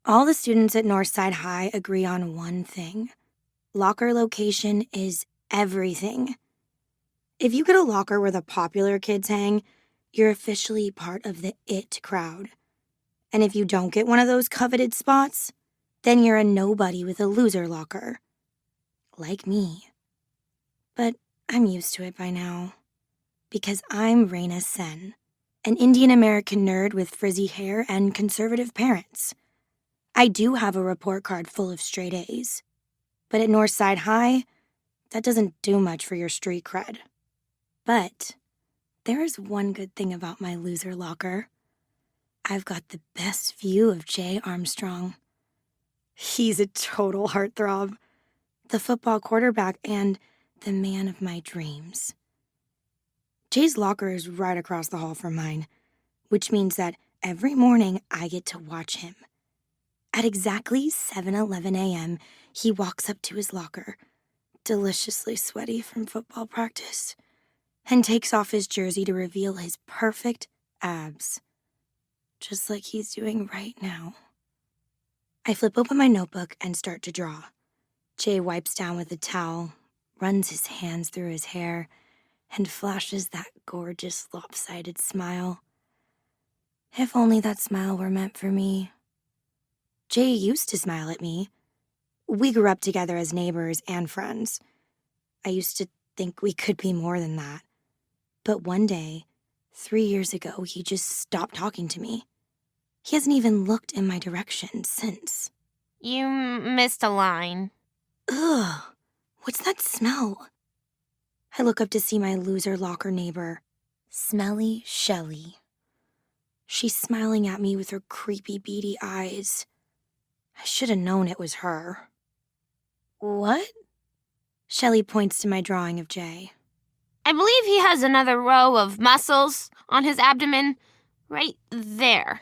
All the students at Northside High agree on one thing. Locker location is everything. If you get a locker where the popular kids hang, you're officially part of the it crowd. And if you don't get one of those coveted spots, then you're a nobody with a loser locker. Like me. But I'm used to it by now. Because I'm Raina Sen, an Indian-American nerd with frizzy hair and conservative parents. I do have a report card full of straight A's. But at Northside High, that doesn't do much for your street cred. But there is one good thing about my loser locker. I've got the best view of Jay Armstrong. He's a total heartthrob, the football quarterback and the man of my dreams. Jay's locker is right across the hall from mine, which means that every morning I get to watch him. At exactly 7:11 a.m., he walks up to his locker, deliciously sweaty from football practice, and takes off his jersey to reveal his perfect abs, just like he's doing right now. I flip open my notebook and start to draw. Jay wipes down with a towel, runs his hands through his hair, and flashes that gorgeous lopsided smile. If only that smile were meant for me. Jay used to smile at me. We grew up together as neighbors and friends. I used to think we could be more than that. But one day, 3 years ago, he just stopped talking to me. He hasn't even looked in my direction since. You missed a line. Ugh, what's that smell? I look up to see my loser locker neighbor, Smelly Shelly. She's smiling at me with her creepy, beady eyes. I should have known it was her. What? Shelly points to my drawing of Jay. I believe he has another row of muscles on his abdomen right there.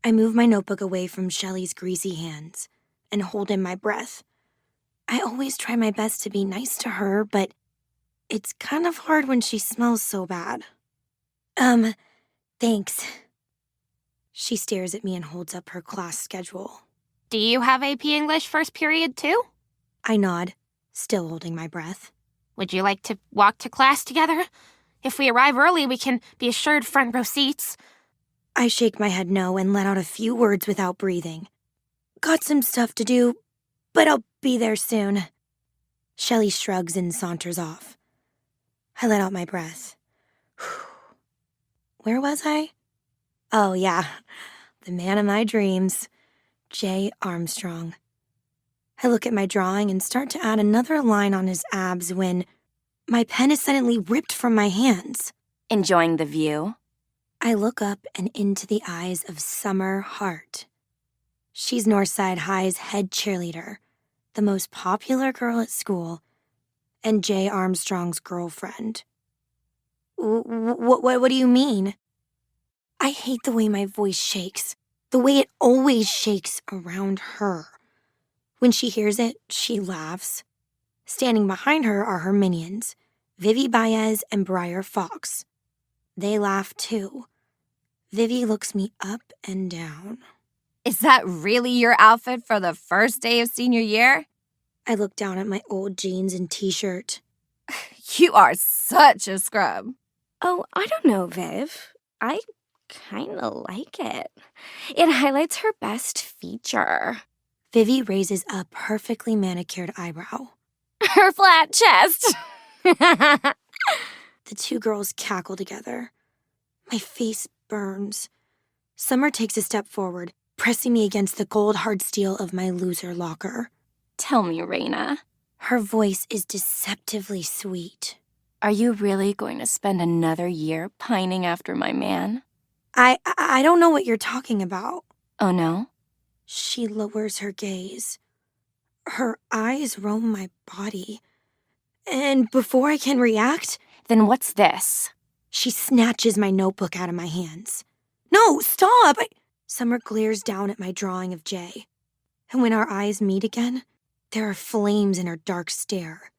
I move my notebook away from Shelly's greasy hands and hold in my breath. I always try my best to be nice to her, but it's kind of hard when she smells so bad. Thanks. She stares at me and holds up her class schedule. Do you have AP English first period too? I nod, still holding my breath. Would you like to walk to class together? If we arrive early, we can be assured front row seats. I shake my head no and let out a few words without breathing. Got some stuff to do, but I'll be there soon. Shelly shrugs and saunters off. I let out my breath. Where was I? Oh, yeah, the man of my dreams, Jay Armstrong. I look at my drawing and start to add another line on his abs when my pen is suddenly ripped from my hands. Enjoying the view? I look up and into the eyes of Summer Hart. She's Northside High's head cheerleader, the most popular girl at school, and Jay Armstrong's girlfriend. What do you mean? I hate the way my voice shakes, the way it always shakes around her. When she hears it, she laughs. Standing behind her are her minions, Vivi Baez and Briar Fox. They laugh too. Vivi looks me up and down. Is that really your outfit for the first day of senior year? I look down at my old jeans and t-shirt. You are such a scrub. Oh, I don't know, Viv. I kinda like it. It highlights her best feature. Vivi raises a perfectly manicured eyebrow. Her flat chest. The two girls cackle together. My face burns. Summer takes a step forward, pressing me against the cold hard steel of my loser locker. Tell me, Raina. Her voice is deceptively sweet. Are you really going to spend another year pining after my man? I don't know what you're talking about. Oh, no? She lowers her gaze. Her eyes roam my body. And before I can react... Then what's this? She snatches my notebook out of my hands. No, stop! Summer glares down at my drawing of Jay. And when our eyes meet again, there are flames in her dark stare.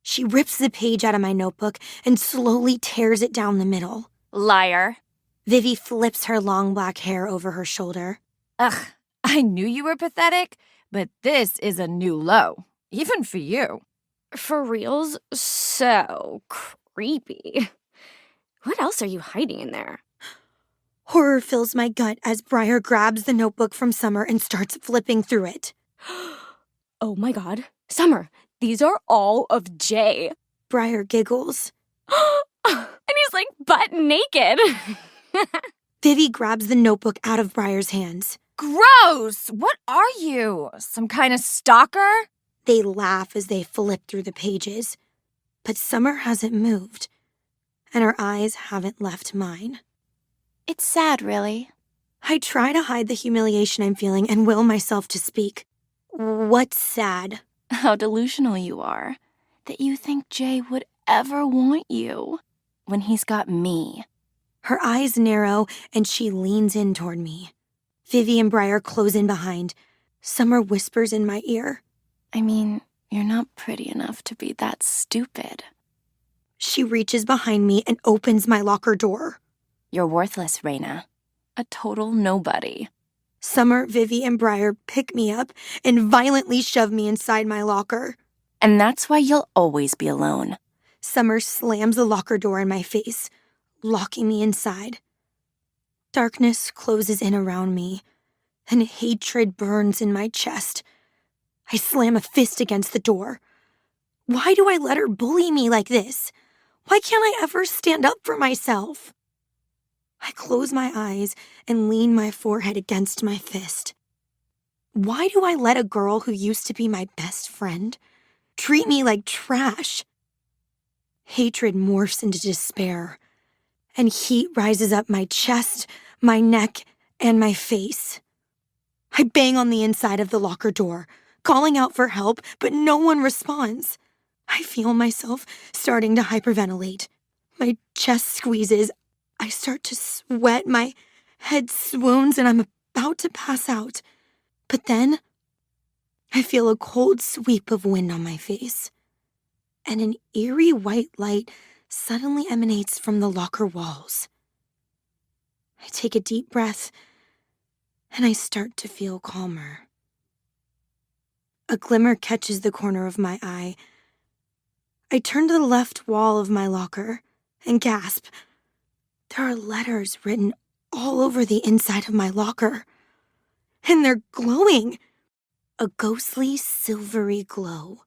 She rips the page out of my notebook and slowly tears it down the middle. Liar. Vivi flips her long black hair over her shoulder. Ugh, I knew you were pathetic, but this is a new low, even for you. For reals? So creepy. What else are you hiding in there? Horror fills my gut as Briar grabs the notebook from Summer and starts flipping through it. Oh my god. Summer, these are all of Jay. Briar giggles. And he's like butt naked. Vivi grabs the notebook out of Briar's hands. Gross! What are you? Some kind of stalker? They laugh as they flip through the pages. But Summer hasn't moved, and her eyes haven't left mine. It's sad, really. I try to hide the humiliation I'm feeling and will myself to speak. What's sad? How delusional you are. That you think Jay would ever want you when he's got me. Her eyes narrow, and she leans in toward me. Vivi and Briar close in behind. Summer whispers in my ear. I mean, you're not pretty enough to be that stupid. She reaches behind me and opens my locker door. You're worthless, Raina. A total nobody. Summer, Vivi, and Briar pick me up and violently shove me inside my locker. And that's why you'll always be alone. Summer slams the locker door in my face, locking me inside. Darkness closes in around me, and hatred burns in my chest. I slam a fist against the door. Why do I let her bully me like this? Why can't I ever stand up for myself? I close my eyes and lean my forehead against my fist. Why do I let a girl who used to be my best friend treat me like trash? Hatred morphs into despair, and heat rises up my chest, my neck, and my face. I bang on the inside of the locker door, calling out for help, but no one responds. I feel myself starting to hyperventilate. My chest squeezes. I start to sweat. My head swoons, and I'm about to pass out. But then, I feel a cold sweep of wind on my face, and an eerie white light suddenly emanates from the locker walls. I take a deep breath, and I start to feel calmer. A glimmer catches the corner of my eye. I turn to the left wall of my locker and gasp. There are letters written all over the inside of my locker, and they're glowing. A ghostly, silvery glow.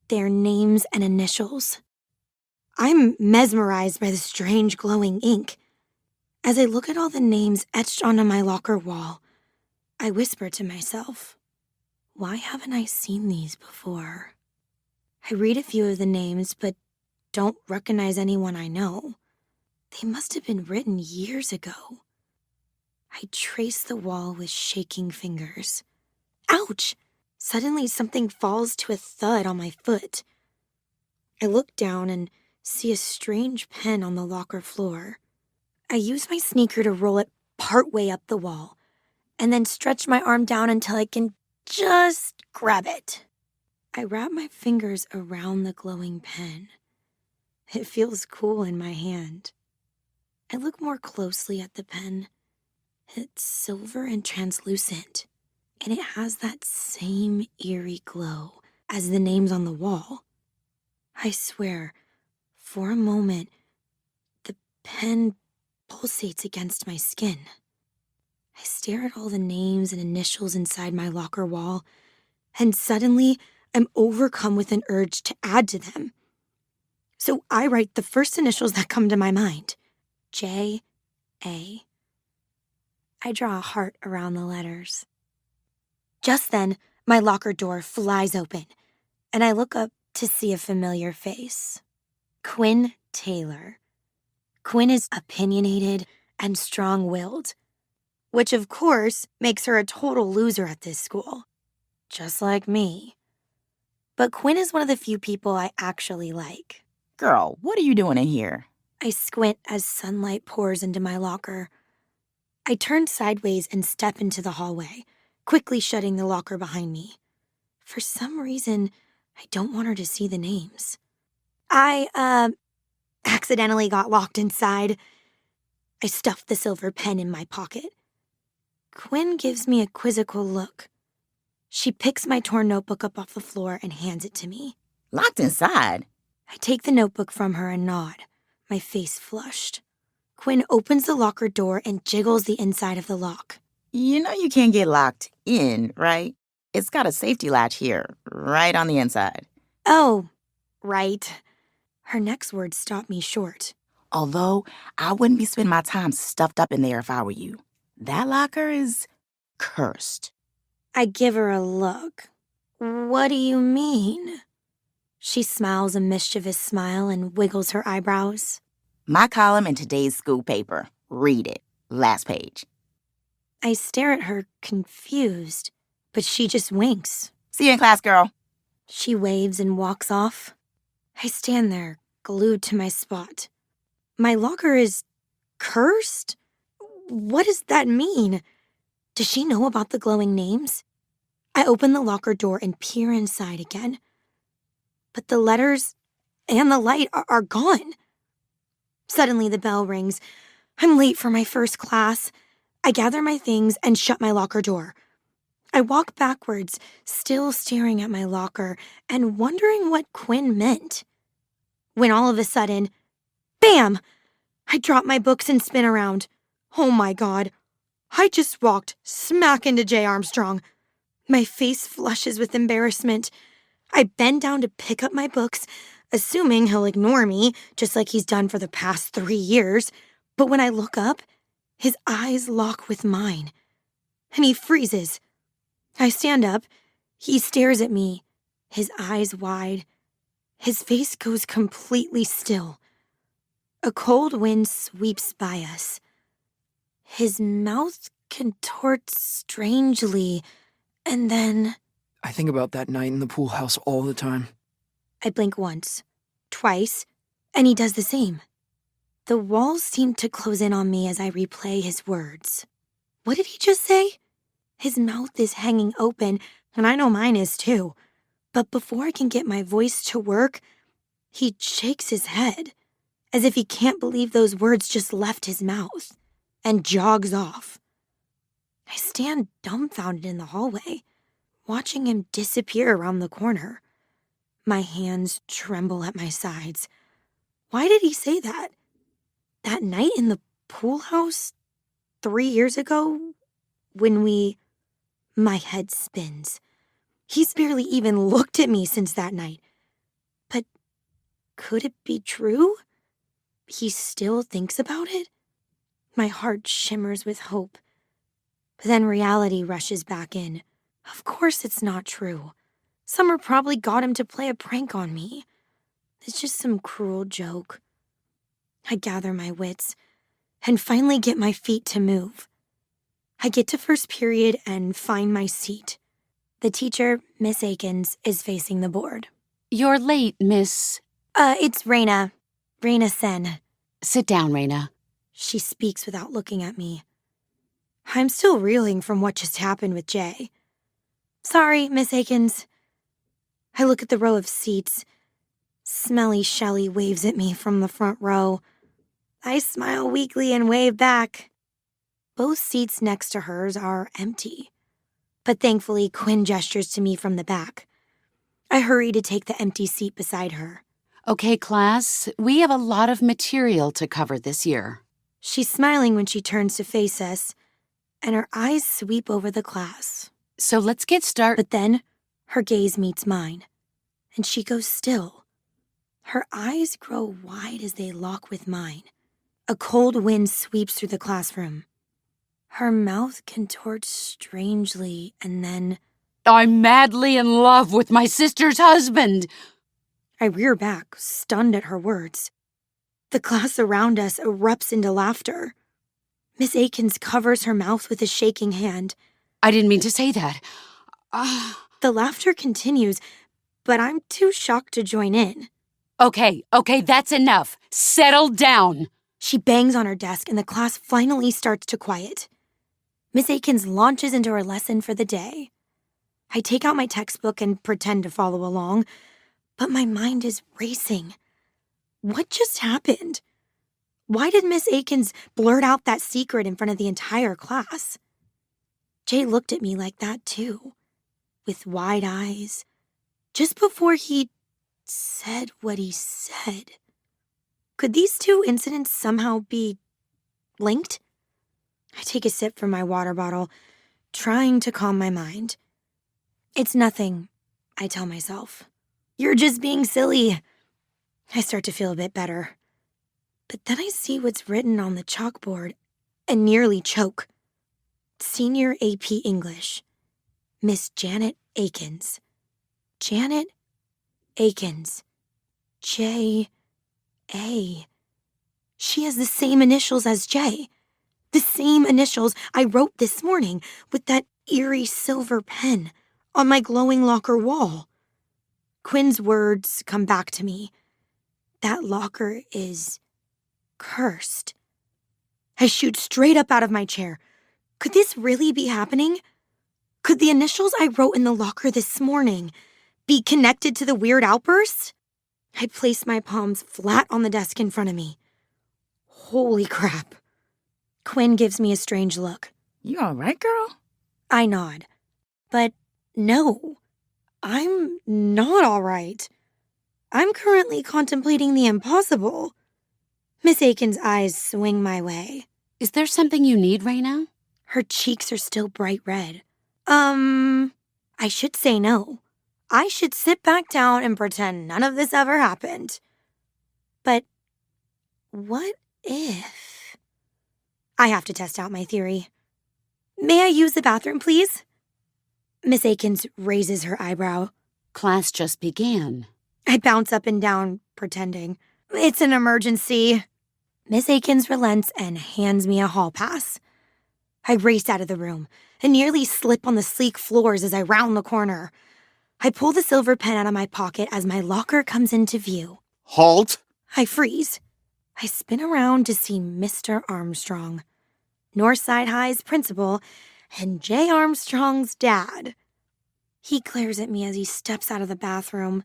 Their names and initials. I'm mesmerized by the strange glowing ink. As I look at all the names etched onto my locker wall, I whisper to myself, why haven't I seen these before? I read a few of the names, but don't recognize anyone I know. They must have been written years ago. I trace the wall with shaking fingers. Ouch! Suddenly something falls to a thud on my foot. I look down and see a strange pen on the locker floor. I use my sneaker to roll it partway up the wall, and then stretch my arm down until I can just grab it. I wrap my fingers around the glowing pen. It feels cool in my hand. I look more closely at the pen. It's silver and translucent, and it has that same eerie glow as the names on the wall. I swear, for a moment, the pen pulsates against my skin. I stare at all the names and initials inside my locker wall, and suddenly I'm overcome with an urge to add to them. So I write the first initials that come to my mind. J.A. I draw a heart around the letters. Just then, my locker door flies open, and I look up to see a familiar face. Quinn Taylor. Quinn is opinionated and strong-willed, which of course makes her a total loser at this school, just like me. But Quinn is one of the few people I actually like. Girl, what are you doing in here? I squint as sunlight pours into my locker. I turn sideways and step into the hallway, quickly shutting the locker behind me. For some reason, I don't want her to see the names. I accidentally got locked inside. I stuffed the silver pen in my pocket. Quinn gives me a quizzical look. She picks my torn notebook up off the floor and hands it to me. Locked inside? I take the notebook from her and nod, my face flushed. Quinn opens the locker door and jiggles the inside of the lock. You know you can't get locked in, right? It's got a safety latch here, right on the inside. Oh, right. Her next words stop me short. Although, I wouldn't be spending my time stuffed up in there if I were you. That locker is cursed. I give her a look. What do you mean? She smiles a mischievous smile and wiggles her eyebrows. My column in today's school paper. Read it. Last page. I stare at her, confused, but she just winks. See you in class, girl. She waves and walks off. I stand there, glued to my spot. My locker is cursed? What does that mean? Does she know about the glowing names? I open the locker door and peer inside again. But the letters and the light are gone. Suddenly the bell rings. I'm late for my first class. I gather my things and shut my locker door. I walk backwards, still staring at my locker and wondering what Quinn meant. When all of a sudden, bam! I drop my books and spin around. Oh my God. I just walked smack into Jay Armstrong. My face flushes with embarrassment. I bend down to pick up my books, assuming he'll ignore me, just like he's done for the past 3 years. But when I look up, his eyes lock with mine, and he freezes. I stand up. He stares at me, his eyes wide. His face goes completely still. A cold wind sweeps by us. His mouth contorts strangely, and then... I think about that night in the pool house all the time. I blink once, twice, and he does the same. The walls seem to close in on me as I replay his words. What did he just say? His mouth is hanging open, and I know mine is too. But before I can get my voice to work, he shakes his head, as if he can't believe those words just left his mouth, and jogs off. I stand dumbfounded in the hallway, watching him disappear around the corner. My hands tremble at my sides. Why did he say that? That night in the pool house 3 years ago, when we... My head spins. He's barely even looked at me since that night. But could it be true? He still thinks about it? My heart shimmers with hope. But then reality rushes back in. Of course it's not true. Summer probably got him to play a prank on me. It's just some cruel joke. I gather my wits and finally get my feet to move. I get to first period and find my seat. The teacher, Miss Akins, is facing the board. You're late, Miss... It's Raina. Raina Sen. Sit down, Raina. She speaks without looking at me. I'm still reeling from what just happened with Jay. Sorry, Miss Akins. I look at the row of seats. Smelly Shelly waves at me from the front row. I smile weakly and wave back. Both seats next to hers are empty. But thankfully, Quinn gestures to me from the back. I hurry to take the empty seat beside her. Okay, class, we have a lot of material to cover this year. She's smiling when she turns to face us, and her eyes sweep over the class. So let's get started. But then, her gaze meets mine, and she goes still. Her eyes grow wide as they lock with mine. A cold wind sweeps through the classroom. Her mouth contorts strangely, and then... I'm madly in love with my sister's husband. I rear back, stunned at her words. The class around us erupts into laughter. Miss Akins covers her mouth with a shaking hand. I didn't mean to say that. The laughter continues, but I'm too shocked to join in. Okay, that's enough. Settle down. She bangs on her desk, and the class finally starts to quiet. Miss Akins launches into her lesson for the day. I take out my textbook and pretend to follow along, but my mind is racing. What just happened? Why did Miss Akins blurt out that secret in front of the entire class? Jay looked at me like that too, with wide eyes, just before he said what he said. Could these two incidents somehow be linked? I take a sip from my water bottle, trying to calm my mind. It's nothing, I tell myself. You're just being silly. I start to feel a bit better. But then I see what's written on the chalkboard and nearly choke. Senior AP English, Miss Janet Akins. Janet Akins. J.A. She has the same initials as Jay. The same initials I wrote this morning with that eerie silver pen on my glowing locker wall. Quinn's words come back to me. That locker is cursed. I shoot straight up out of my chair. Could this really be happening? Could the initials I wrote in the locker this morning be connected to the weird outburst? I place my palms flat on the desk in front of me. Holy crap. Quinn gives me a strange look. You all right, girl? I nod. But no, I'm not all right. I'm currently contemplating the impossible. Miss Aiken's eyes swing my way. Is there something you need, Raina? Her cheeks are still bright red. I should say no. I should sit back down and pretend none of this ever happened. But what if? I have to test out my theory. May I use the bathroom, please? Miss Akins raises her eyebrow. Class just began. I bounce up and down, pretending. It's an emergency. Miss Akins relents and hands me a hall pass. I race out of the room and nearly slip on the sleek floors as I round the corner. I pull the silver pen out of my pocket as my locker comes into view. Halt! I freeze. I spin around to see Mr. Armstrong, Northside High's principal, and Jay Armstrong's dad. He glares at me as he steps out of the bathroom.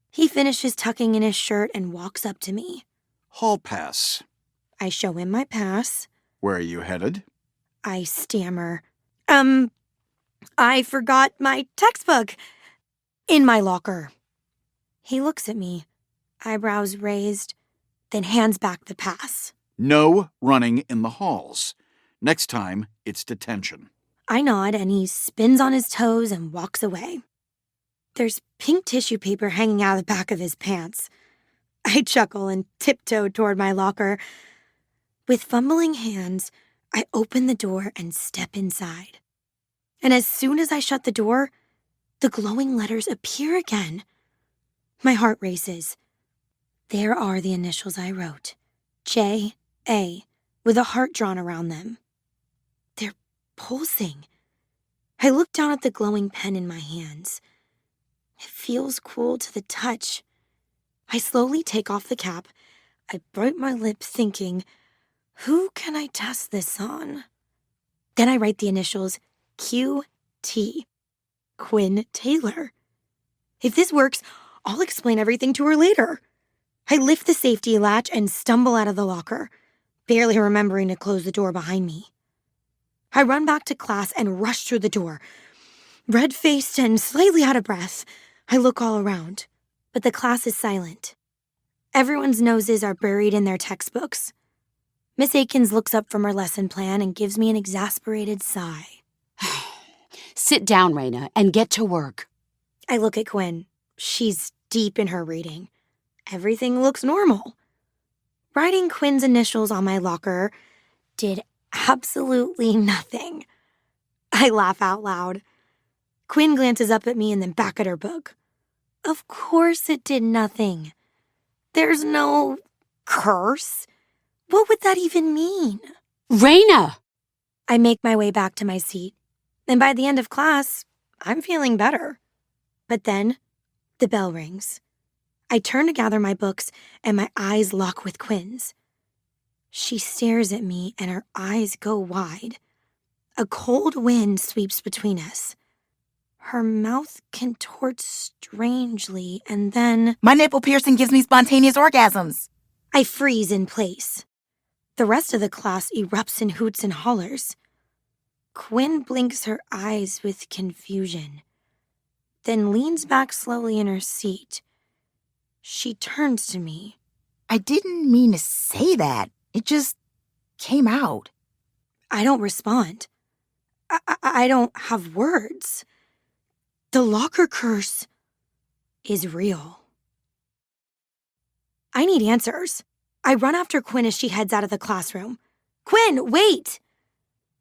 He finishes tucking in his shirt and walks up to me. Hall pass. I show him my pass. Where are you headed? I stammer. I forgot my textbook in my locker. He looks at me, eyebrows raised, then hands back the pass. No running in the halls. Next time, it's detention. I nod and he spins on his toes and walks away. There's pink tissue paper hanging out of the back of his pants. I chuckle and tiptoe toward my locker. With fumbling hands, I open the door and step inside. And as soon as I shut the door, the glowing letters appear again. My heart races. There are the initials I wrote. J.A. with a heart drawn around them. They're pulsing. I look down at the glowing pen in my hands. It feels cool to the touch. I slowly take off the cap. I bite my lip thinking, who can I test this on? Then I write the initials Q.T. Quinn Taylor. If this works, I'll explain everything to her later. I lift the safety latch and stumble out of the locker, barely remembering to close the door behind me. I run back to class and rush through the door. Red-faced and slightly out of breath, I look all around, but the class is silent. Everyone's noses are buried in their textbooks. Miss Akins looks up from her lesson plan and gives me an exasperated sigh. Sit down, Raina, and get to work. I look at Quinn. She's deep in her reading. Everything looks normal. Writing Quinn's initials on my locker did absolutely nothing. I laugh out loud. Quinn glances up at me and then back at her book. Of course it did nothing. There's no curse. What would that even mean? Raina! I make my way back to my seat, and by the end of class, I'm feeling better. But then, the bell rings. I turn to gather my books, and my eyes lock with Quinn's. She stares at me, and her eyes go wide. A cold wind sweeps between us. Her mouth contorts strangely, and then My nipple piercing gives me spontaneous orgasms. I freeze in place. The rest of the class erupts in hoots and hollers. Quinn blinks her eyes with confusion, then leans back slowly in her seat. She turns to me. I didn't mean to say that. It just came out. I don't respond. I don't have words. The locker curse is real. I need answers. I run after Quinn as she heads out of the classroom. Quinn, wait!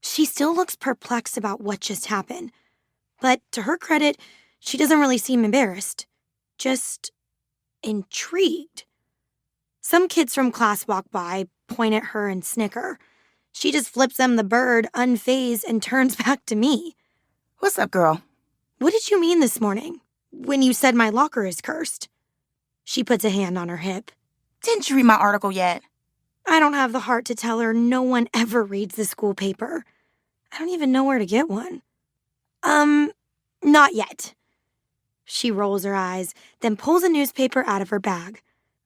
She still looks perplexed about what just happened. But to her credit, she doesn't really seem embarrassed. Just intrigued. Some kids from class walk by, point at her, and snicker. She just flips them the bird, unfazed, and turns back to me. What's up, girl? What did you mean this morning, when you said my locker is cursed? She puts a hand on her hip. Didn't you read my article yet? I don't have the heart to tell her no one ever reads the school paper. I don't even know where to get one. Not yet. She rolls her eyes, then pulls a newspaper out of her bag.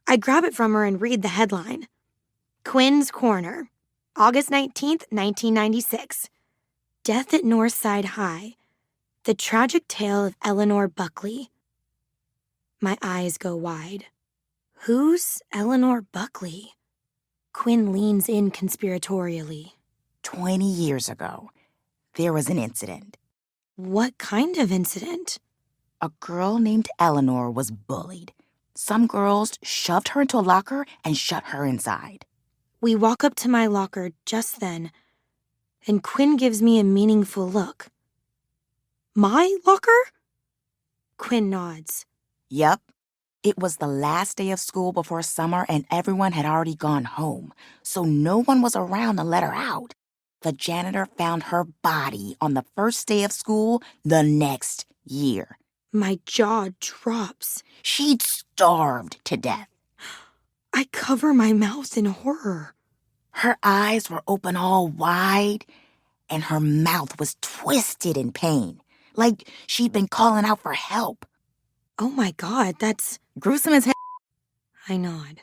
I grab it from her and read the headline. Quinn's Corner, August 19th, 1996. Death at Northside High. The tragic tale of Eleanor Buckley. My eyes go wide. Who's Eleanor Buckley? Quinn leans in conspiratorially. 20 years ago, there was an incident. What kind of incident? A girl named Eleanor was bullied. Some girls shoved her into a locker and shut her inside. We walk up to my locker just then, and Quinn gives me a meaningful look. My locker? Quinn nods. Yep. It was the last day of school before summer and everyone had already gone home, so no one was around to let her out. The janitor found her body on the first day of school the next year. My jaw drops. She'd starved to death. I cover my mouth in horror. Her eyes were open all wide, and her mouth was twisted in pain, like she'd been calling out for help. Oh my God, that's... Gruesome as hell. I nod.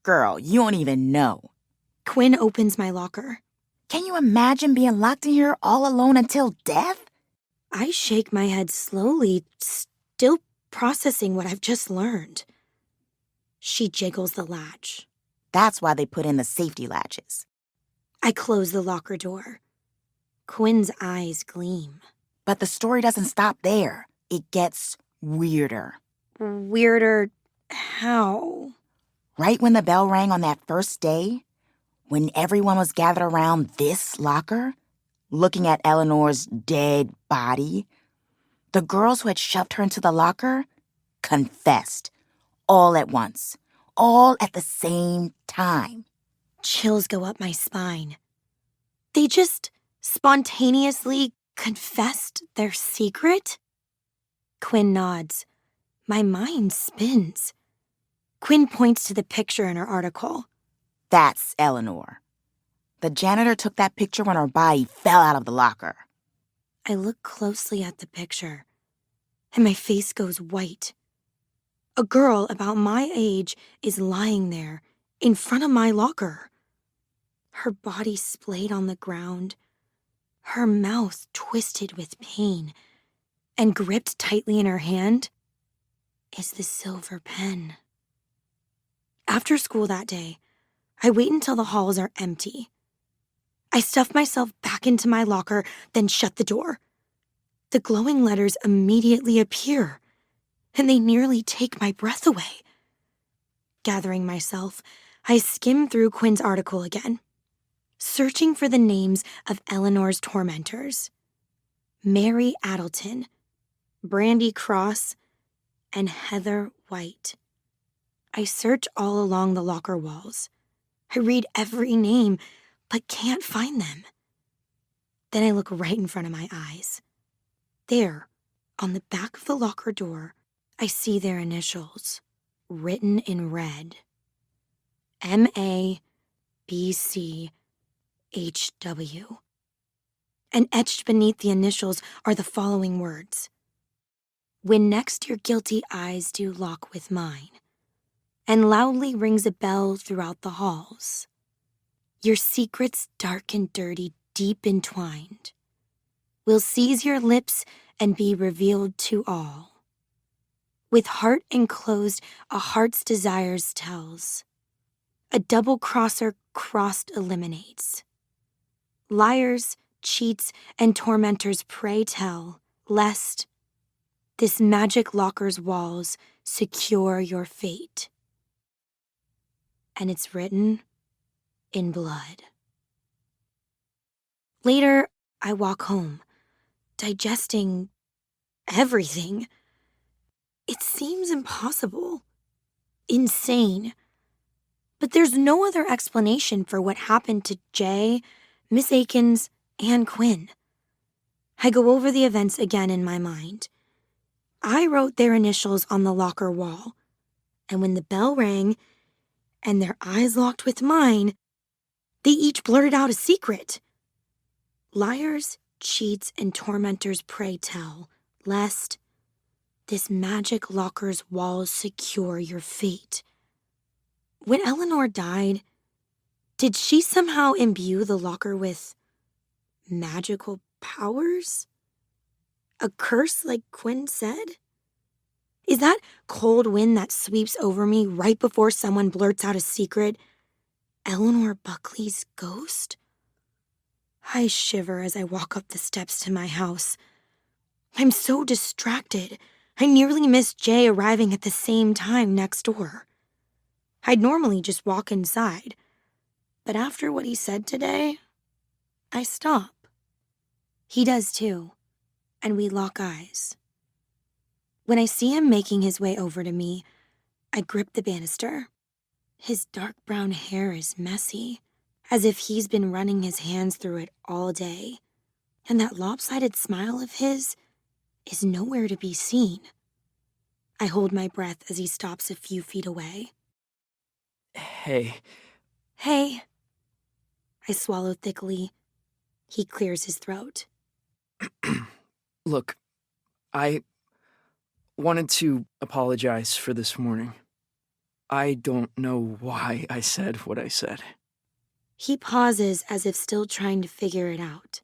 Girl, you don't even know. Quinn opens my locker. Can you imagine being locked in here all alone until death? I shake my head slowly, still processing what I've just learned. She jiggles the latch. That's why they put in the safety latches. I close the locker door. Quinn's eyes gleam. But the story doesn't stop there. It gets weirder. Weirder how? Right when the bell rang on that first day, when everyone was gathered around this locker, looking at Eleanor's dead body, the girls who had shoved her into the locker confessed, all at once, all at the same time. Chills go up my spine. They just spontaneously confessed their secret? Quinn nods. My mind spins. Quinn points to the picture in her article. That's Eleanor. The janitor took that picture when her body fell out of the locker. I look closely at the picture, and my face goes white. A girl about my age is lying there, in front of my locker. Her body splayed on the ground, her mouth twisted with pain, and gripped tightly in her hand is the silver pen. After school that day, I wait until the halls are empty. I stuff myself back into my locker, then shut the door. The glowing letters immediately appear, and they nearly take my breath away. Gathering myself, I skim through Quinn's article again, searching for the names of Eleanor's tormentors. Mary Addleton, Brandy Cross, and Heather White. I search all along the locker walls. I read every name, but can't find them. Then I look right in front of my eyes. There, on the back of the locker door, I see their initials, written in red. M-A-B-C-H-W. And etched beneath the initials are the following words. When next your guilty eyes do lock with mine, and loudly rings a bell throughout the halls. Your secrets dark and dirty, deep entwined, will seize your lips and be revealed to all. With heart enclosed, a heart's desires tells. A double-crosser crossed eliminates. Liars, cheats, and tormentors pray tell, lest this magic locker's walls secure your fate. And it's written in blood. Later, I walk home, digesting everything. It seems impossible, insane. But there's no other explanation for what happened to Jay, Miss Akins, and Quinn. I go over the events again in my mind. I wrote their initials on the locker wall, and when the bell rang and their eyes locked with mine, they each blurted out a secret. Liars, cheats, and tormentors pray tell, lest this magic locker's walls secure your fate. When Eleanor died, did she somehow imbue the locker with magical powers? A curse like Quinn said? Is that cold wind that sweeps over me right before someone blurts out a secret Eleanor Buckley's ghost? I shiver as I walk up the steps to my house. I'm so distracted, I nearly miss Jay arriving at the same time next door. I'd normally just walk inside, but after what he said today, I stop. He does too, and we lock eyes. When I see him making his way over to me, I grip the banister. His dark brown hair is messy, as if he's been running his hands through it all day, and that lopsided smile of his is nowhere to be seen. I hold my breath as he stops a few feet away. Hey. Hey. I swallow thickly. He clears his throat. Look, I wanted to apologize for this morning. I don't know why I said what I said. He pauses as if still trying to figure it out.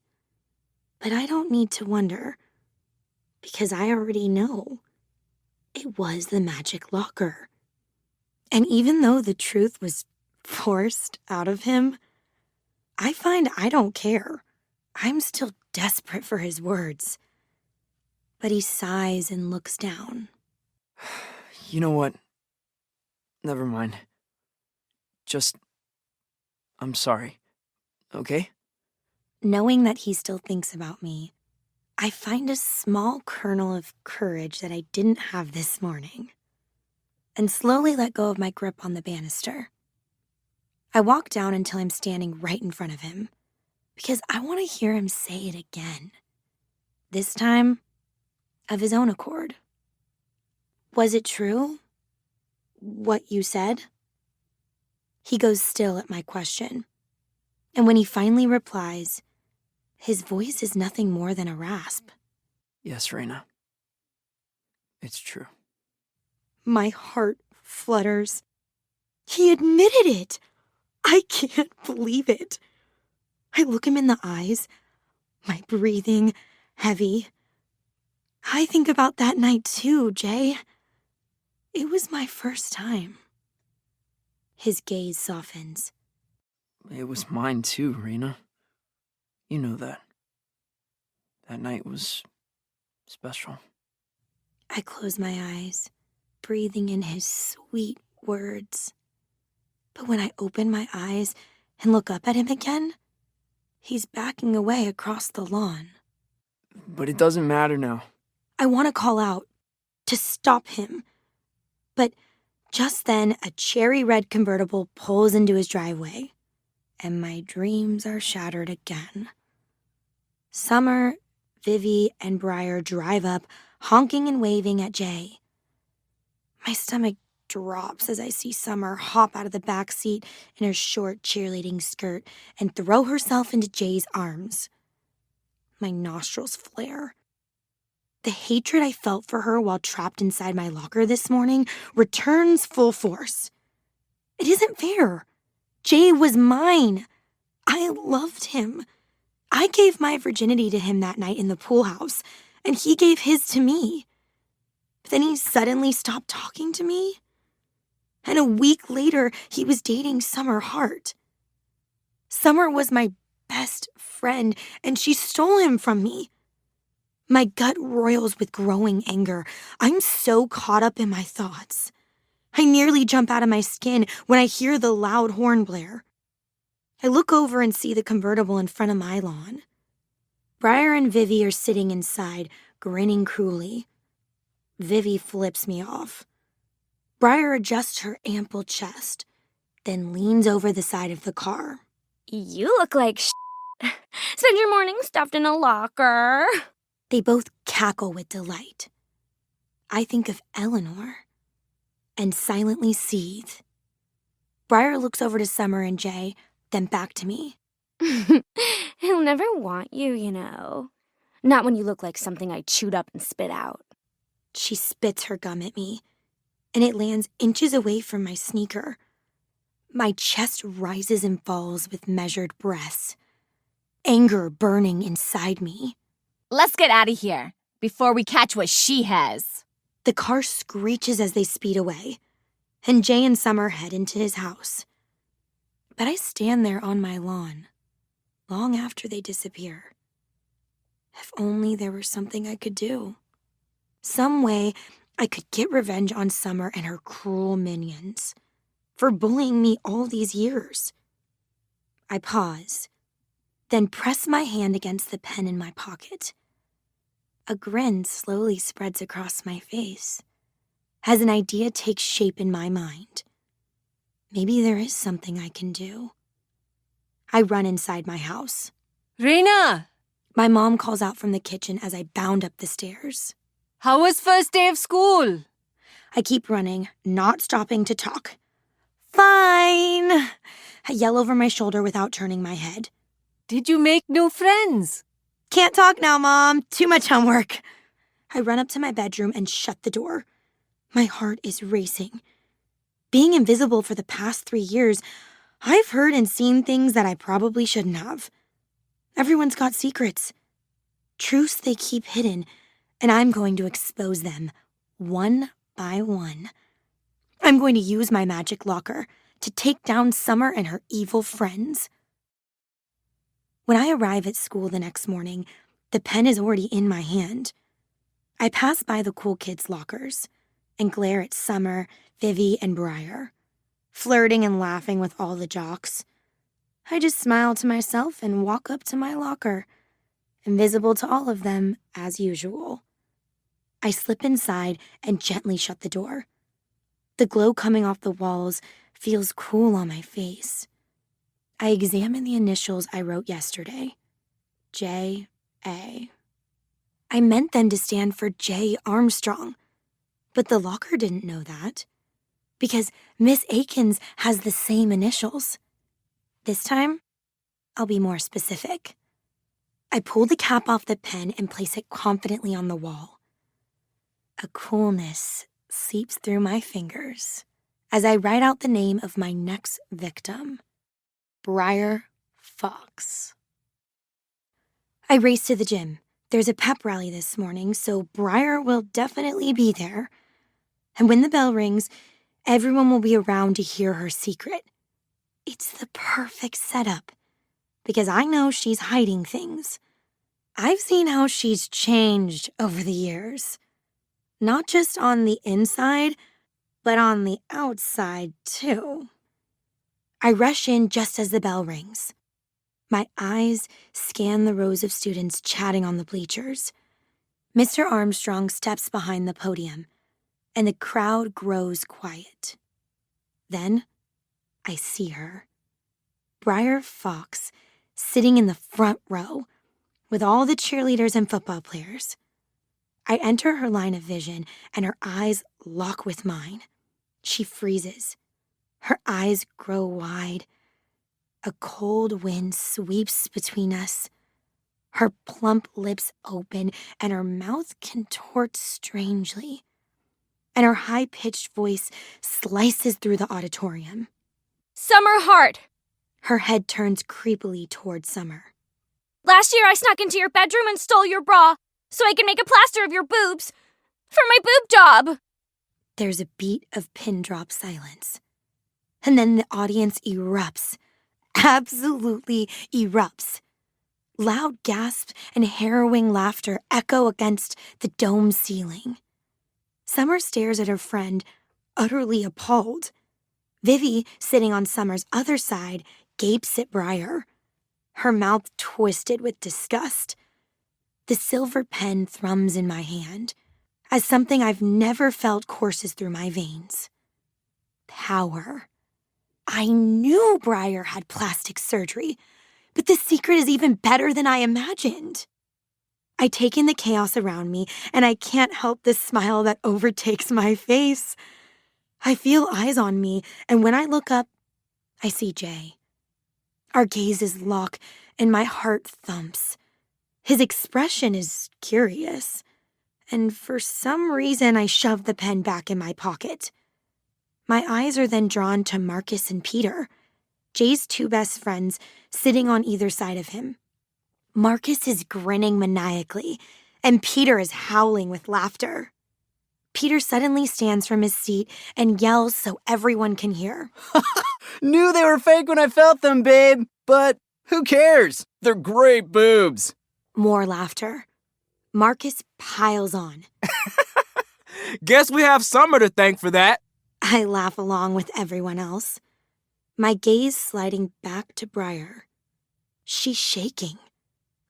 But I don't need to wonder, because I already know. It was the magic locker. And even though the truth was forced out of him, I find I don't care. I'm still desperate for his words. But he sighs and looks down. You know what? Never mind. Just, I'm sorry. Okay? Knowing that he still thinks about me, I find a small kernel of courage that I didn't have this morning, and slowly let go of my grip on the banister. I walk down until I'm standing right in front of him, because I want to hear him say it again. This time, of his own accord. Was it true? What you said? He goes still at my question, and when he finally replies, his voice is nothing more than a rasp. Yes, Raina. It's true. My heart flutters. He admitted it! I can't believe it. I look him in the eyes, my breathing heavy. I think about that night too, Jay. It was my first time. His gaze softens. It was mine too, Raina. You know that. That night was special. I close my eyes, breathing in his sweet words. But when I open my eyes and look up at him again, he's backing away across the lawn. But it doesn't matter now. I want to call out, to stop him. But just then, a cherry red convertible pulls into his driveway, and my dreams are shattered again. Summer, Vivi, and Briar drive up, honking and waving at Jay. My stomach drops as I see Summer hop out of the back seat in her short cheerleading skirt and throw herself into Jay's arms. My nostrils flare. The hatred I felt for her while trapped inside my locker this morning returns full force. It isn't fair. Jay was mine. I loved him. I gave my virginity to him that night in the pool house, and he gave his to me. But then he suddenly stopped talking to me. And a week later, he was dating Summer Hart. Summer was my best friend, and she stole him from me. My gut roils with growing anger. I'm so caught up in my thoughts. I nearly jump out of my skin when I hear the loud horn blare. I look over and see the convertible in front of my lawn. Briar and Vivi are sitting inside, grinning cruelly. Vivi flips me off. Briar adjusts her ample chest, then leans over the side of the car. You look like Spend your morning stuffed in a locker. They both cackle with delight. I think of Eleanor and silently seethe. Briar looks over to Summer and Jay, then back to me. He'll never want you, you know. Not when you look like something I chewed up and spit out. She spits her gum at me, and it lands inches away from my sneaker. My chest rises and falls with measured breaths, anger burning inside me. Let's get out of here before we catch what she has. The car screeches as they speed away, and Jay and Summer head into his house. But I stand there on my lawn, long after they disappear. If only there were something I could do. Some way I could get revenge on Summer and her cruel minions for bullying me all these years. I pause, then press my hand against the pen in my pocket. A grin slowly spreads across my face as an idea takes shape in my mind. Maybe there is something I can do. I run inside my house. Reina, My mom calls out from the kitchen as I bound up the stairs. how was first day of school? I keep running, not stopping to talk. Fine! I yell over my shoulder without turning my head. Did you make new friends? Can't talk now, Mom. Too much homework. I run up to my bedroom and shut the door. My heart is racing. Being invisible for the past 3 years, I've heard and seen things that I probably shouldn't have. Everyone's got secrets. Truths they keep hidden, and I'm going to expose them, one by one. I'm going to use my magic locker to take down Summer and her evil friends. When I arrive at school the next morning, the pen is already in my hand. I pass by the cool kids' lockers and glare at Summer, Vivi, and Briar, flirting and laughing with all the jocks. I just smile to myself and walk up to my locker, invisible to all of them as usual. I slip inside and gently shut the door. The glow coming off the walls feels cool on my face. I examine the initials I wrote yesterday. J.A. I meant them to stand for J. Armstrong, but the locker didn't know that, because Miss Akins has the same initials. This time, I'll be more specific. I pull the cap off the pen and place it confidently on the wall. A coolness seeps through my fingers as I write out the name of my next victim, Briar Fox. I race to the gym. There's a pep rally this morning, so Briar will definitely be there. And when the bell rings, everyone will be around to hear her secret. It's the perfect setup, because I know she's hiding things. I've seen how she's changed over the years. Not just on the inside, but on the outside, too. I rush in just as the bell rings. My eyes scan the rows of students chatting on the bleachers. Mr. Armstrong steps behind the podium, and the crowd grows quiet. Then, I see her. Briar Fox, sitting in the front row, with all the cheerleaders and football players. I enter her line of vision, and her eyes lock with mine. She freezes. Her eyes grow wide. A cold wind sweeps between us. Her plump lips open, and her mouth contorts strangely. And her high-pitched voice slices through the auditorium. Summer Hart! Her head turns creepily toward Summer. Last year I snuck into your bedroom and stole your bra so I could make a plaster of your boobs for my boob job. There's a beat of pin drop silence. And then the audience erupts. Absolutely erupts. Loud gasps and harrowing laughter echo against the dome ceiling. Summer stares at her friend, utterly appalled. Vivi, sitting on Summer's other side, gapes at Briar, her mouth twisted with disgust. The silver pen thrums in my hand as something I've never felt courses through my veins. Power. I knew Briar had plastic surgery, but the secret is even better than I imagined. I take in the chaos around me, and I can't help the smile that overtakes my face. I feel eyes on me, and when I look up, I see Jay. Our gazes lock, and my heart thumps. His expression is curious, and for some reason I shove the pen back in my pocket. My eyes are then drawn to Marcus and Peter, Jay's two best friends, sitting on either side of him. Marcus is grinning maniacally, and Peter is howling with laughter. Peter suddenly stands from his seat and yells so everyone can hear. Knew they were fake when I felt them, babe. But who cares? They're great boobs. More laughter. Marcus piles on. Guess we have Summer to thank for that. I laugh along with everyone else, my gaze sliding back to Briar. She's shaking,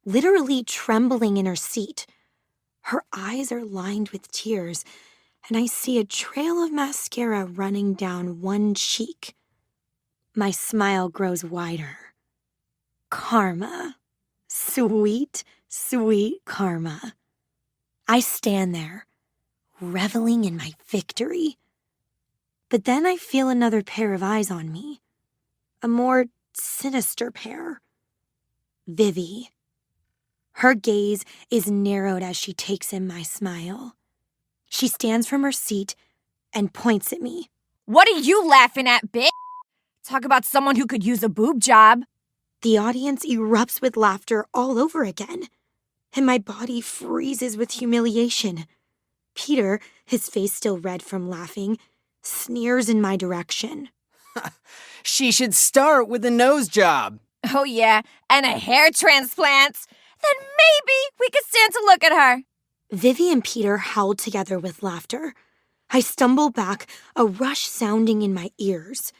literally trembling in her seat. Her eyes are lined with tears, and I see a trail of mascara running down one cheek. My smile grows wider. Karma. Sweet, sweet karma. I stand there, reveling in my victory. But then I feel another pair of eyes on me. A more sinister pair. Vivi. Her gaze is narrowed as she takes in my smile. She stands from her seat and points at me. What are you laughing at, bitch? Talk about someone who could use a boob job. The audience erupts with laughter all over again, and my body freezes with humiliation. Peter, his face still red from laughing, sneers in my direction. She should start with a nose job. Oh yeah, and a hair transplant. Then maybe we could stand to look at her. Vivi and Peter howl together with laughter. I stumble back, a rush sounding in my ears.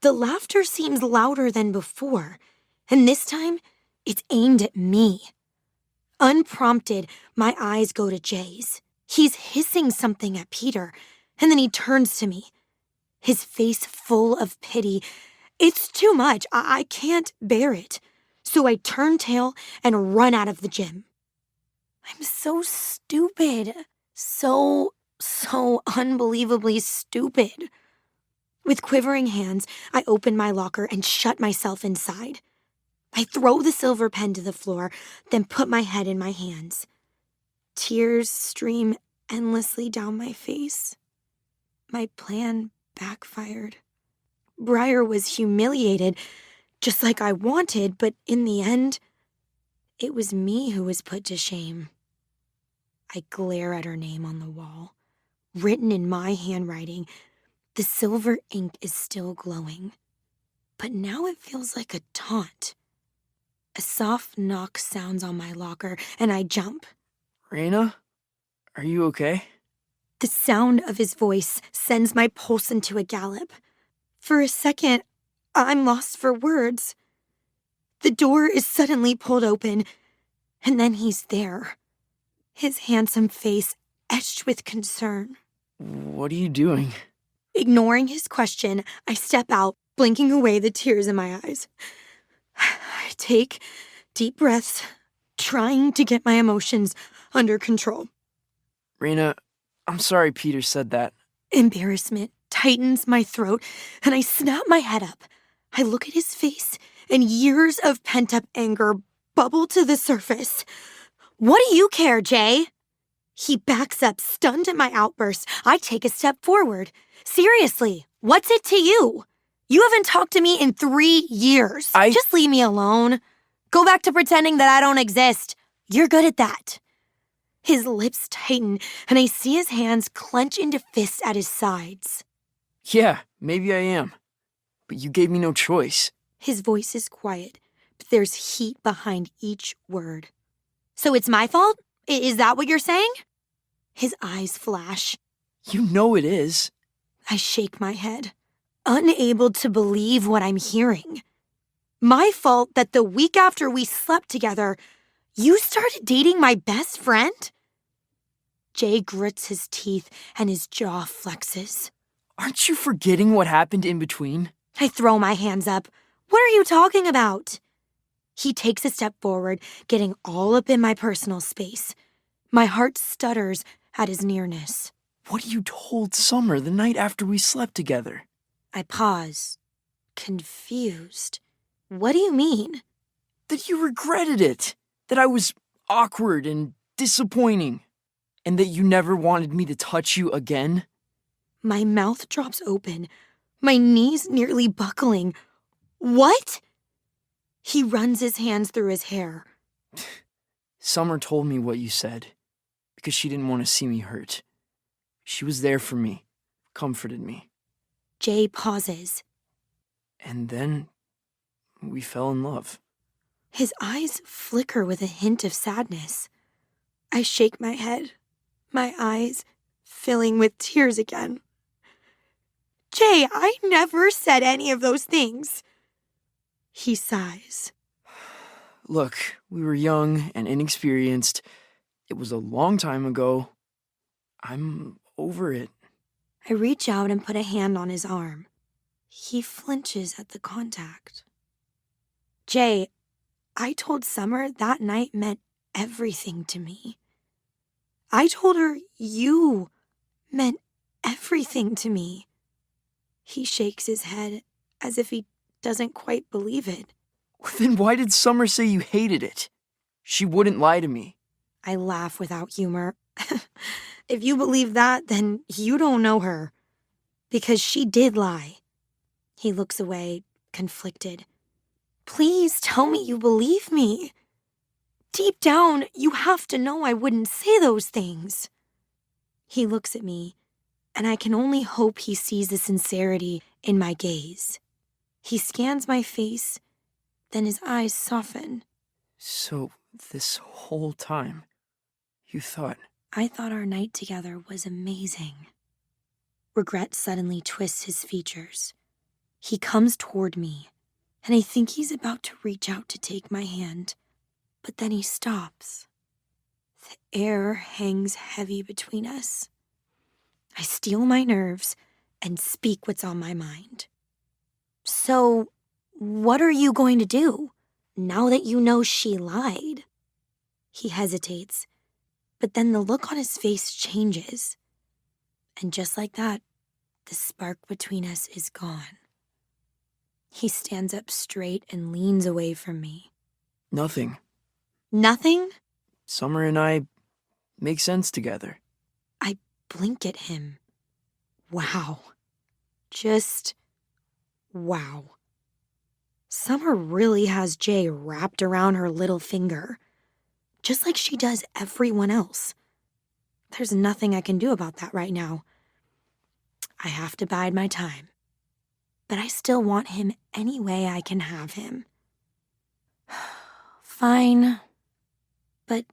The laughter seems louder than before, and this time it's aimed at me. Unprompted, my eyes go to Jay's. He's hissing something at Peter, and then he turns to me, his face full of pity. It's too much. I can't bear it. So I turn tail and run out of the gym. I'm so stupid. So unbelievably stupid. With quivering hands, I open my locker and shut myself inside. I throw the silver pen to the floor, then put my head in my hands. Tears stream endlessly down my face. My plan backfired. Briar was humiliated, just like I wanted, but in the end, it was me who was put to shame. I glare at her name on the wall, written in my handwriting. The silver ink is still glowing, but now it feels like a taunt. A soft knock sounds on my locker, and I jump. Raina, are you okay? The sound of his voice sends my pulse into a gallop. For a second, I'm lost for words. The door is suddenly pulled open, and then he's there. His handsome face etched with concern. What are you doing? Ignoring his question, I step out, blinking away the tears in my eyes. I take deep breaths, trying to get my emotions under control. Raina, I'm sorry Peter said that. Embarrassment tightens my throat, and I snap my head up. I look at his face, and years of pent-up anger bubble to the surface. What do you care, Jay? He backs up, stunned at my outburst. I take a step forward. Seriously, what's it to you? You haven't talked to me in 3 years. Just leave me alone. Go back to pretending that I don't exist. You're good at that. His lips tighten, and I see his hands clench into fists at his sides. Yeah, maybe I am. But you gave me no choice. His voice is quiet, but there's heat behind each word. So it's my fault? Is that what you're saying? His eyes flash. You know it is. I shake my head, unable to believe what I'm hearing. My fault that the week after we slept together, you started dating my best friend? Jay grits his teeth and his jaw flexes. Aren't you forgetting what happened in between? I throw my hands up. What are you talking about? He takes a step forward, getting all up in my personal space. My heart stutters at his nearness. What you told Summer the night after we slept together? I pause, confused. What do you mean? That you regretted it. That I was awkward and disappointing. And that you never wanted me to touch you again. My mouth drops open, my knees nearly buckling. What? He runs his hands through his hair. Summer told me what you said, because she didn't want to see me hurt. She was there for me, comforted me. Jay pauses. And then we fell in love. His eyes flicker with a hint of sadness. I shake my head, my eyes filling with tears again. Jay, I never said any of those things. He sighs. Look, we were young and inexperienced. It was a long time ago. I'm over it. I reach out and put a hand on his arm. He flinches at the contact. Jay, I told Summer that night meant everything to me. I told her you meant everything to me. He shakes his head as if he doesn't quite believe it. Then why did Summer say you hated it? She wouldn't lie to me. I laugh without humor. If you believe that, then you don't know her. Because she did lie. He looks away, conflicted. Please tell me you believe me. Deep down, you have to know I wouldn't say those things. He looks at me, and I can only hope he sees the sincerity in my gaze. He scans my face, then his eyes soften. So, this whole time, you thought... I thought our night together was amazing. Regret suddenly twists his features. He comes toward me, and I think he's about to reach out to take my hand, but then he stops. The air hangs heavy between us. I steel my nerves and speak what's on my mind. So, what are you going to do now that you know she lied? He hesitates, but then the look on his face changes. And just like that, the spark between us is gone. He stands up straight and leans away from me. Nothing. Nothing? Summer and I make sense together. I blink at him. Wow. Just wow. Summer really has Jay wrapped around her little finger, just like she does everyone else. There's nothing I can do about that right now. I have to bide my time. But I still want him any way I can have him. Fine. But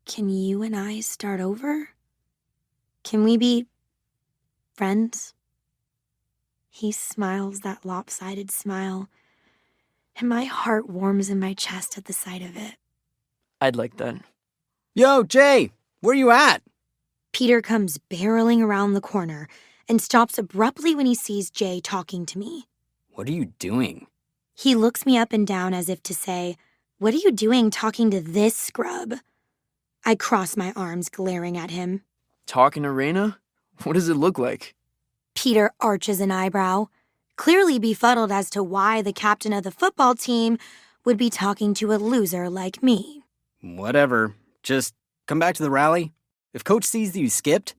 can you and I start over? Can we be friends? He smiles that lopsided smile, and my heart warms in my chest at the sight of it. I'd like that. Yo, Jay, where you at? Peter comes barreling around the corner and stops abruptly when he sees Jay talking to me. What are you doing? He looks me up and down as if to say, "What are you doing talking to this scrub?" I cross my arms, glaring at him. Talking to Raina? What does it look like? Peter arches an eyebrow, clearly befuddled as to why the captain of the football team would be talking to a loser like me. Whatever. Just come back to the rally. If Coach sees that you skipped,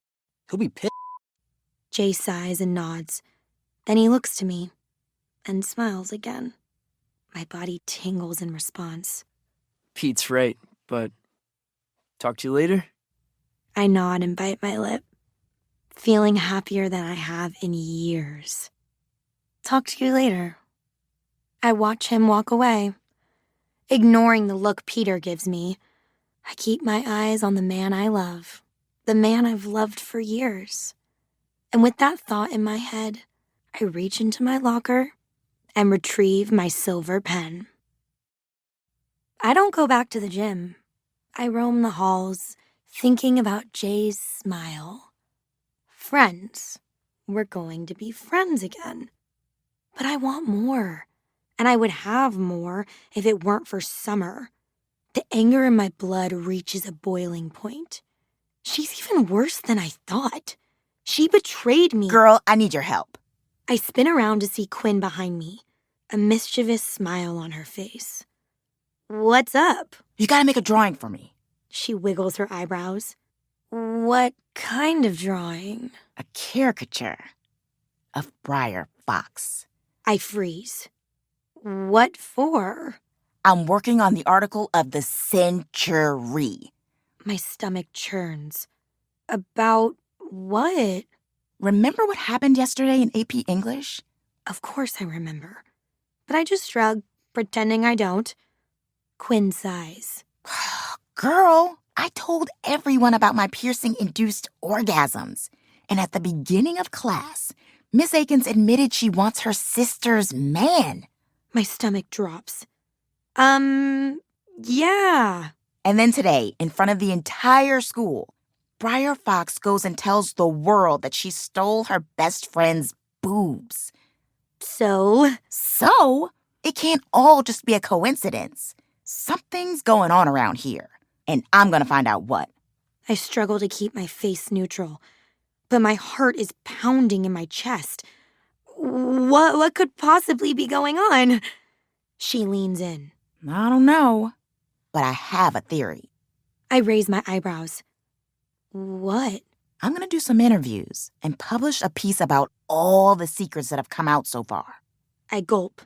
he'll be pissed. Jay sighs and nods. Then he looks to me and smiles again. My body tingles in response. Pete's right, but talk to you later? I nod and bite my lip, feeling happier than I have in years. Talk to you later. I watch him walk away. Ignoring the look Peter gives me, I keep my eyes on the man I love, the man I've loved for years. And with that thought in my head, I reach into my locker and retrieve my silver pen. I don't go back to the gym. I roam the halls, thinking about Jay's smile. Friends. We're going to be friends again. But I want more, and I would have more if it weren't for Summer. The anger in my blood reaches a boiling point. She's even worse than I thought. She betrayed me. Girl, I need your help. I spin around to see Quinn behind me, a mischievous smile on her face. What's up? You gotta make a drawing for me. She wiggles her eyebrows. What kind of drawing? A caricature of Briar Fox. I freeze. What for? I'm working on the article of the century. My stomach churns. About what? Remember what happened yesterday in AP English? Of course I remember. But I just shrug, pretending I don't. Quinn sighs. Girl, I told everyone about my piercing-induced orgasms. And at the beginning of class, Miss Akins admitted she wants her sister's man. My stomach drops. Yeah. And then today, in front of the entire school, Briar Fox goes and tells the world that she stole her best friend's boobs. So, it can't all just be a coincidence. Something's going on around here, and I'm gonna find out what. I struggle to keep my face neutral, but my heart is pounding in my chest. What could possibly be going on? She leans in. I don't know, but I have a theory. I raise my eyebrows. What? I'm gonna do some interviews and publish a piece about all the secrets that have come out so far. I gulp.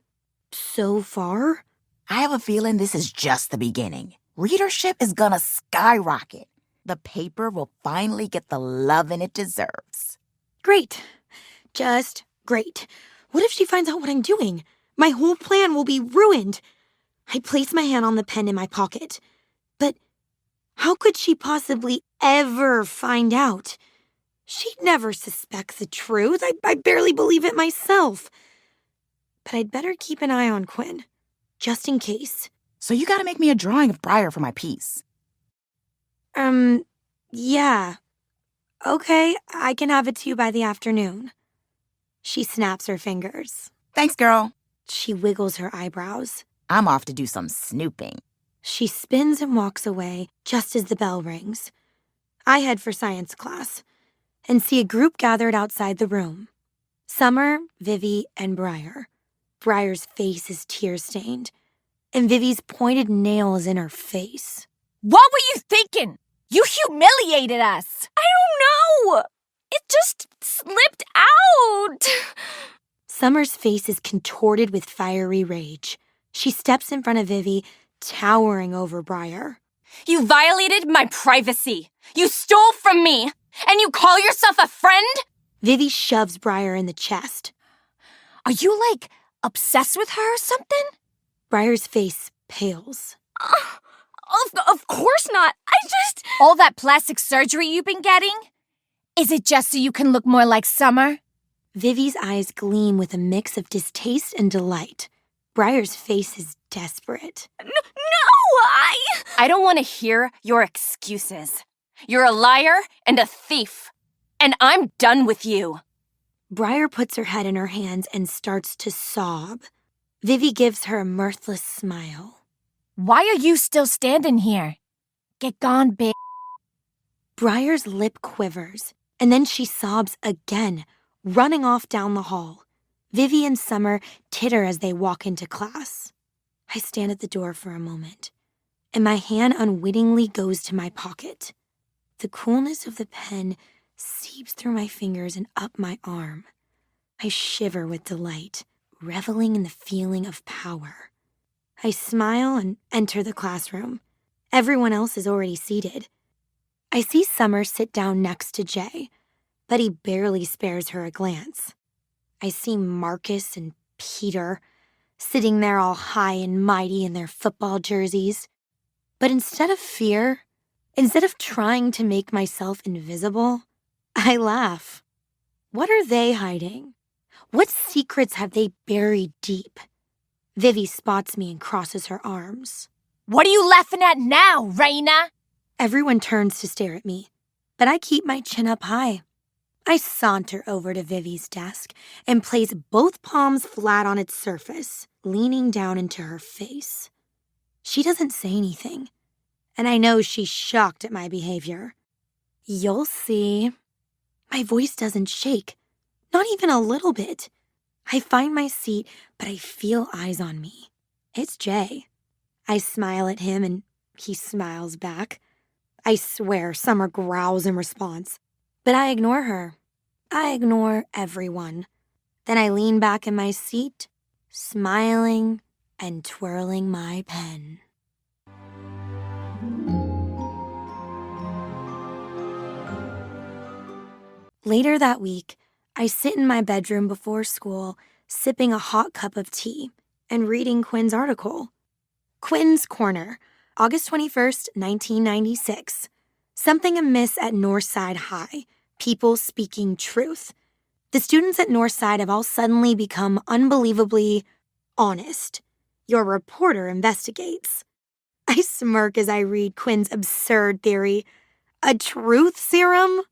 So far? I have a feeling this is just the beginning. Readership is gonna skyrocket. The paper will finally get the loving it deserves. Great. Just great. What if she finds out what I'm doing? My whole plan will be ruined. I place my hand on the pen in my pocket. But how could she possibly ever find out? She'd never suspect the truth. I barely believe it myself. But I'd better keep an eye on Quinn, just in case. So you gotta make me a drawing of Briar for my piece. Yeah. Okay, I can have it to you by the afternoon. She snaps her fingers. Thanks, girl. She wiggles her eyebrows. I'm off to do some snooping. She spins and walks away just as the bell rings. I head for science class and see a group gathered outside the room. Summer, Vivi, and Briar. Briar's face is tear-stained, and Vivi's pointed nail is in her face. What were you thinking? You humiliated us. I don't know. It just slipped out. Summer's face is contorted with fiery rage. She steps in front of Vivi, towering over Briar. You violated my privacy. You stole from me. And you call yourself a friend? Vivi shoves Briar in the chest. Are you, obsessed with her or something? Briar's face pales. Of course not. All that plastic surgery you've been getting? Is it just so you can look more like Summer? Vivi's eyes gleam with a mix of distaste and delight. Briar's face is desperate. No, I don't want to hear your excuses. You're a liar and a thief. And I'm done with you. Briar puts her head in her hands and starts to sob. Vivi gives her a mirthless smile. Why are you still standing here? Get gone, bitch. Briar's lip quivers, and then she sobs again, running off down the hall. Vivi and Summer titter as they walk into class. I stand at the door for a moment, and my hand unwittingly goes to my pocket. The coolness of the pen seeps through my fingers and up my arm. I shiver with delight, reveling in the feeling of power. I smile and enter the classroom. Everyone else is already seated. I see Summer sit down next to Jay, but he barely spares her a glance. I see Marcus and Peter sitting there all high and mighty in their football jerseys. But instead of fear, instead of trying to make myself invisible, I laugh. What are they hiding? What secrets have they buried deep? Vivi spots me and crosses her arms. What are you laughing at now, Raina? Everyone turns to stare at me, but I keep my chin up high. I saunter over to Vivi's desk and place both palms flat on its surface, leaning down into her face. She doesn't say anything, and I know she's shocked at my behavior. You'll see. My voice doesn't shake, not even a little bit. I find my seat, but I feel eyes on me. It's Jay. I smile at him, and he smiles back. I swear Summer growls in response, but I ignore her. I ignore everyone. Then I lean back in my seat, smiling and twirling my pen. Later that week, I sit in my bedroom before school, sipping a hot cup of tea and reading Quinn's article. Quinn's Corner, August 21st, 1996. Something amiss at Northside High. People speaking truth. The students at Northside have all suddenly become unbelievably honest. Your reporter investigates. I smirk as I read Quinn's absurd theory. A truth serum?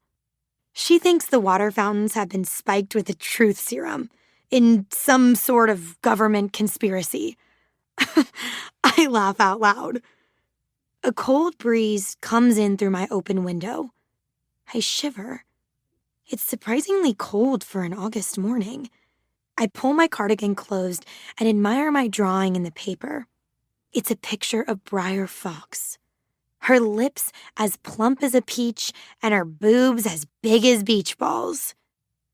She thinks the water fountains have been spiked with a truth serum in some sort of government conspiracy. I laugh out loud. A cold breeze comes in through my open window. I shiver. It's surprisingly cold for an August morning. I pull my cardigan closed and admire my drawing in the paper. It's a picture of Briar Fox. Her lips as plump as a peach and her boobs as big as beach balls.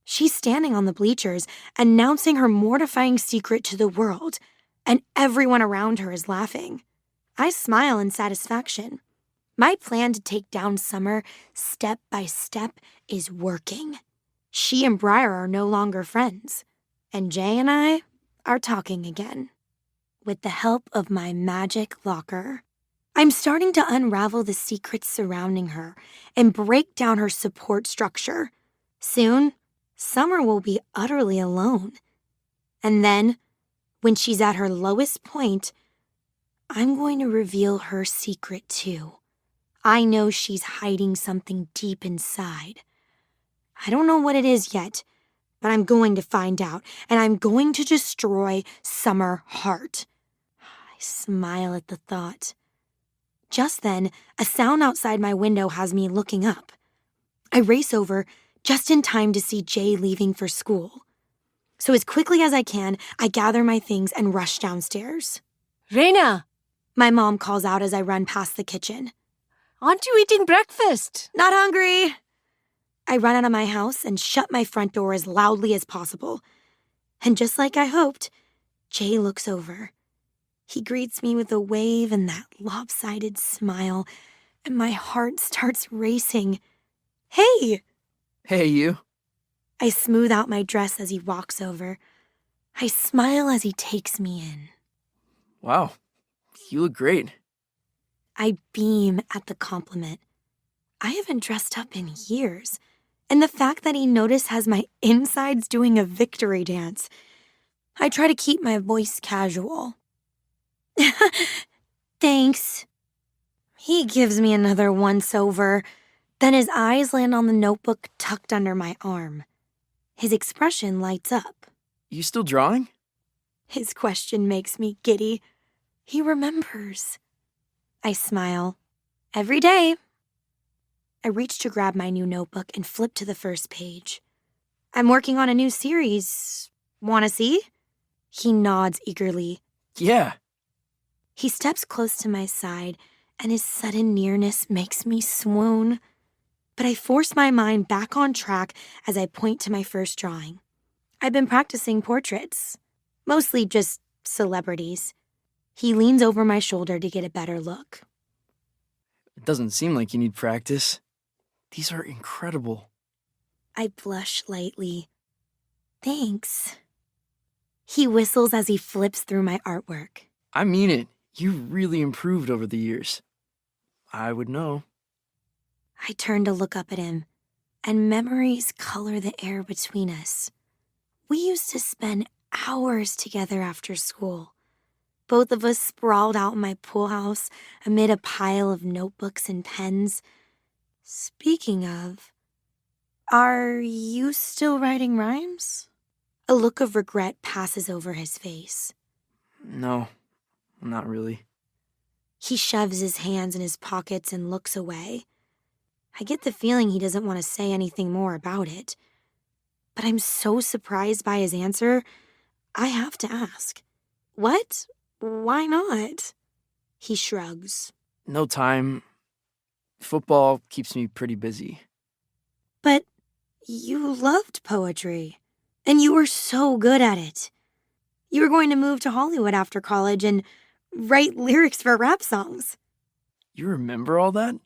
She's standing on the bleachers, announcing her mortifying secret to the world, and everyone around her is laughing. I smile in satisfaction. My plan to take down Summer step by step is working. She and Briar are no longer friends, and Jay and I are talking again. With the help of my magic locker, I'm starting to unravel the secrets surrounding her and break down her support structure. Soon, Summer will be utterly alone. And then, when she's at her lowest point, I'm going to reveal her secret too. I know she's hiding something deep inside. I don't know what it is yet, but I'm going to find out, and I'm going to destroy Summer Hart. I smile at the thought. Just then, a sound outside my window has me looking up. I race over just in time to see Jay leaving for school. So as quickly as I can, I gather my things and rush downstairs. Raina, My mom calls out as I run past the kitchen. aren't you eating breakfast? Not hungry! I run out of my house and shut my front door as loudly as possible. And just like I hoped, Jay looks over. He greets me with a wave and that lopsided smile, and my heart starts racing. Hey! Hey, you. I smooth out my dress as he walks over. I smile as he takes me in. Wow, you look great. I beam at the compliment. I haven't dressed up in years, and the fact that he noticed has my insides doing a victory dance. I try to keep my voice casual. Thanks. He gives me another once-over, then his eyes land on the notebook tucked under my arm. His expression lights up. You still drawing? His question makes me giddy. He remembers. I smile. Every day. I reach to grab my new notebook and flip to the first page. I'm working on a new series. Want to see? He nods eagerly. Yeah. He steps close to my side, and his sudden nearness makes me swoon. But I force my mind back on track as I point to my first drawing. I've been practicing portraits, mostly just celebrities. He leans over my shoulder to get a better look. It doesn't seem like you need practice. These are incredible. I blush lightly. Thanks. He whistles as he flips through my artwork. I mean it. You really improved over the years. I would know. I turn to look up at him, and memories color the air between us. We used to spend hours together after school. Both of us sprawled out in my pool house amid a pile of notebooks and pens. Speaking of, are you still writing rhymes? A look of regret passes over his face. No, not really. He shoves his hands in his pockets and looks away. I get the feeling he doesn't want to say anything more about it. But I'm so surprised by his answer, I have to ask. What? Why not? He shrugs. No time. Football keeps me pretty busy. But you loved poetry, and you were so good at it. You were going to move to Hollywood after college and write lyrics for rap songs. You remember all that?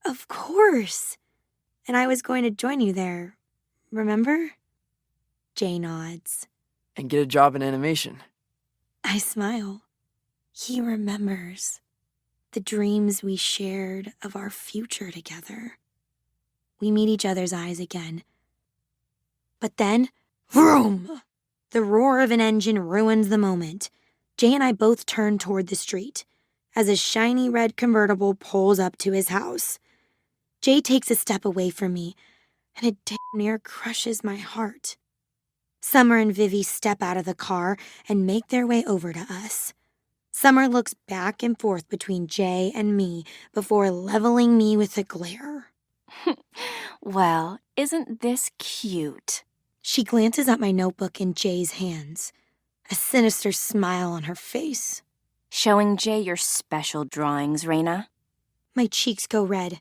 Of course. And I was going to join you there. Remember? Jay nods. And get a job in animation. I smile. He remembers the dreams we shared of our future together. We meet each other's eyes again. But then, vroom! The roar of an engine ruins the moment. Jay and I both turn toward the street as a shiny red convertible pulls up to his house. Jay takes a step away from me, and it damn near crushes my heart. Summer and Vivi step out of the car and make their way over to us. Summer looks back and forth between Jay and me before leveling me with a glare. Well, isn't this cute? She glances at my notebook in Jay's hands, a sinister smile on her face. Showing Jay your special drawings, Raina? My cheeks go red.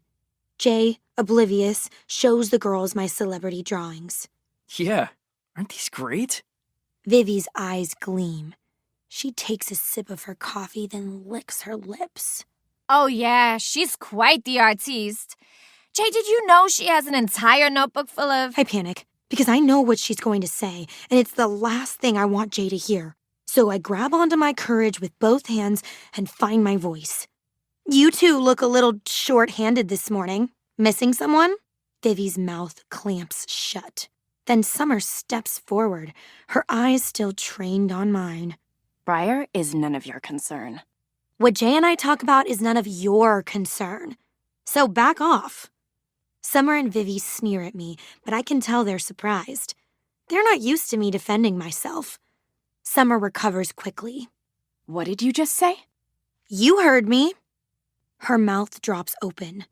Jay, oblivious, shows the girls my celebrity drawings. Yeah, aren't these great? Vivi's eyes gleam. She takes a sip of her coffee, then licks her lips. Oh yeah, she's quite the artiste. Jay, did you know she has an entire notebook full of... I panic, because I know what she's going to say, and it's the last thing I want Jay to hear. So I grab onto my courage with both hands and find my voice. You two look a little short-handed this morning. Missing someone? Vivi's mouth clamps shut. Then Summer steps forward, her eyes still trained on mine. Briar is none of your concern. What Jay and I talk about is none of your concern. So back off. Summer and Vivi sneer at me, but I can tell they're surprised. They're not used to me defending myself. Summer recovers quickly. What did you just say? You heard me. Her mouth drops open.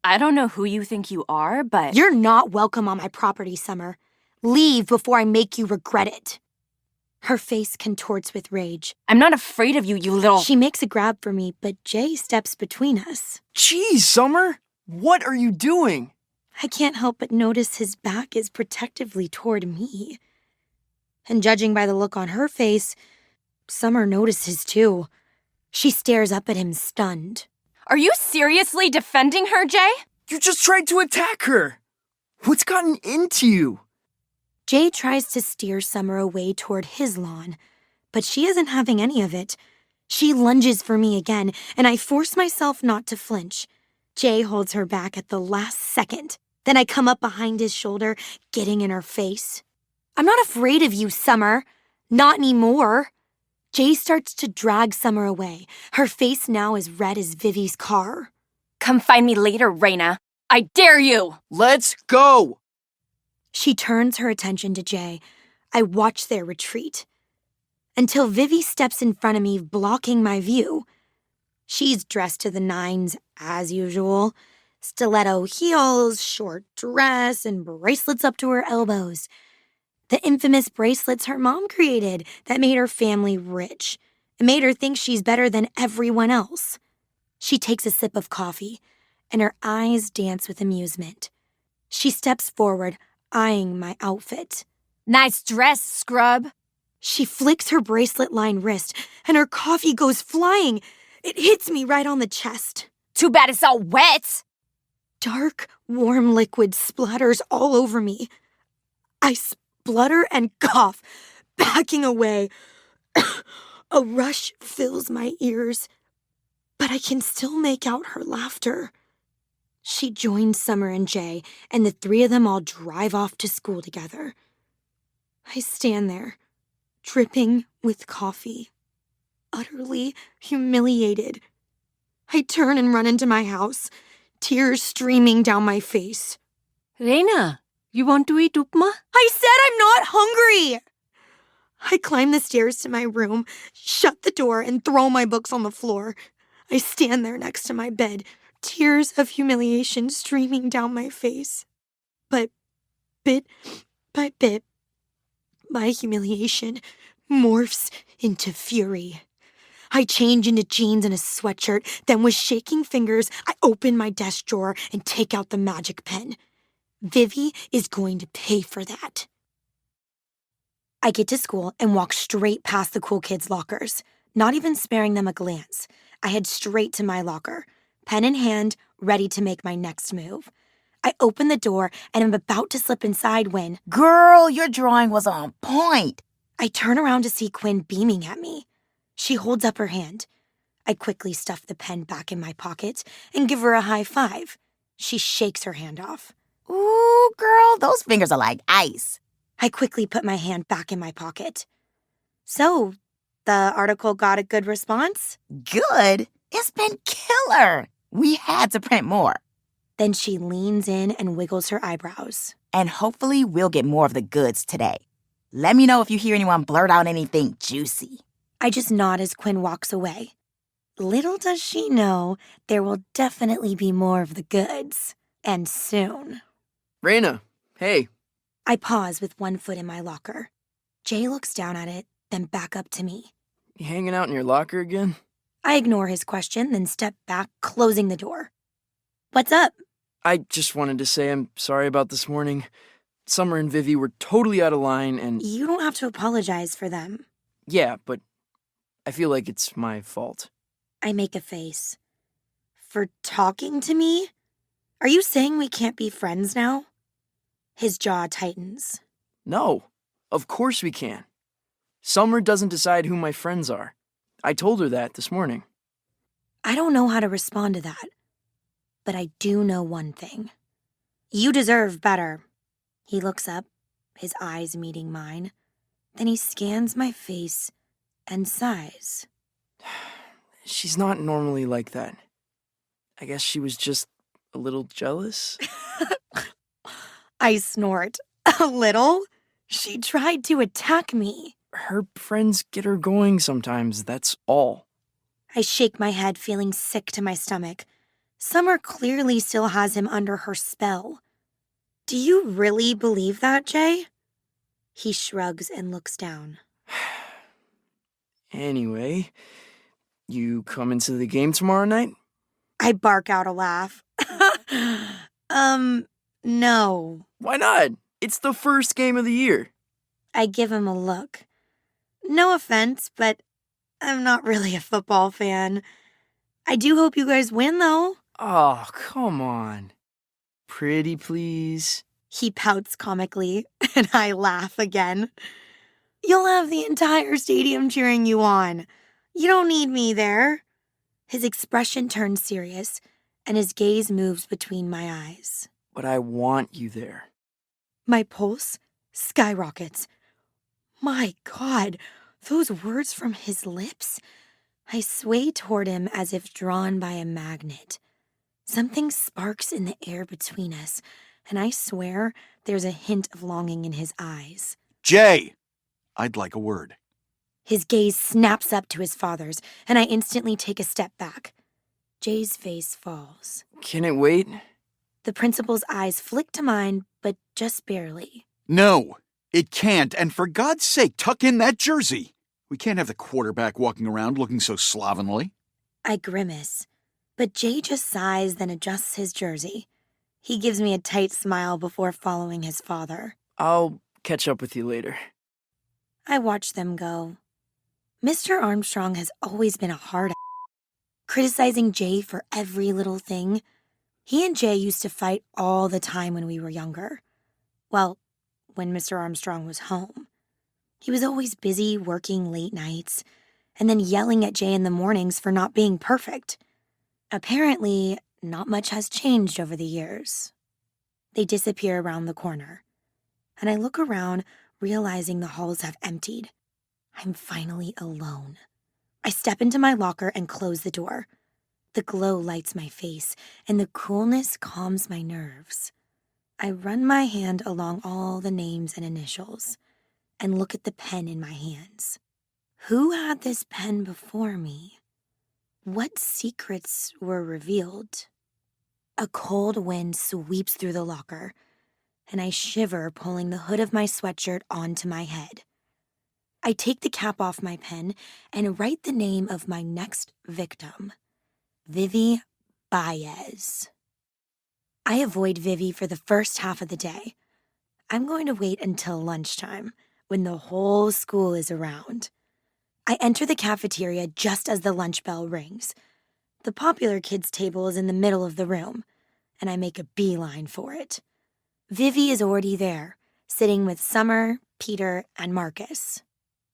I don't know who you think you are, but... You're not welcome on my property, Summer. Leave before I make you regret it. Her face contorts with rage. I'm not afraid of you, you little... She makes a grab for me, but Jay steps between us. Jeez, Summer! What are you doing? I can't help but notice his back is protectively toward me. And judging by the look on her face, Summer notices too. She stares up at him stunned. Are you seriously defending her, Jay? You just tried to attack her! What's gotten into you? Jay tries to steer Summer away toward his lawn, but she isn't having any of it. She lunges for me again, and I force myself not to flinch. Jay holds her back at the last second. Then I come up behind his shoulder, getting in her face. I'm not afraid of you, Summer. Not anymore. Jay starts to drag Summer away, her face now as red as Vivi's car. Come find me later, Raina. I dare you! Let's go! She turns her attention to Jay. I watch their retreat. Until Vivi steps in front of me, blocking my view. She's dressed to the nines, as usual. Stiletto heels, short dress, and bracelets up to her elbows. The infamous bracelets her mom created that made her family rich. It made her think she's better than everyone else. She takes a sip of coffee, and her eyes dance with amusement. She steps forward, eyeing my outfit. Nice dress, scrub. She flicks her bracelet-lined wrist, and her coffee goes flying. It hits me right on the chest. Too bad it's all wet. Dark, warm liquid splatters all over me. I splutter and cough, backing away. A rush fills my ears, but I can still make out her laughter. She joins Summer and Jay, and the three of them all drive off to school together. I stand there, dripping with coffee, utterly humiliated. I turn and run into my house, tears streaming down my face. Reina, you want to eat upma? I said I'm not hungry! I climb the stairs to my room, shut the door, and throw my books on the floor. I stand there next to my bed, tears of humiliation streaming down my face. But bit by bit, my humiliation morphs into fury. I change into jeans and a sweatshirt, then with shaking fingers, I open my desk drawer and take out the magic pen. Vivi is going to pay for that. I get to school and walk straight past the cool kids' lockers, not even sparing them a glance. I head straight to my locker, pen in hand, ready to make my next move. I open the door and am about to slip inside when, Girl, your drawing was on point. I turn around to see Quinn beaming at me. She holds up her hand. I quickly stuff the pen back in my pocket and give her a high five. She shakes her hand off. Ooh, girl, those fingers are like ice. I quickly put my hand back in my pocket. So, the article got a good response? Good? It's been killer. We had to print more. Then she leans in and wiggles her eyebrows. And hopefully we'll get more of the goods today. Let me know if you hear anyone blurt out anything juicy. I just nod as Quinn walks away. Little does she know there will definitely be more of the goods. And soon. Reina, hey. I pause with one foot in my locker. Jay looks down at it, then back up to me. You hanging out in your locker again? I ignore his question, then step back, closing the door. What's up? I just wanted to say I'm sorry about this morning. Summer and Vivi were totally out of line and... You don't have to apologize for them. Yeah, but I feel like it's my fault. I make a face. For talking to me? Are you saying we can't be friends now? His jaw tightens. No, of course we can. Summer doesn't decide who my friends are. I told her that this morning. I don't know how to respond to that. But I do know one thing. You deserve better. He looks up, his eyes meeting mine. Then he scans my face and sighs. She's not normally like that. I guess she was just a little jealous. I snort. A little? She tried to attack me. Her friends get her going sometimes, that's all. I shake my head, feeling sick to my stomach. Summer clearly still has him under her spell. Do you really believe that, Jay? He shrugs and looks down. Anyway, you come into the game tomorrow night? I bark out a laugh. No. Why not? It's the first game of the year. I give him a look. No offense, but I'm not really a football fan. I do hope you guys win, though. Oh, come on. Pretty please. He pouts comically, and I laugh again. You'll have the entire stadium cheering you on. You don't need me there. His expression turns serious, and his gaze moves between my eyes. But I want you there. My pulse skyrockets. My God, those words from his lips? I sway toward him as if drawn by a magnet. Something sparks in the air between us, and I swear there's a hint of longing in his eyes. Jay! I'd like a word. His gaze snaps up to his father's, and I instantly take a step back. Jay's face falls. Can it wait? The principal's eyes flick to mine, but just barely. No, it can't, and for God's sake, tuck in that jersey. We can't have the quarterback walking around looking so slovenly. I grimace, but Jay just sighs, then adjusts his jersey. He gives me a tight smile before following his father. I'll catch up with you later. I watch them go. Mr. Armstrong has always been a hard ass, criticizing Jay for every little thing. He and Jay used to fight all the time when we were younger. Well, when Mr. Armstrong was home. He was always busy working late nights and then yelling at Jay in the mornings for not being perfect. Apparently, not much has changed over the years. They disappear around the corner, and I look around, realizing the halls have emptied. I'm finally alone. I step into my locker and close the door. The glow lights my face, and the coolness calms my nerves. I run my hand along all the names and initials and look at the pen in my hands. Who had this pen before me? What secrets were revealed? A cold wind sweeps through the locker, and I shiver, pulling the hood of my sweatshirt onto my head. I take the cap off my pen and write the name of my next victim, Vivi Baez. I avoid Vivi for the first half of the day. I'm going to wait until lunchtime, when the whole school is around. I enter the cafeteria just as the lunch bell rings. The popular kids' table is in the middle of the room, and I make a beeline for it. Vivi is already there, sitting with Summer, Peter, and Marcus.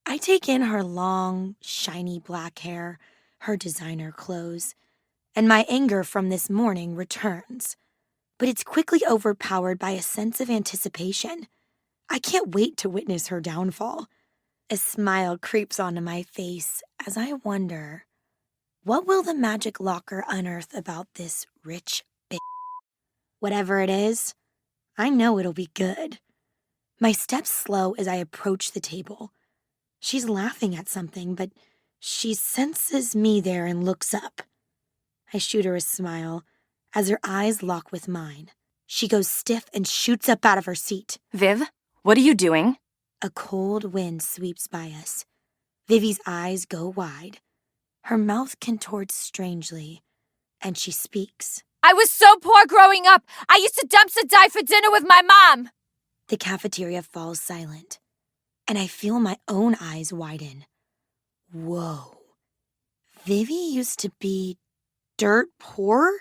I take in her long, shiny black hair, her designer clothes, and my anger from this morning returns. But it's quickly overpowered by a sense of anticipation. I can't wait to witness her downfall. A smile creeps onto my face as I wonder, what will the magic locker unearth about this rich bitch? Whatever it is, I know it'll be good. My steps slow as I approach the table. She's laughing at something, but she senses me there and looks up. I shoot her a smile as her eyes lock with mine. She goes stiff and shoots up out of her seat. Viv, what are you doing? A cold wind sweeps by us. Vivi's eyes go wide. Her mouth contorts strangely, and she speaks. I was so poor growing up. I used to dumpster dive for dinner with my mom. The cafeteria falls silent, and I feel my own eyes widen. Whoa. Vivi used to be dirt poor?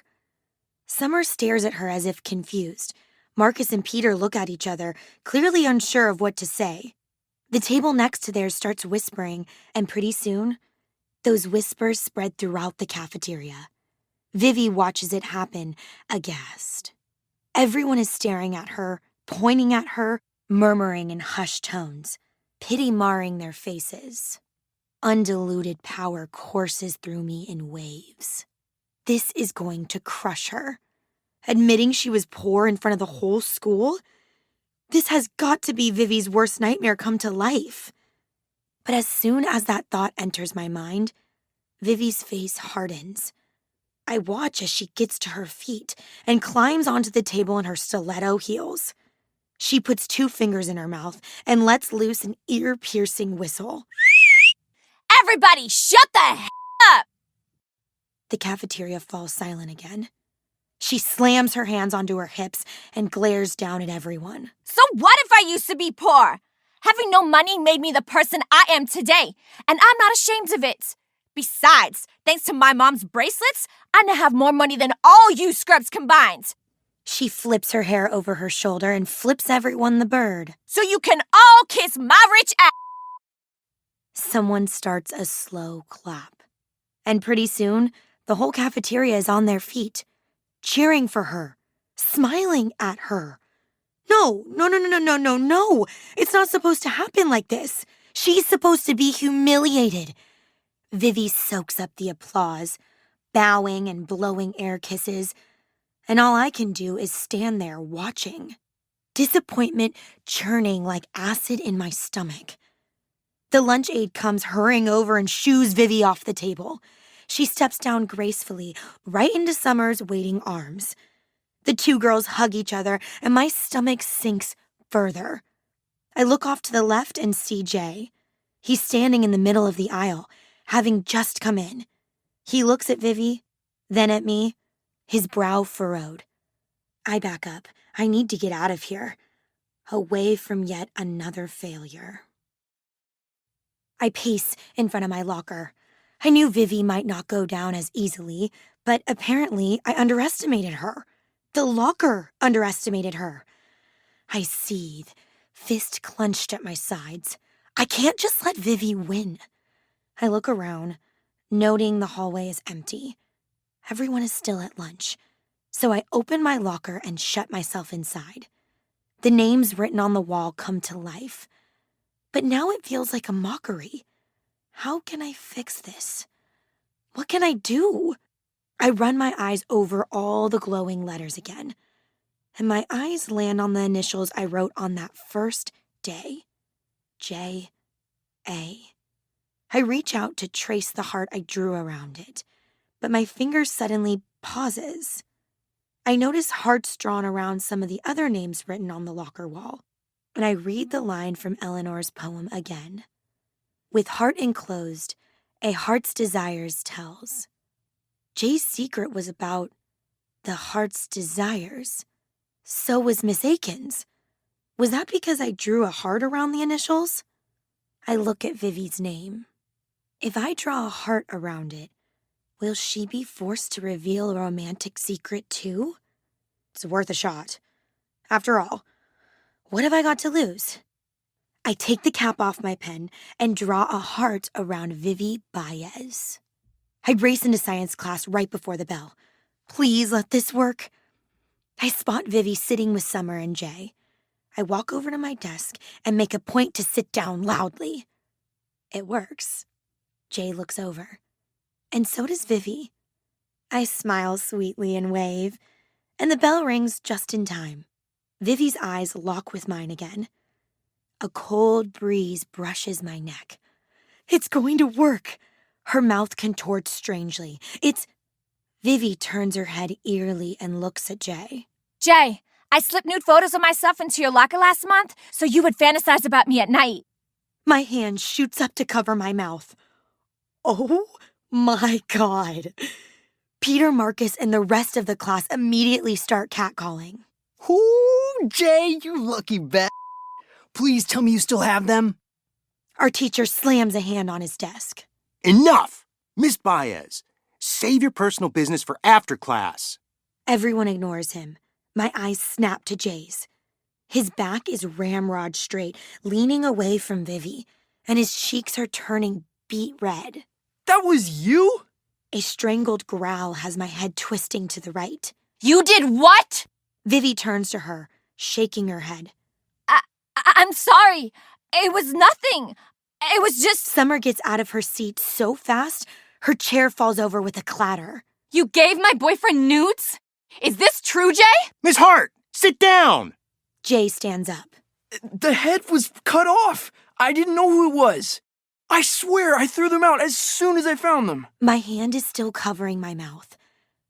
Summer stares at her as if confused. Marcus and Peter look at each other, clearly unsure of what to say. The table next to theirs starts whispering, and pretty soon, those whispers spread throughout the cafeteria. Vivi watches it happen, aghast. Everyone is staring at her, pointing at her, murmuring in hushed tones, pity marring their faces. Undiluted power courses through me in waves. This is going to crush her. Admitting she was poor in front of the whole school? This has got to be Vivi's worst nightmare come to life. But as soon as that thought enters my mind, Vivi's face hardens. I watch as she gets to her feet and climbs onto the table in her stiletto heels. She puts 2 fingers in her mouth and lets loose an ear-piercing whistle. Everybody, shut the hell up! The cafeteria falls silent again. She slams her hands onto her hips and glares down at everyone. So what if I used to be poor? Having no money made me the person I am today, and I'm not ashamed of it. Besides, thanks to my mom's bracelets, I now have more money than all you scrubs combined. She flips her hair over her shoulder and flips everyone the bird. So you can all kiss my rich ass. Someone starts a slow clap. And pretty soon, the whole cafeteria is on their feet, cheering for her, smiling at her. No. It's not supposed to happen like this. She's supposed to be humiliated. Vivi soaks up the applause, bowing and blowing air kisses, and all I can do is stand there watching. Disappointment churning like acid in my stomach. The lunch aide comes hurrying over and shoos Vivi off the table. She steps down gracefully, right into Summer's waiting arms. The 2 girls hug each other, and my stomach sinks further. I look off to the left and see Jay. He's standing in the middle of the aisle, having just come in. He looks at Vivi, then at me, his brow furrowed. I back up. I need to get out of here, away from yet another failure. I pace in front of my locker. I knew Vivi might not go down as easily, but apparently I underestimated her. The locker underestimated her. I seethe, fist clenched at my sides. I can't just let Vivi win. I look around, noting the hallway is empty. Everyone is still at lunch, so I open my locker and shut myself inside. The names written on the wall come to life. But now it feels like a mockery. How can I fix this? What can I do? I run my eyes over all the glowing letters again, and my eyes land on the initials I wrote on that first day. J.A. I reach out to trace the heart I drew around it, but my finger suddenly pauses. I notice hearts drawn around some of the other names written on the locker wall, and I read the line from Eleanor's poem again. With heart enclosed, a heart's desires tells. Jay's secret was about the heart's desires. So was Miss Aiken's. Was that because I drew a heart around the initials? I look at Vivi's name. If I draw a heart around it, will she be forced to reveal a romantic secret too? It's worth a shot. After all, what have I got to lose? I take the cap off my pen and draw a heart around Vivi Baez. I race into science class right before the bell. Please let this work. I spot Vivi sitting with Summer and Jay. I walk over to my desk and make a point to sit down loudly. It works. Jay looks over. And so does Vivi. I smile sweetly and wave, and the bell rings just in time. Vivi's eyes lock with mine again. A cold breeze brushes my neck. It's going to work. Her mouth contorts strangely. Vivi turns her head eerily and looks at Jay. Jay, I slipped nude photos of myself into your locker last month so you would fantasize about me at night. My hand shoots up to cover my mouth. Oh my God. Peter, Marcus, and the rest of the class immediately start catcalling. Ooh, Jay, you lucky bat. Please tell me you still have them. Our teacher slams a hand on his desk. Enough! Miss Baez, save your personal business for after class. Everyone ignores him. My eyes snap to Jay's. His back is ramrod straight, leaning away from Vivi, and his cheeks are turning beet red. That was you? A strangled growl has my head twisting to the right. You did what? Vivi turns to her, shaking her head. I'm sorry. It was nothing. It was just... Summer gets out of her seat so fast, her chair falls over with a clatter. You gave my boyfriend nudes? Is this true, Jay? Miss Hart, sit down! Jay stands up. The head was cut off. I didn't know who it was. I swear I threw them out as soon as I found them. My hand is still covering my mouth,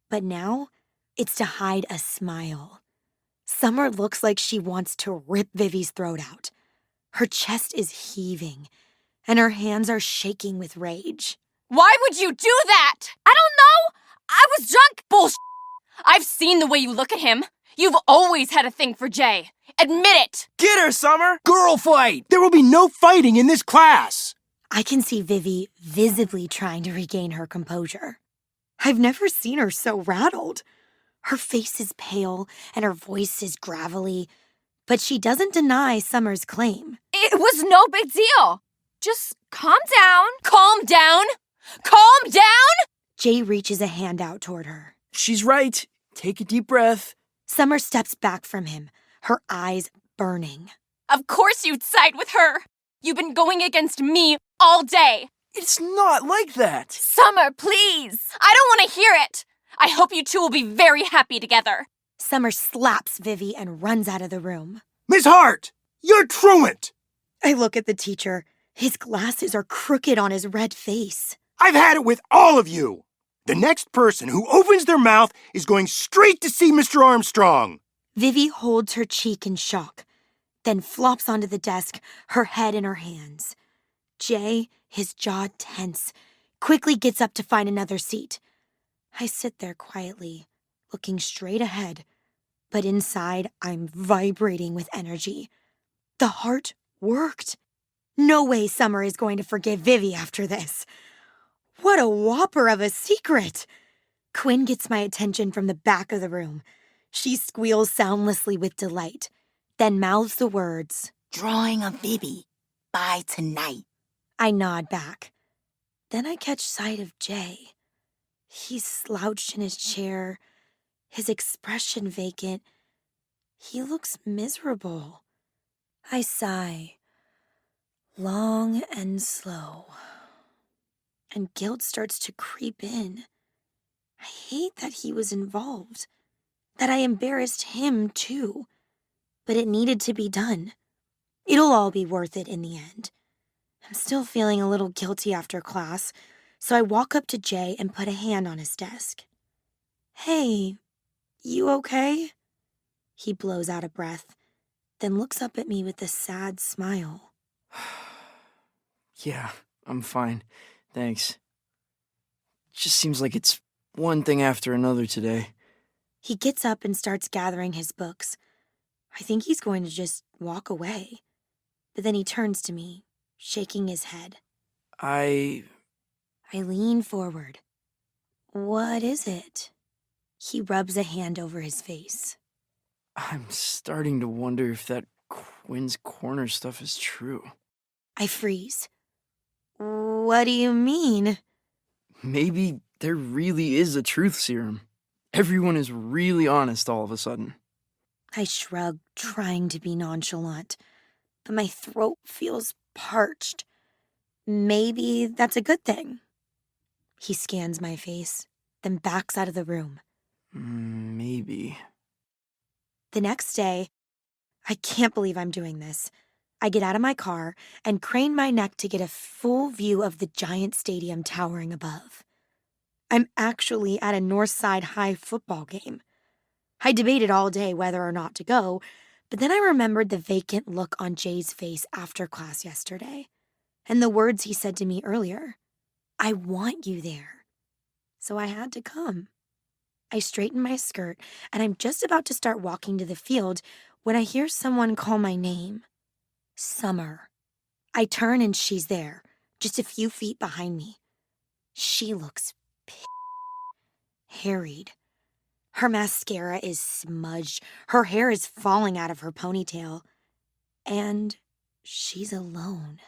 but now it's to hide a smile. Summer looks like she wants to rip Vivi's throat out. Her chest is heaving, and her hands are shaking with rage. Why would you do that? I don't know. I was drunk. Bullshit. I've seen the way you look at him. You've always had a thing for Jay. Admit it. Get her, Summer! Girl fight! There will be no fighting in this class! I can see Vivi visibly trying to regain her composure. I've never seen her so rattled. Her face is pale and her voice is gravelly, but she doesn't deny Summer's claim. It was no big deal. Just calm down. Calm down. Calm down! Jay reaches a hand out toward her. She's right. Take a deep breath. Summer steps back from him, her eyes burning. Of course you'd side with her. You've been going against me all day. It's not like that. Summer, please. I don't want to hear it. I hope you two will be very happy together. Summer slaps Vivi and runs out of the room. Miss Hart, you're truant! I look at the teacher. His glasses are crooked on his red face. I've had it with all of you. The next person who opens their mouth is going straight to see Mr. Armstrong. Vivi holds her cheek in shock, then flops onto the desk, her head in her hands. Jay, his jaw tense, quickly gets up to find another seat. I sit there quietly, looking straight ahead, but inside I'm vibrating with energy. The heart worked. No way Summer is going to forgive Vivi after this. What a whopper of a secret! Quinn gets my attention from the back of the room. She squeals soundlessly with delight, then mouths the words, Drawing of Vivi by tonight. I nod back. Then I catch sight of Jay. He's slouched in his chair, his expression vacant. He looks miserable. I sigh, long and slow, and guilt starts to creep in. I hate that he was involved, that I embarrassed him too, but it needed to be done. It'll all be worth it in the end. I'm still feeling a little guilty after class, so I walk up to Jay and put a hand on his desk. Hey, you okay? He blows out a breath, then looks up at me with a sad smile. Yeah, I'm fine. Thanks. Just seems like it's one thing after another today. He gets up and starts gathering his books. I think he's going to just walk away. But then he turns to me, shaking his head. I lean forward. What is it? He rubs a hand over his face. I'm starting to wonder if that Quinn's Corner stuff is true. I freeze. What do you mean? Maybe there really is a truth serum. Everyone is really honest all of a sudden. I shrug, trying to be nonchalant, but my throat feels parched. Maybe that's a good thing. He scans my face, then backs out of the room. Maybe. The next day, I can't believe I'm doing this. I get out of my car and crane my neck to get a full view of the giant stadium towering above. I'm actually at a Northside High football game. I debated all day whether or not to go, but then I remembered the vacant look on Jay's face after class yesterday, and the words he said to me earlier. I want you there. So I had to come. I straighten my skirt, and I'm just about to start walking to the field when I hear someone call my name. Summer. I turn and she's there, just a few feet behind me. She looks harried. Her mascara is smudged, her hair is falling out of her ponytail, and she's alone.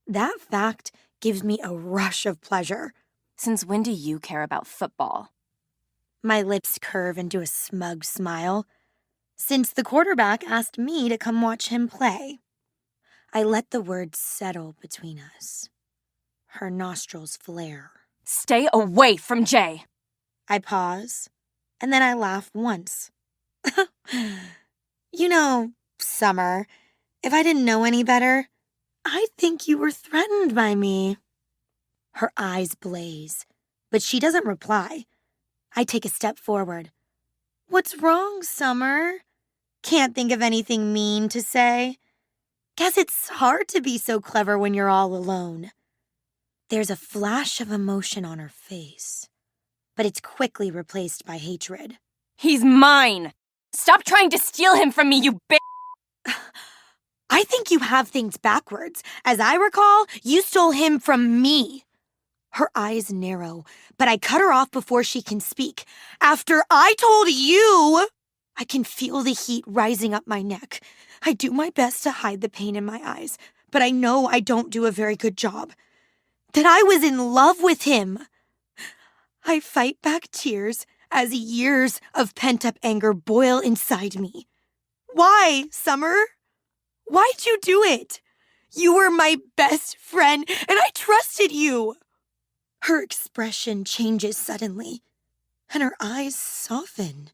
That fact gives me a rush of pleasure. Since when do you care about football? My lips curve into a smug smile. Since the quarterback asked me to come watch him play. I let the words settle between us. Her nostrils flare. Stay away from Jay. I pause, and then I laugh once. You know, Summer, if I didn't know any better, I'd think you were threatened by me. Her eyes blaze, but she doesn't reply. I take a step forward. What's wrong, Summer? Can't think of anything mean to say. Guess it's hard to be so clever when you're all alone. There's a flash of emotion on her face, but it's quickly replaced by hatred. He's mine. Stop trying to steal him from me, you bitch. I think you have things backwards. As I recall, you stole him from me. Her eyes narrow, but I cut her off before she can speak. After I told you! I can feel the heat rising up my neck. I do my best to hide the pain in my eyes, but I know I don't do a very good job. That I was in love with him. I fight back tears as years of pent-up anger boil inside me. Why, Summer? Why'd you do it? You were my best friend, and I trusted you. Her expression changes suddenly, and her eyes soften.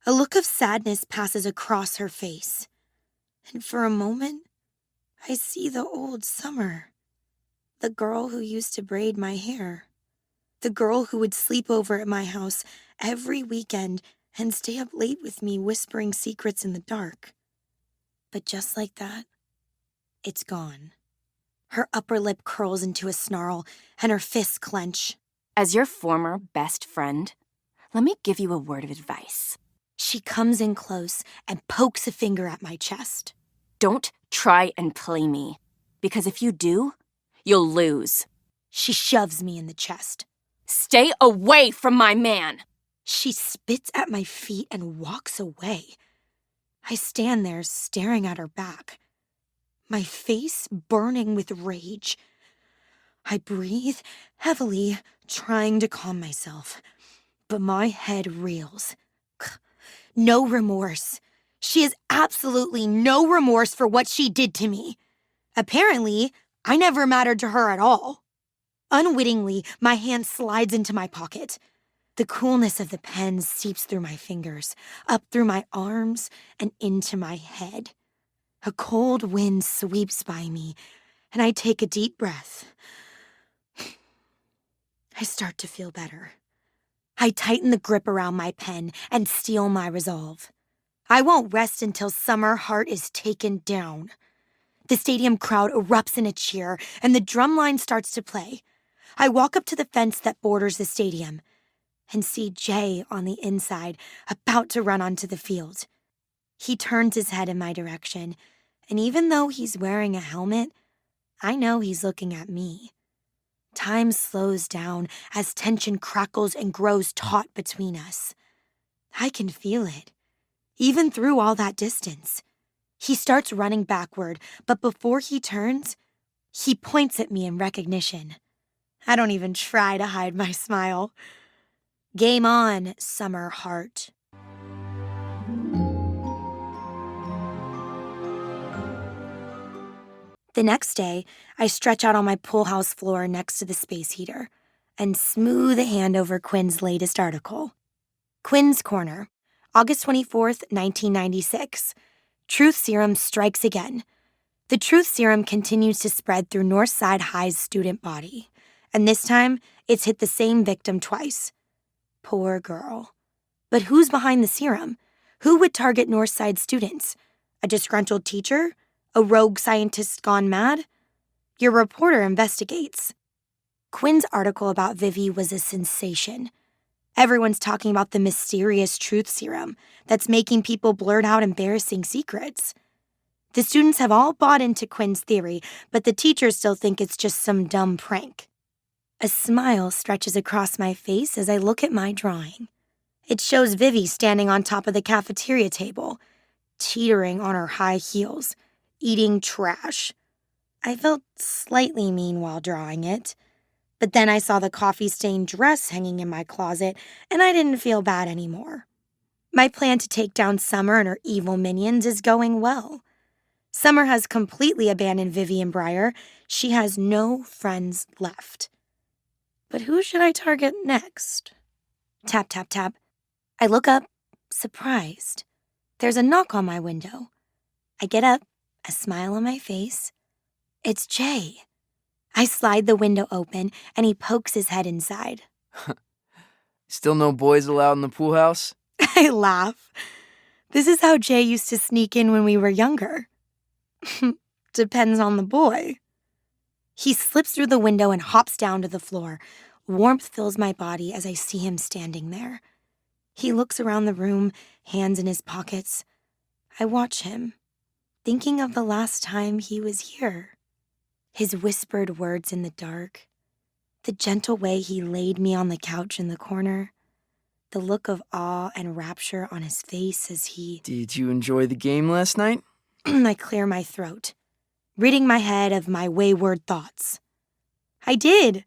A look of sadness passes across her face, and for a moment, I see the old Summer, the girl who used to braid my hair, the girl who would sleep over at my house every weekend and stay up late with me whispering secrets in the dark. But just like that, it's gone. Her upper lip curls into a snarl, and her fists clench. As your former best friend, let me give you a word of advice. She comes in close and pokes a finger at my chest. Don't try and play me. Because if you do, you'll lose. She shoves me in the chest. Stay away from my man. She spits at my feet and walks away. I stand there staring at her back, my face burning with rage. I breathe heavily, trying to calm myself, but my head reels. No remorse. She has absolutely no remorse for what she did to me. Apparently, I never mattered to her at all. Unwittingly, my hand slides into my pocket. The coolness of the pen seeps through my fingers, up through my arms, and into my head. A cold wind sweeps by me, and I take a deep breath. I start to feel better. I tighten the grip around my pen and steel my resolve. I won't rest until Summer Heart is taken down. The stadium crowd erupts in a cheer, and the drum line starts to play. I walk up to the fence that borders the stadium and see Jay on the inside, about to run onto the field. He turns his head in my direction, and even though he's wearing a helmet, I know he's looking at me. Time slows down as tension crackles and grows taut between us. I can feel it, even through all that distance. He starts running backward, but before he turns, he points at me in recognition. I don't even try to hide my smile. Game on, Summer Heart. The next day, I stretch out on my pool house floor next to the space heater and smooth a hand over Quinn's latest article. Quinn's Corner, August 24th, 1996. Truth serum strikes again. The truth serum continues to spread through Northside High's student body, and this time it's hit the same victim twice. Poor girl. But who's behind the serum? Who would target Northside students? A disgruntled teacher? A rogue scientist gone mad? Your reporter investigates. Quinn's article about Vivi was a sensation. Everyone's talking about the mysterious truth serum that's making people blurt out embarrassing secrets. The students have all bought into Quinn's theory, but the teachers still think it's just some dumb prank. A smile stretches across my face as I look at my drawing. It shows Vivi standing on top of the cafeteria table, teetering on her high heels, eating trash. I felt slightly mean while drawing it, but then I saw the coffee-stained dress hanging in my closet, and I didn't feel bad anymore. My plan to take down Summer and her evil minions is going well. Summer has completely abandoned Vivi and Briar. She has no friends left. But who should I target next? Tap, tap, tap. I look up, surprised. There's a knock on my window. I get up, a smile on my face. It's Jay. I slide the window open, and he pokes his head inside. Still no boys allowed in the pool house? I laugh. This is how Jay used to sneak in when we were younger. Depends on the boy. He slips through the window and hops down to the floor. Warmth fills my body as I see him standing there. He looks around the room, hands in his pockets. I watch him, thinking of the last time he was here. His whispered words in the dark, the gentle way he laid me on the couch in the corner, the look of awe and rapture on his face as he... Did you enjoy the game last night? I clear my throat, ridding my head of my wayward thoughts. I did.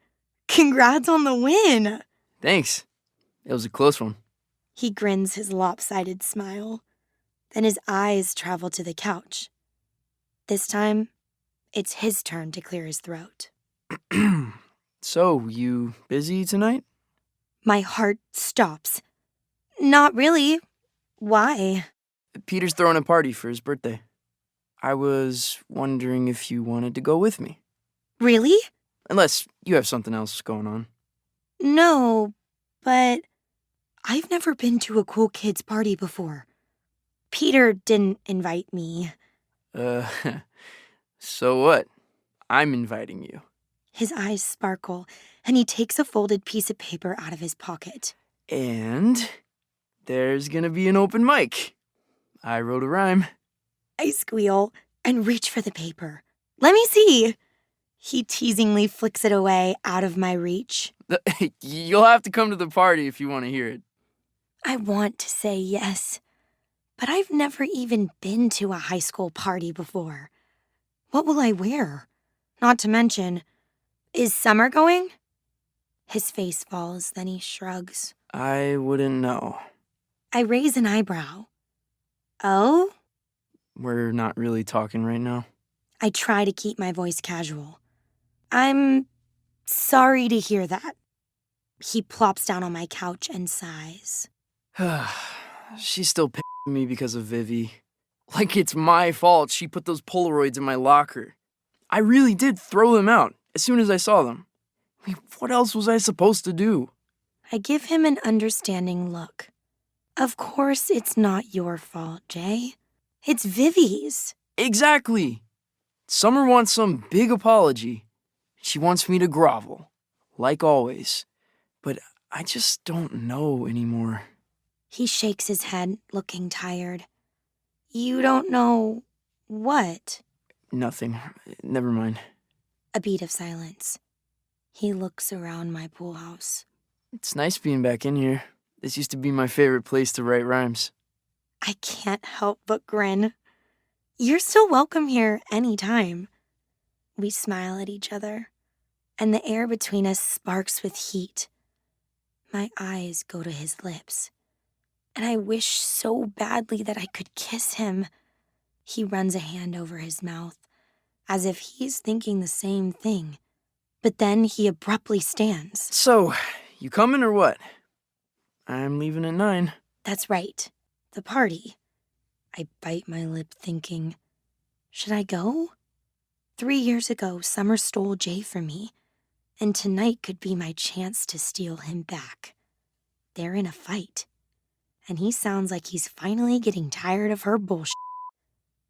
Congrats on the win. Thanks. It was a close one. He grins his lopsided smile. Then his eyes travel to the couch. This time, it's his turn to clear his throat. So, you busy tonight? My heart stops. Not really. Why? Peter's throwing a party for his birthday. I was wondering if you wanted to go with me. Really? Unless you have something else going on. No, but I've never been to a cool kid's party before. Peter didn't invite me. So what? I'm inviting you. His eyes sparkle, and he takes a folded piece of paper out of his pocket. And there's gonna be an open mic. I wrote a rhyme. I squeal and reach for the paper. Let me see. He teasingly flicks it away out of my reach. You'll have to come to the party if you want to hear it. I want to say yes, but I've never even been to a high school party before. What will I wear? Not to mention, is Summer going? His face falls, then he shrugs. I wouldn't know. I raise an eyebrow. Oh? We're not really talking right now. I try to keep my voice casual. I'm sorry to hear that. He plops down on my couch and sighs. She's still pissed at me because of Vivi. Like it's my fault she put those Polaroids in my locker. I really did throw them out as soon as I saw them. I mean, what else was I supposed to do? I give him an understanding look. Of course it's not your fault, Jay. It's Vivi's. Exactly. Summer wants some big apology. She wants me to grovel, like always. But I just don't know anymore. He shakes his head, looking tired. You don't know what? Nothing. Never mind. A beat of silence. He looks around my pool house. It's nice being back in here. This used to be my favorite place to write rhymes. I can't help but grin. You're still welcome here anytime. We smile at each other, and the air between us sparks with heat. My eyes go to his lips, and I wish so badly that I could kiss him. He runs a hand over his mouth, as if he's thinking the same thing. But then he abruptly stands. So, you coming or what? I'm leaving at 9. That's right, the party. I bite my lip thinking, should I go? 3 years ago, Summer stole Jay from me, and tonight could be my chance to steal him back. They're in a fight, and he sounds like he's finally getting tired of her bullshit.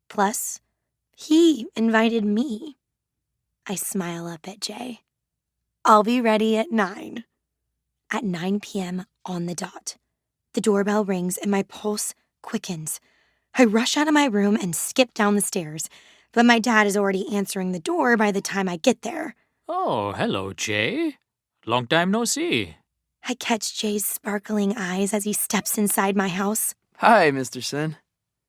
Plus, he invited me. I smile up at Jay. I'll be ready at 9. At 9 p.m. on the dot, the doorbell rings and my pulse quickens. I rush out of my room and skip down the stairs, but my dad is already answering the door by the time I get there. Oh, hello, Jay. Long time no see. I catch Jay's sparkling eyes as he steps inside my house. Hi, Mr. Sen.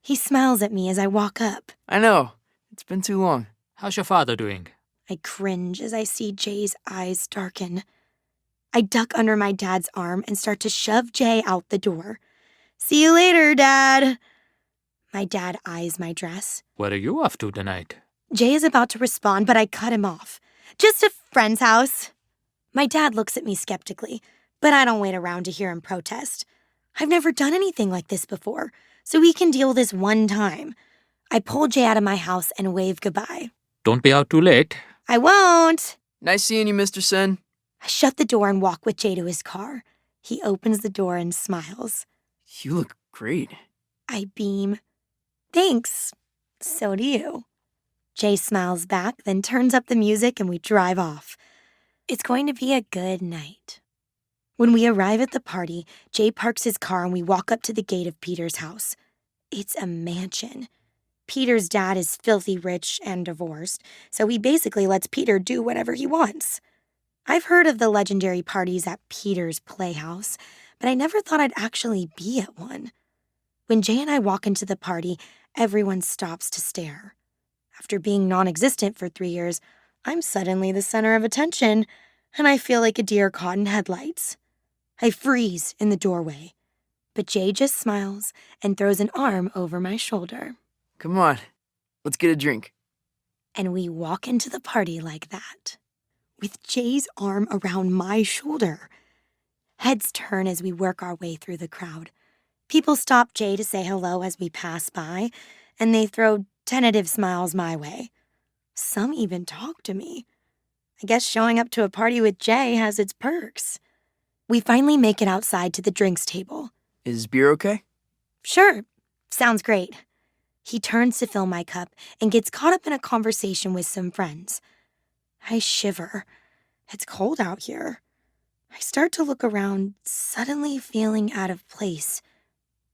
He smiles at me as I walk up. I know. It's been too long. How's your father doing? I cringe as I see Jay's eyes darken. I duck under my dad's arm and start to shove Jay out the door. See you later, Dad. My dad eyes my dress. Where are you off to tonight? Jay is about to respond, but I cut him off. Just a friend's house. My dad looks at me skeptically, but I don't wait around to hear him protest. I've never done anything like this before, so we can deal this one time. I pull Jay out of my house and wave goodbye. Don't be out too late. I won't. Nice seeing you, Mr. Sen. I shut the door and walk with Jay to his car. He opens the door and smiles. You look great. I beam. Thanks. So do you. Jay smiles back, then turns up the music and we drive off. It's going to be a good night. When we arrive at the party, Jay parks his car and we walk up to the gate of Peter's house. It's a mansion. Peter's dad is filthy rich and divorced, so he basically lets Peter do whatever he wants. I've heard of the legendary parties at Peter's Playhouse, but I never thought I'd actually be at one. When Jay and I walk into the party, everyone stops to stare. After being non-existent for 3 years, I'm suddenly the center of attention, and I feel like a deer caught in headlights. I freeze in the doorway, but Jay just smiles and throws an arm over my shoulder. Come on, let's get a drink. And we walk into the party like that, with Jay's arm around my shoulder. Heads turn as we work our way through the crowd. People stop Jay to say hello as we pass by, and they throw tentative smiles my way. Some even talk to me. I guess showing up to a party with Jay has its perks. We finally make it outside to the drinks table. Is beer okay? Sure, sounds great. He turns to fill my cup and gets caught up in a conversation with some friends. I shiver. It's cold out here. I start to look around, suddenly feeling out of place.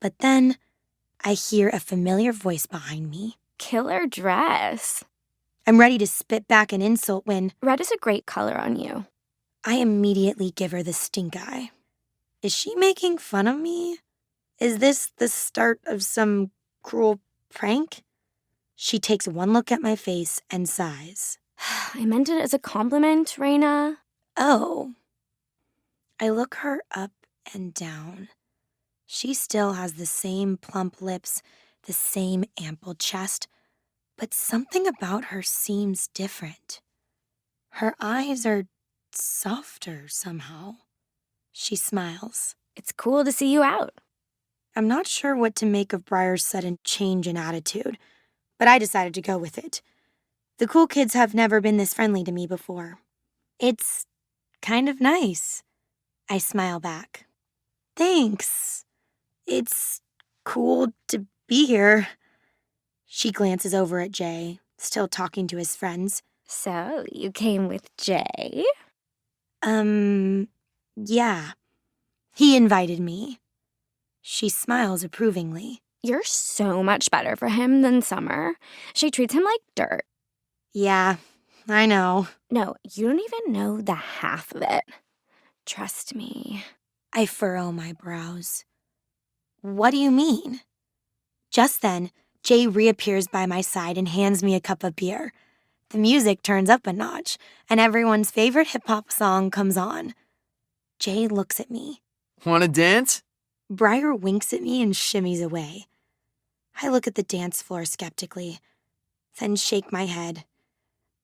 But then I hear a familiar voice behind me. Killer dress. I'm ready to spit back an insult when Red is a great color on you. I immediately give her the stink eye. Is she making fun of me? Is this the start of some cruel prank? She takes one look at my face and sighs. I meant it as a compliment, Raina. Oh. I look her up and down. She still has the same plump lips, the same ample chest, but something about her seems different. Her eyes are softer somehow. She smiles. It's cool to see you out. I'm not sure what to make of Briar's sudden change in attitude, but I decided to go with it. The cool kids have never been this friendly to me before. It's kind of nice. I smile back. Thanks. It's cool to be here. She glances over at Jay, still talking to his friends. So, you came with Jay? Yeah. He invited me. She smiles approvingly. You're so much better for him than Summer. She treats him like dirt. Yeah, I know. No, you don't even know the half of it. Trust me. I furrow my brows. What do you mean? Just then, Jay reappears by my side and hands me a cup of beer. The music turns up a notch, and everyone's favorite hip-hop song comes on. Jay looks at me. Wanna dance? Briar winks at me and shimmies away. I look at the dance floor skeptically, then shake my head.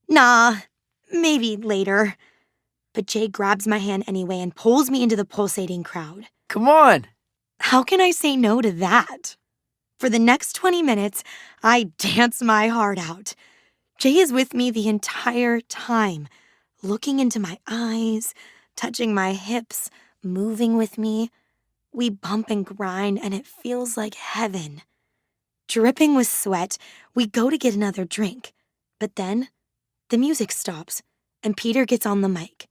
Nah, maybe later. But Jay grabs my hand anyway and pulls me into the pulsating crowd. Come on! How can I say no to that? For the next 20 minutes, I dance my heart out. Jay is with me the entire time, looking into my eyes, touching my hips, moving with me. We bump and grind, and it feels like heaven. Dripping with sweat, we go to get another drink. But then, the music stops, and Peter gets on the mic.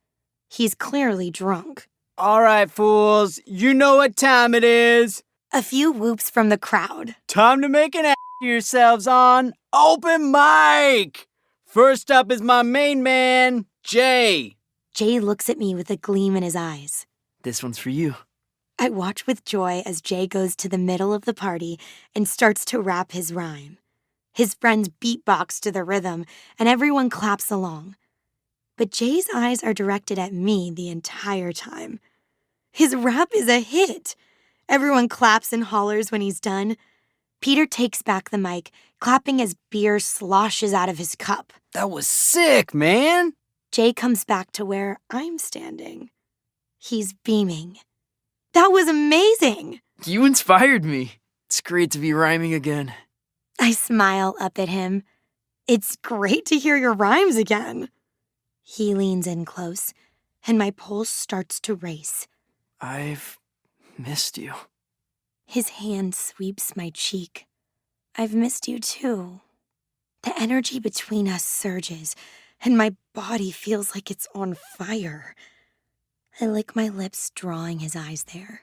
He's clearly drunk. All right, fools, you know what time it is. A few whoops from the crowd. Time to make an ass of yourselves on open mic. First up is my main man, Jay. Jay looks at me with a gleam in his eyes. This one's for you. I watch with joy as Jay goes to the middle of the party and starts to rap his rhyme. His friends beatbox to the rhythm, and everyone claps along. But Jay's eyes are directed at me the entire time. His rap is a hit. Everyone claps and hollers when he's done. Peter takes back the mic, clapping as beer sloshes out of his cup. That was sick, man. Jay comes back to where I'm standing. He's beaming. That was amazing! You inspired me. It's great to be rhyming again. I smile up at him. It's great to hear your rhymes again. He leans in close, and my pulse starts to race. I've missed you. His hand sweeps my cheek. I've missed you too. The energy between us surges, and my body feels like it's on fire. I lick my lips, drawing his eyes there.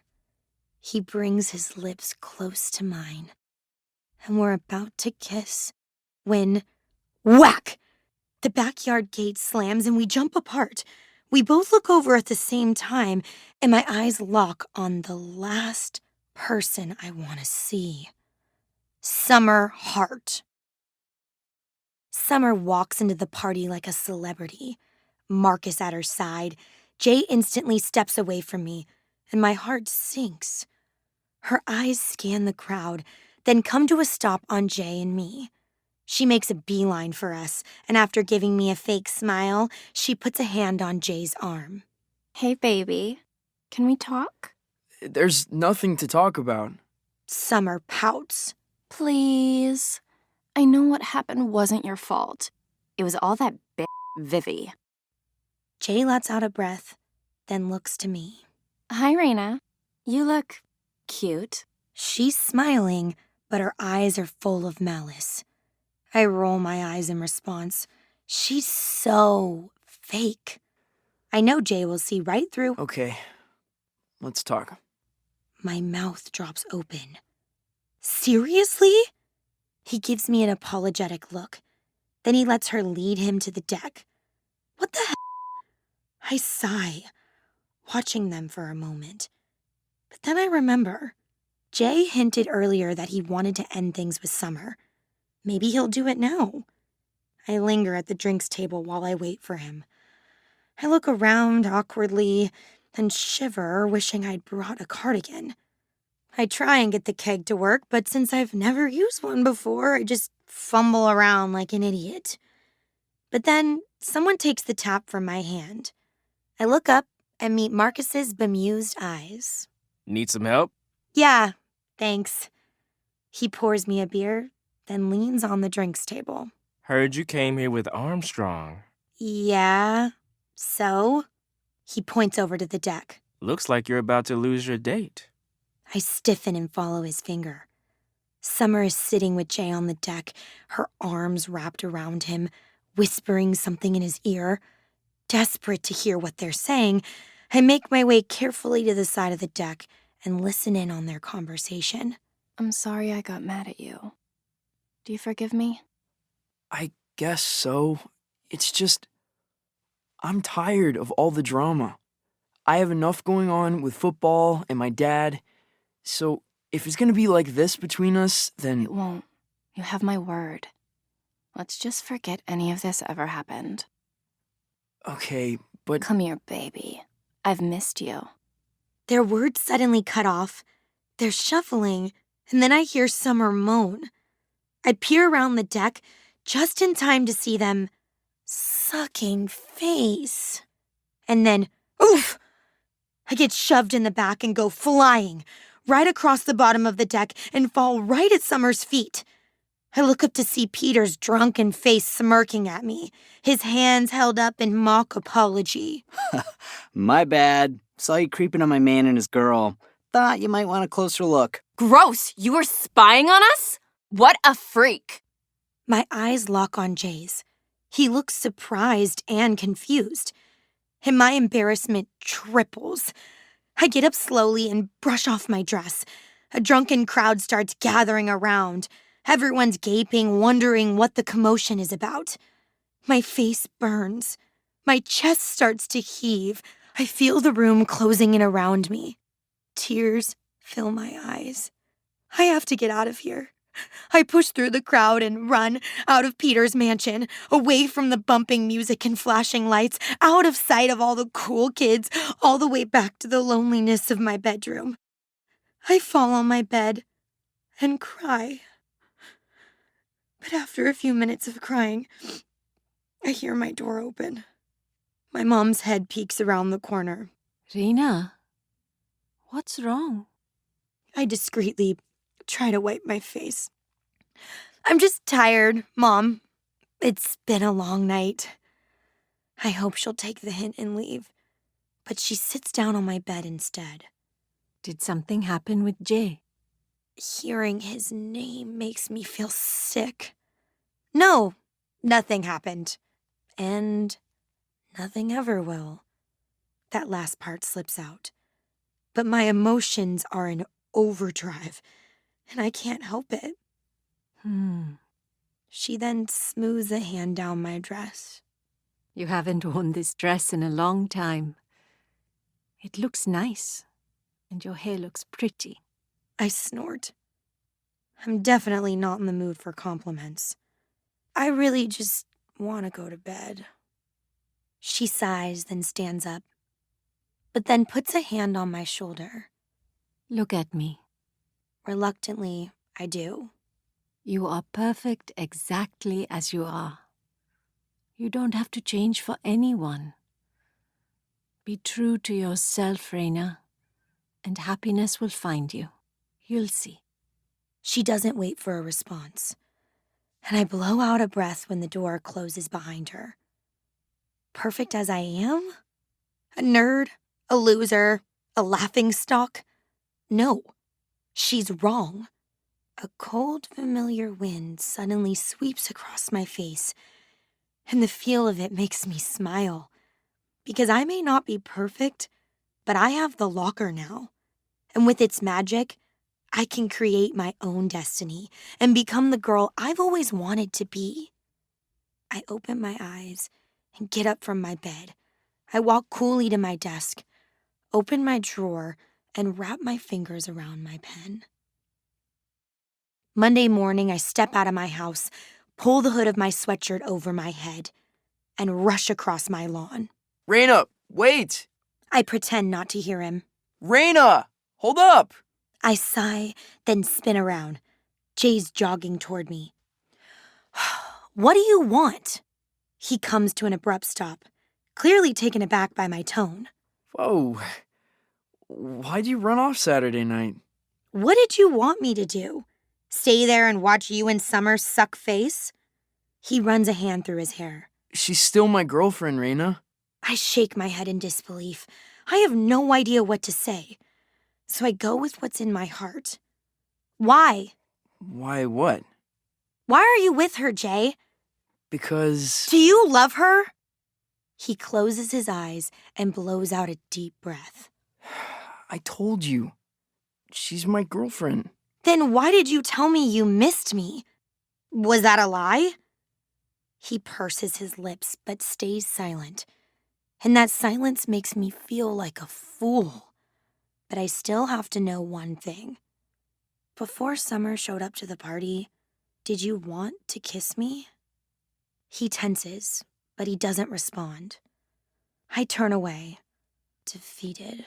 He brings his lips close to mine, and we're about to kiss when, whack! The backyard gate slams and we jump apart. We both look over at the same time, and my eyes lock on the last person I want to see. Summer Hart. Summer walks into the party like a celebrity. Marcus at her side. Jay instantly steps away from me, and my heart sinks. Her eyes scan the crowd, then come to a stop on Jay and me. She makes a beeline for us, and after giving me a fake smile, she puts a hand on Jay's arm. Hey, baby. Can we talk? There's nothing to talk about. Summer pouts. Please. I know what happened wasn't your fault. It was all that Vivi. Jay lets out a breath, then looks to me. Hi, Raina. You look cute. She's smiling, but her eyes are full of malice. I roll my eyes in response. She's so fake. I know Jay will see right through. Okay, let's talk. My mouth drops open. Seriously? He gives me an apologetic look. Then he lets her lead him to the deck. What the hell? I sigh, watching them for a moment. But then I remember. Jay hinted earlier that he wanted to end things with Summer. Maybe he'll do it now. I linger at the drinks table while I wait for him. I look around awkwardly, then shiver, wishing I'd brought a cardigan. I try and get the keg to work, but since I've never used one before, I just fumble around like an idiot. But then someone takes the tap from my hand. I look up and meet Marcus's bemused eyes. Need some help? Yeah, thanks. He pours me a beer, then leans on the drinks table. Heard you came here with Armstrong. Yeah, so? He points over to the deck. Looks like you're about to lose your date. I stiffen and follow his finger. Summer is sitting with Jay on the deck, her arms wrapped around him, whispering something in his ear. Desperate to hear what they're saying, I make my way carefully to the side of the deck and listen in on their conversation. I'm sorry I got mad at you. Do you forgive me? I guess so. It's just, I'm tired of all the drama. I have enough going on with football and my dad. So if it's gonna be like this between us, then... It won't. You have my word. Let's just forget any of this ever happened. Okay, but... Come here, baby. I've missed you. Their words suddenly cut off. They're shuffling, and then I hear Summer moan. I peer around the deck just in time to see them sucking face. And then, oof! I get shoved in the back and go flying, right across the bottom of the deck and fall right at Summer's feet. I look up to see Peter's drunken face smirking at me, his hands held up in mock apology. My bad. Saw you creeping on my man and his girl. Thought you might want a closer look. Gross! You were spying on us? What a freak! My eyes lock on Jay's. He looks surprised and confused. And my embarrassment triples. I get up slowly and brush off my dress. A drunken crowd starts gathering around. Everyone's gaping, wondering what the commotion is about. My face burns. My chest starts to heave. I feel the room closing in around me. Tears fill my eyes. I have to get out of here. I push through the crowd and run out of Peter's mansion, away from the bumping music and flashing lights, out of sight of all the cool kids, all the way back to the loneliness of my bedroom. I fall on my bed and cry. But after a few minutes of crying, I hear my door open. My mom's head peeks around the corner. Reina, what's wrong? I discreetly try to wipe my face. I'm just tired, Mom. It's been a long night. I hope she'll take the hint and leave, but she sits down on my bed instead. Did something happen with Jay? Hearing his name makes me feel sick. No, nothing happened. And nothing ever will. That last part slips out. But my emotions are in overdrive, and I can't help it. She then smooths a hand down my dress. You haven't worn this dress in a long time. It looks nice, and your hair looks pretty. I snort. I'm definitely not in the mood for compliments. I really just want to go to bed. She sighs, then stands up, but then puts a hand on my shoulder. Look at me. Reluctantly, I do. You are perfect exactly as you are. You don't have to change for anyone. Be true to yourself, Reina, and happiness will find you. You'll see. She doesn't wait for a response, and I blow out a breath when the door closes behind her. Perfect as I am? A nerd? A loser? A laughingstock? No, she's wrong. A cold, familiar wind suddenly sweeps across my face, and the feel of it makes me smile. Because I may not be perfect, but I have the locker now. And with its magic, I can create my own destiny and become the girl I've always wanted to be. I open my eyes and get up from my bed. I walk coolly to my desk, open my drawer, and wrap my fingers around my pen. Monday morning, I step out of my house, pull the hood of my sweatshirt over my head, and rush across my lawn. Raina, wait! I pretend not to hear him. Raina, hold up! I sigh, then spin around. Jay's jogging toward me. What do you want? He comes to an abrupt stop, clearly taken aback by my tone. Whoa. Why'd you run off Saturday night? What did you want me to do? Stay there and watch you and Summer suck face? He runs a hand through his hair. She's still my girlfriend, Raina. I shake my head in disbelief. I have no idea what to say. So I go with what's in my heart. Why? Why what? Why are you with her, Jay? Because... Do you love her? He closes his eyes and blows out a deep breath. I told you. She's my girlfriend. Then why did you tell me you missed me? Was that a lie? He purses his lips but stays silent. And that silence makes me feel like a fool. But I still have to know one thing. Before Summer showed up to the party, did you want to kiss me? He tenses, but he doesn't respond. I turn away, defeated,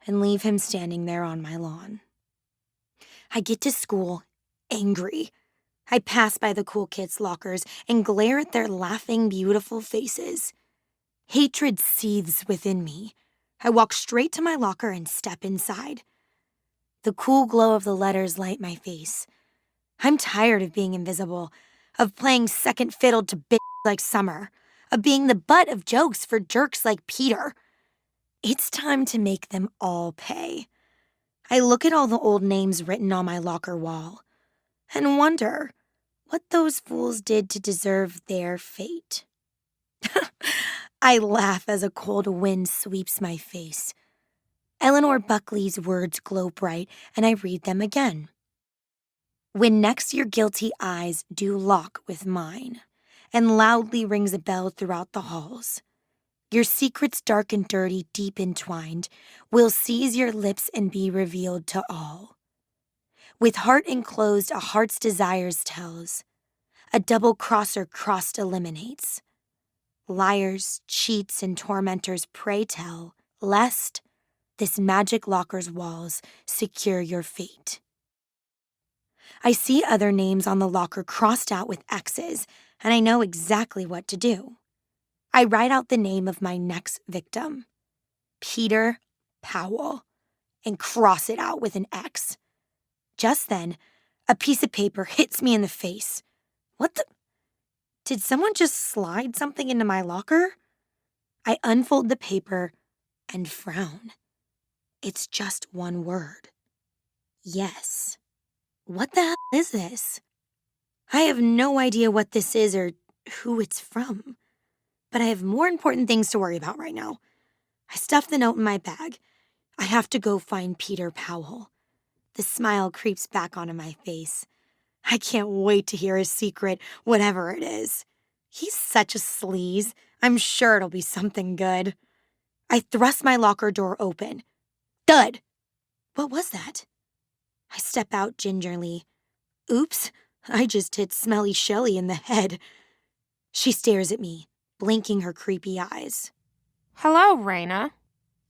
and leave him standing there on my lawn. I get to school, angry. I pass by the cool kids' lockers and glare at their laughing, beautiful faces. Hatred seethes within me. I walk straight to my locker and step inside. The cool glow of the letters light my face. I'm tired of being invisible, of playing second fiddle to bitches like Summer, of being the butt of jokes for jerks like Peter. It's time to make them all pay. I look at all the old names written on my locker wall and wonder what those fools did to deserve their fate. I laugh as a cold wind sweeps my face. Eleanor Buckley's words glow bright, and I read them again. When next your guilty eyes do lock with mine, and loudly rings a bell throughout the halls, your secrets dark and dirty, deep entwined, will seize your lips and be revealed to all. With heart enclosed, a heart's desires tells. A double crosser crossed eliminates. Liars, cheats, and tormentors pray tell, lest this magic locker's walls secure your fate. I see other names on the locker crossed out with X's, and I know exactly what to do. I write out the name of my next victim, Peter Powell, and cross it out with an X. Just then, a piece of paper hits me in the face. What the? Did someone just slide something into my locker? I unfold the paper and frown. It's just one word. Yes. What the hell is this? I have no idea what this is or who it's from, but I have more important things to worry about right now. I stuff the note in my bag. I have to go find Peter Powell. The smile creeps back onto my face. I can't wait to hear his secret, whatever it is. He's such a sleaze. I'm sure it'll be something good. I thrust my locker door open. Thud! What was that? I step out gingerly. Oops, I just hit smelly Shelly in the head. She stares at me, blinking her creepy eyes. Hello, Raina.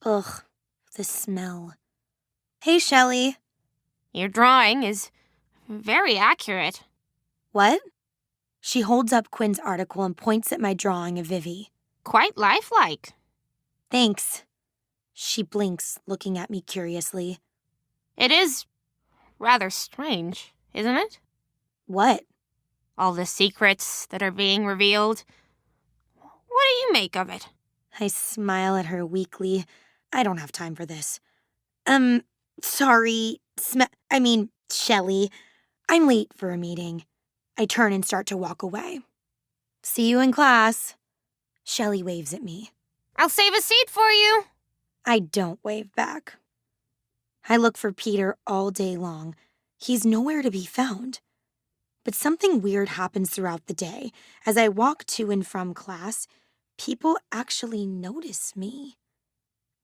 Ugh, the smell. Hey, Shelly. Your drawing is very accurate. What? She holds up Quinn's article and points at my drawing of Vivi. Quite lifelike. Thanks. She blinks, looking at me curiously. It is rather strange, isn't it? What? All the secrets that are being revealed. What do you make of it? I smile at her weakly. I don't have time for this. Sorry, Shelly. I'm late for a meeting. I turn and start to walk away. See you in class. Shelly waves at me. I'll save a seat for you. I don't wave back. I look for Peter all day long. He's nowhere to be found. But something weird happens throughout the day. As I walk to and from class, people actually notice me.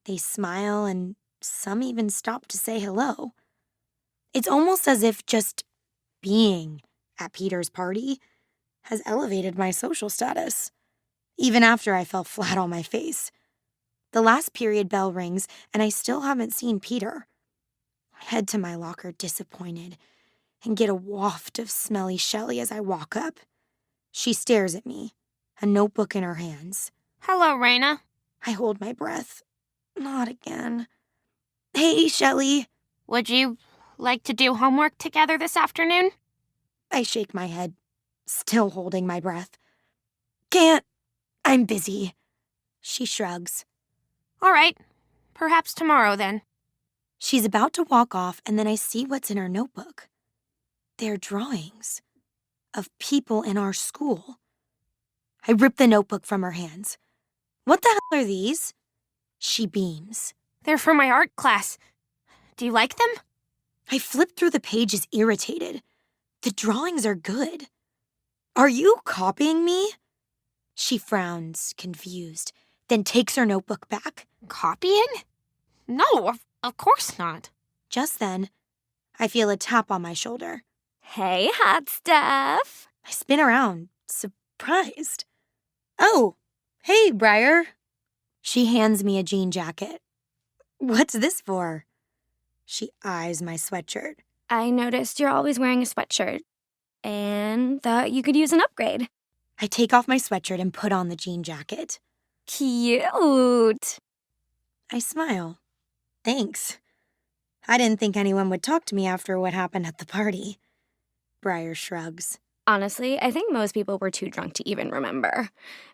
They smile and some even stop to say hello. It's almost as if just being at Peter's party has elevated my social status, even after I fell flat on my face. The last period bell rings, and I still haven't seen Peter. I head to my locker disappointed and get a waft of smelly Shelly as I walk up. She stares at me, a notebook in her hands. Hello, Raina. I hold my breath. Not again. Hey, Shelly. Would you like to do homework together this afternoon? I shake my head, still holding my breath. Can't. I'm busy. She shrugs. All right. Perhaps tomorrow, then. She's about to walk off, and then I see what's in her notebook. They're drawings of people in our school. I rip the notebook from her hands. What the hell are these? She beams. They're for my art class. Do you like them? I flip through the pages irritated. The drawings are good. Are you copying me? She frowns, confused, then takes her notebook back. Copying? No, of course not. Just then, I feel a tap on my shoulder. Hey, hot stuff. I spin around, surprised. Oh, hey, Briar. She hands me a jean jacket. What's this for? She eyes my sweatshirt. I noticed you're always wearing a sweatshirt and thought you could use an upgrade. I take off my sweatshirt and put on the jean jacket. Cute. I smile. Thanks. I didn't think anyone would talk to me after what happened at the party. Briar shrugs. Honestly, I think most people were too drunk to even remember.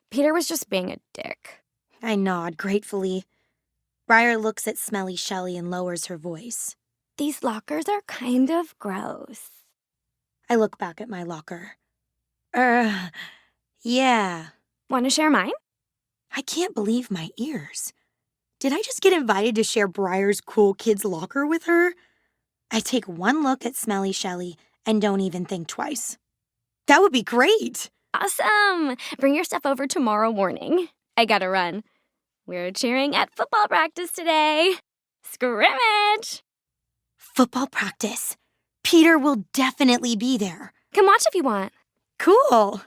Peter was just being a dick. I nod gratefully. Briar looks at smelly Shelly and lowers her voice. These lockers are kind of gross. I look back at my locker. Yeah. Want to share mine? I can't believe my ears. Did I just get invited to share Briar's cool kid's locker with her? I take one look at smelly Shelly and don't even think twice. That would be great. Awesome. Bring your stuff over tomorrow morning. I gotta run. We're cheering at football practice today. Scrimmage. Football practice. Peter will definitely be there. Come watch if you want. Cool.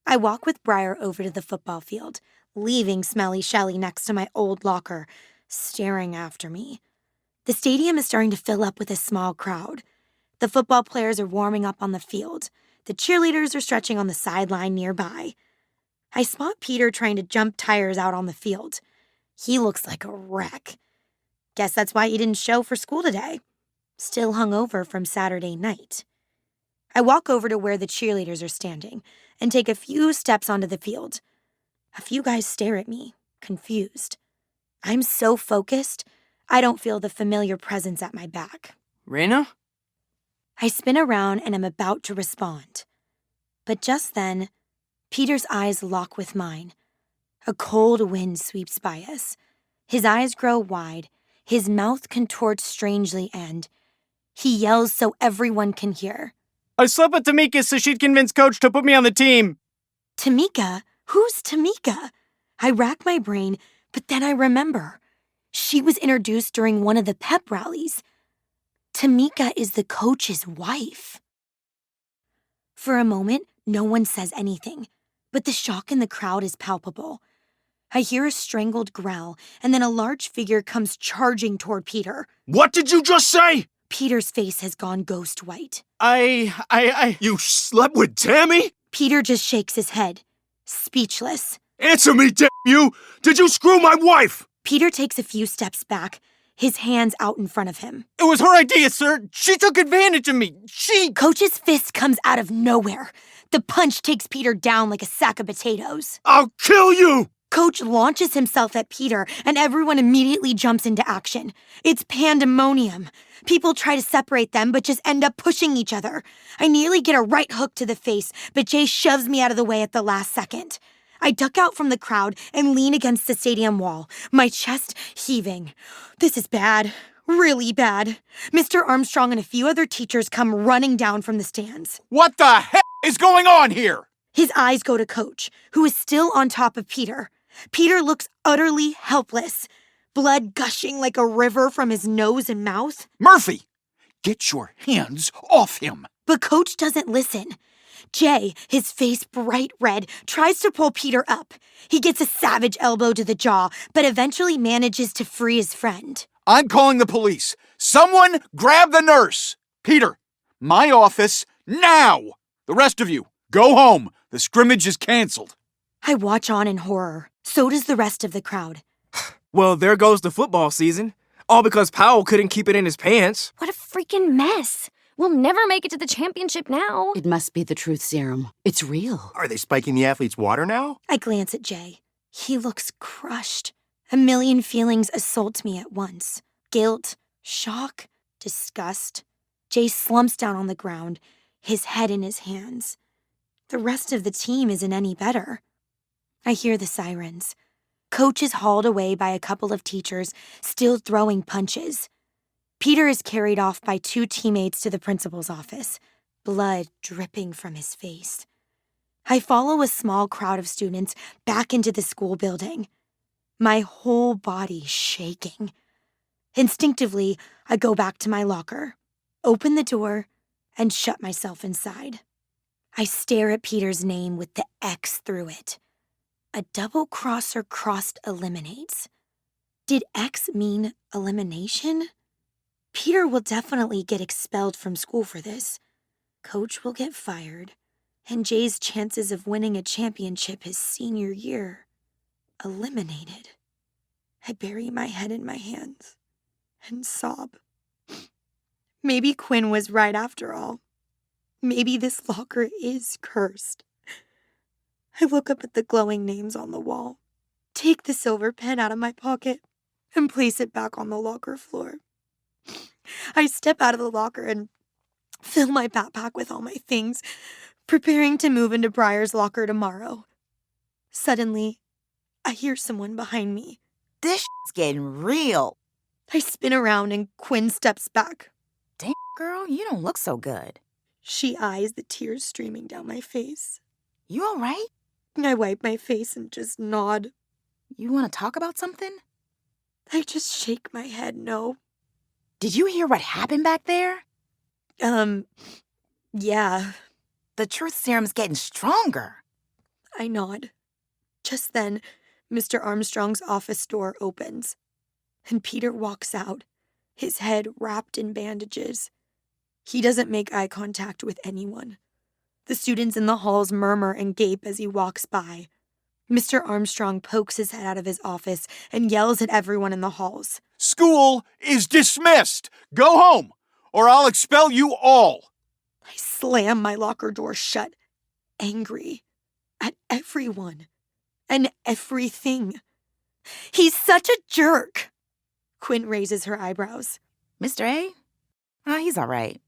I walk with Briar over to the football field, leaving smelly Shelly next to my old locker, staring after me. The stadium is starting to fill up with a small crowd. The football players are warming up on the field. The cheerleaders are stretching on the sideline nearby. I spot Peter trying to jump tires out on the field. He looks like a wreck. Guess that's why he didn't show for school today. Still hungover from Saturday night. I walk over to where the cheerleaders are standing and take a few steps onto the field. A few guys stare at me, confused. I'm so focused, I don't feel the familiar presence at my back. Raina? I spin around and am about to respond. But just then, Peter's eyes lock with mine. A cold wind sweeps by us. His eyes grow wide, his mouth contorts strangely, and he yells so everyone can hear. I slept with Tamika so she'd convince Coach to put me on the team. Tamika? Who's Tamika? I rack my brain, but then I remember. She was introduced during one of the pep rallies. Tamika is the coach's wife. For a moment, no one says anything, but the shock in the crowd is palpable. I hear a strangled growl, and then a large figure comes charging toward Peter. What did you just say? Peter's face has gone ghost white. You slept with Tammy? Peter just shakes his head, speechless. Answer me, damn you! Did you screw my wife? Peter takes a few steps back, his hands out in front of him. It was her idea, sir. She took advantage of me. Coach's fist comes out of nowhere. The punch takes Peter down like a sack of potatoes. I'll kill you! Coach launches himself at Peter, and everyone immediately jumps into action. It's pandemonium. People try to separate them, but just end up pushing each other. I nearly get a right hook to the face, but Jay shoves me out of the way at the last second. I duck out from the crowd and lean against the stadium wall, my chest heaving. This is bad. Really bad. Mr. Armstrong and a few other teachers come running down from the stands. What the heck is going on here? His eyes go to Coach, who is still on top of Peter. Peter looks utterly helpless, blood gushing like a river from his nose and mouth. Murphy, get your hands off him. But Coach doesn't listen. Jay, his face bright red, tries to pull Peter up. He gets a savage elbow to the jaw, but eventually manages to free his friend. I'm calling the police. Someone grab the nurse. Peter, my office now. The rest of you, go home. The scrimmage is canceled. I watch on in horror. So does the rest of the crowd. Well, there goes the football season. All because Powell couldn't keep it in his pants. What a freaking mess. We'll never make it to the championship now. It must be the truth serum. It's real. Are they spiking the athletes' water now? I glance at Jay. He looks crushed. A million feelings assault me at once. Guilt, shock, disgust. Jay slumps down on the ground, his head in his hands. The rest of the team isn't any better. I hear the sirens. Coach is hauled away by a couple of teachers, still throwing punches. Peter is carried off by two teammates to the principal's office, blood dripping from his face. I follow a small crowd of students back into the school building, my whole body shaking. Instinctively, I go back to my locker, open the door, and shut myself inside. I stare at Peter's name with the X through it. A double crosser crossed eliminates. Did X mean elimination? Peter will definitely get expelled from school for this. Coach will get fired, and Jay's chances of winning a championship his senior year eliminated. I bury my head in my hands and sob. Maybe Quinn was right after all. Maybe this locker is cursed. I look up at the glowing names on the wall, take the silver pen out of my pocket, and place it back on the locker floor. I step out of the locker and fill my backpack with all my things, preparing to move into Briar's locker tomorrow. Suddenly, I hear someone behind me. This shit's getting real. I spin around and Quinn steps back. Damn, girl, you don't look so good. She eyes the tears streaming down my face. You all right? I wipe my face and just nod. You want to talk about something? I just shake my head no. Did you hear what happened back there? Yeah. The truth serum's getting stronger. I nod. Just then, Mr. Armstrong's office door opens, and Peter walks out, his head wrapped in bandages. He doesn't make eye contact with anyone. The students in the halls murmur and gape as he walks by. Mr. Armstrong pokes his head out of his office and yells at everyone in the halls. School is dismissed. Go home, or I'll expel you all. I slam my locker door shut, angry at everyone and everything. He's such a jerk. Quinn raises her eyebrows. Mr. A? Oh, he's all right.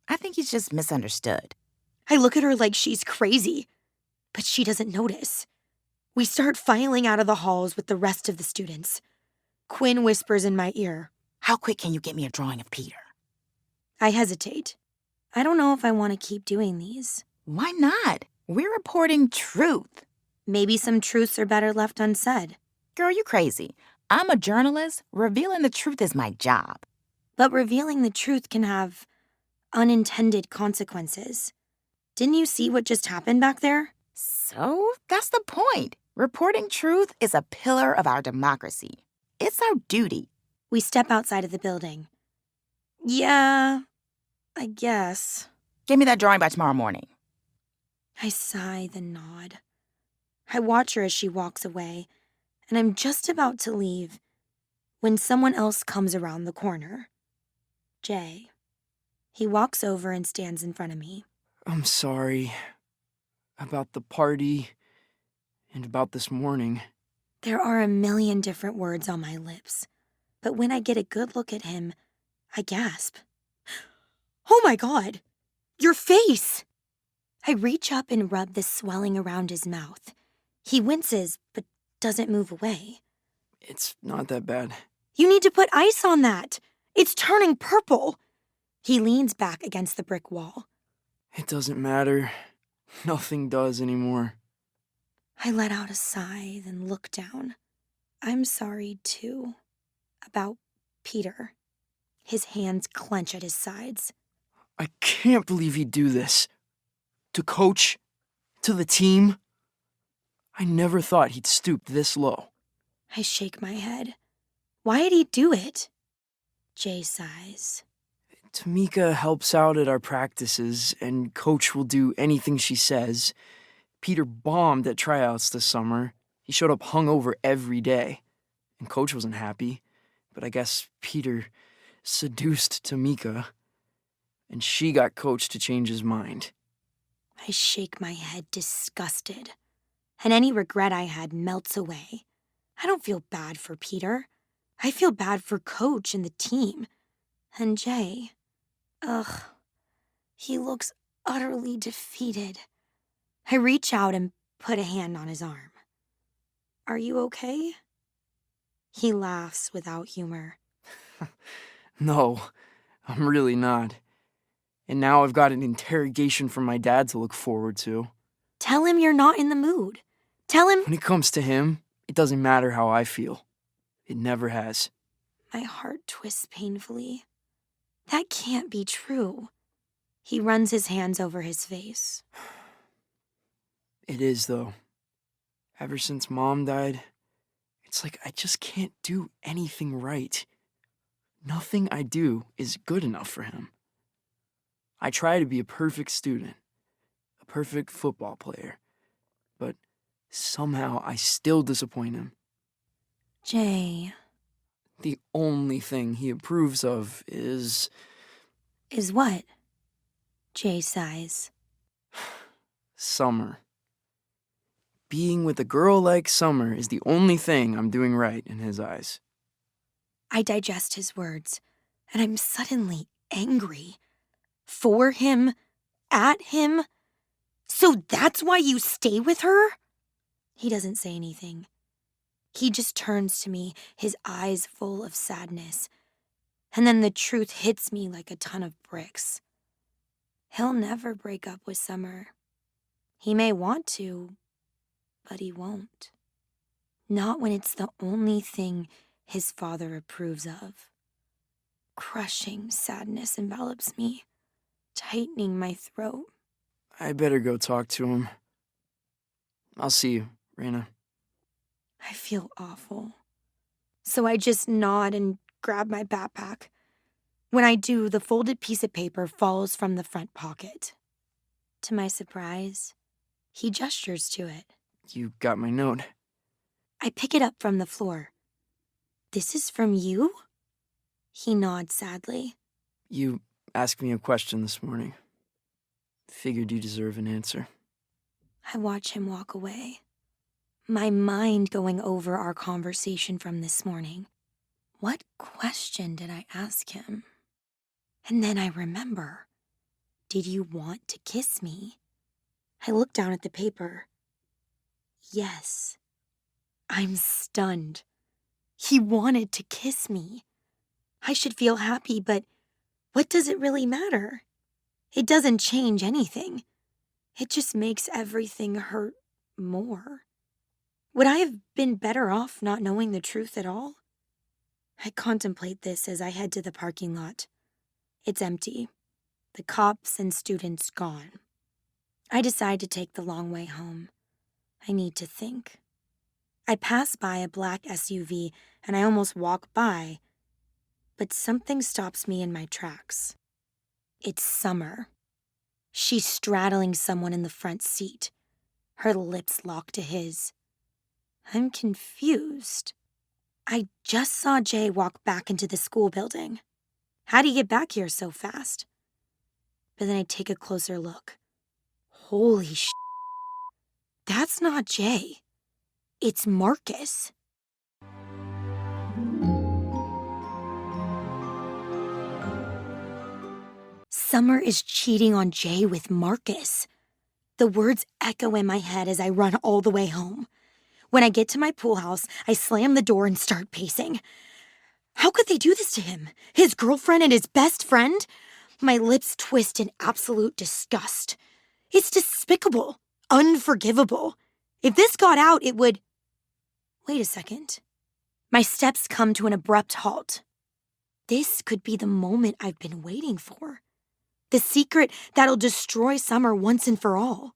I think he's just misunderstood. I look at her like she's crazy, but she doesn't notice. We start filing out of the halls with the rest of the students. Quinn whispers in my ear. How quick can you get me a drawing of Peter? I hesitate. I don't know if I want to keep doing these. Why not? We're reporting truth. Maybe some truths are better left unsaid. Girl, you crazy. I'm a journalist. Revealing the truth is my job. But revealing the truth can have unintended consequences. Didn't you see what just happened back there? So, that's the point. Reporting truth is a pillar of our democracy. It's our duty. We step outside of the building. Yeah, I guess. Give me that drawing by tomorrow morning. I sigh, then nod. I watch her as she walks away, and I'm just about to leave when someone else comes around the corner. Jay. He walks over and stands in front of me. I'm sorry about the party and about this morning. There are a million different words on my lips, but when I get a good look at him, I gasp. Oh my God! Your face! I reach up and rub the swelling around his mouth. He winces, but doesn't move away. It's not that bad. You need to put ice on that. It's turning purple. He leans back against the brick wall. It doesn't matter. Nothing does anymore. I let out a sigh, then look down. I'm sorry, too. About Peter. His hands clench at his sides. I can't believe he'd do this. To coach? To the team? I never thought he'd stoop this low. I shake my head. Why'd he do it? Jay sighs. Tamika helps out at our practices, and Coach will do anything she says. Peter bombed at tryouts this summer. He showed up hungover every day. And Coach wasn't happy, but I guess Peter seduced Tamika, and she got Coach to change his mind. I shake my head, disgusted. And any regret I had melts away. I don't feel bad for Peter. I feel bad for Coach and the team. And Jay. Ugh. He looks utterly defeated. I reach out and put a hand on his arm. Are you okay? He laughs without humor. No, I'm really not. And now I've got an interrogation from my dad to look forward to. Tell him you're not in the mood. Tell him... When it comes to him, it doesn't matter how I feel. It never has. My heart twists painfully. That can't be true. He runs his hands over his face. It is, though. Ever since Mom died, it's like I just can't do anything right. Nothing I do is good enough for him. I try to be a perfect student, a perfect football player, but somehow I still disappoint him. Jay. The only thing he approves of is... Is what? Jay sighs. Summer. Being with a girl like Summer is the only thing I'm doing right in his eyes. I digest his words, and I'm suddenly angry. For him? At him? So that's why you stay with her? He doesn't say anything. He just turns to me, his eyes full of sadness. And then the truth hits me like a ton of bricks. He'll never break up with Summer. He may want to, but he won't. Not when it's the only thing his father approves of. Crushing sadness envelops me, tightening my throat. I better go talk to him. I'll see you, Raina. I feel awful. So I just nod and grab my backpack. When I do, the folded piece of paper falls from the front pocket. To my surprise, he gestures to it. You got my note. I pick it up from the floor. This is from you? He nods sadly. You asked me a question this morning. Figured you deserve an answer. I watch him walk away. My mind going over our conversation from this morning. What question did I ask him? And then I remember. Did you want to kiss me? I look down at the paper. Yes. I'm stunned. He wanted to kiss me. I should feel happy, but what does it really matter? It doesn't change anything. It just makes everything hurt more. Would I have been better off not knowing the truth at all? I contemplate this as I head to the parking lot. It's empty. The cops and students gone. I decide to take the long way home. I need to think. I pass by a black SUV and I almost walk by, but something stops me in my tracks. It's Summer. She's straddling someone in the front seat, her lips locked to his. I'm confused. I just saw Jay walk back into the school building. How'd he get back here so fast? But then I take a closer look. Holy sh**. That's not Jay. It's Marcus. Summer is cheating on Jay with Marcus. The words echo in my head as I run all the way home. When I get to my pool house, I slam the door and start pacing. How could they do this to him? His girlfriend and his best friend? My lips twist in absolute disgust. It's despicable, unforgivable. If this got out, it would... Wait a second. My steps come to an abrupt halt. This could be the moment I've been waiting for. The secret that'll destroy Summer once and for all.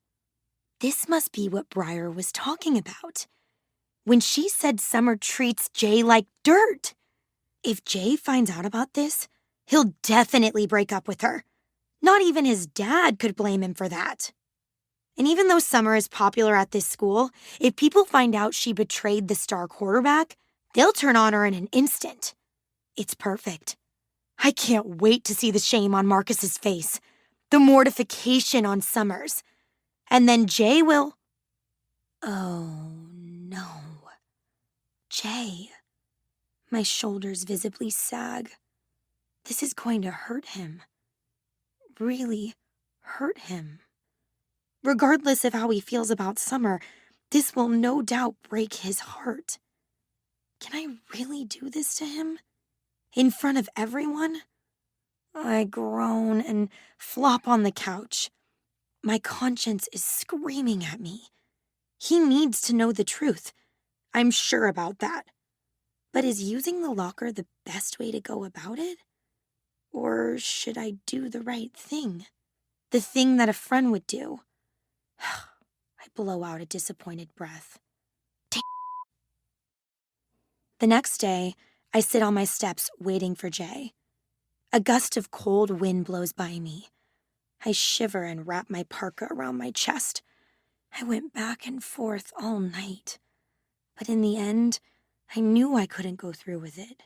This must be what Briar was talking about. When she said Summer treats Jay like dirt. If Jay finds out about this, he'll definitely break up with her. Not even his dad could blame him for that. And even though Summer is popular at this school, if people find out she betrayed the star quarterback, they'll turn on her in an instant. It's perfect. I can't wait to see the shame on Marcus's face, the mortification on Summer's. And then Jay will... Oh, no. Jay. My shoulders visibly sag. This is going to hurt him. Really hurt him. Regardless of how he feels about Summer, this will no doubt break his heart. Can I really do this to him? In front of everyone? I groan and flop on the couch. My conscience is screaming at me. He needs to know the truth. I'm sure about that. But is using the locker the best way to go about it? Or should I do the right thing? The thing that a friend would do? I blow out a disappointed breath. The next day, I sit on my steps waiting for Jay. A gust of cold wind blows by me. I shiver and wrap my parka around my chest. I went back and forth all night. But in the end, I knew I couldn't go through with it.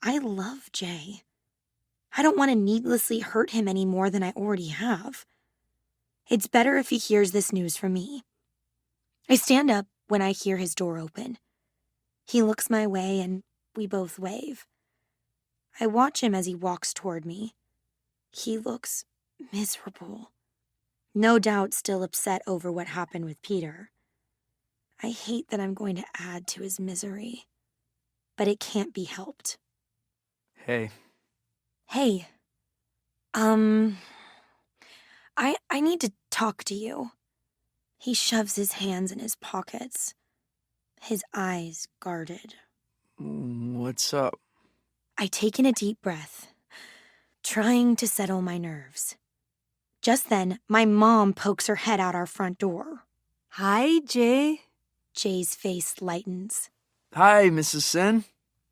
I love Jay. I don't want to needlessly hurt him any more than I already have. It's better if he hears this news from me. I stand up when I hear his door open. He looks my way and we both wave. I watch him as he walks toward me. He looks miserable. No doubt still upset over what happened with Peter. I hate that I'm going to add to his misery, but it can't be helped. Hey. Hey. I need to talk to you. He shoves his hands in his pockets, his eyes guarded. What's up? I take in a deep breath, trying to settle my nerves. Just then, my mom pokes her head out our front door. Hi, Jay. Jay's face lightens. Hi, Mrs. Sen.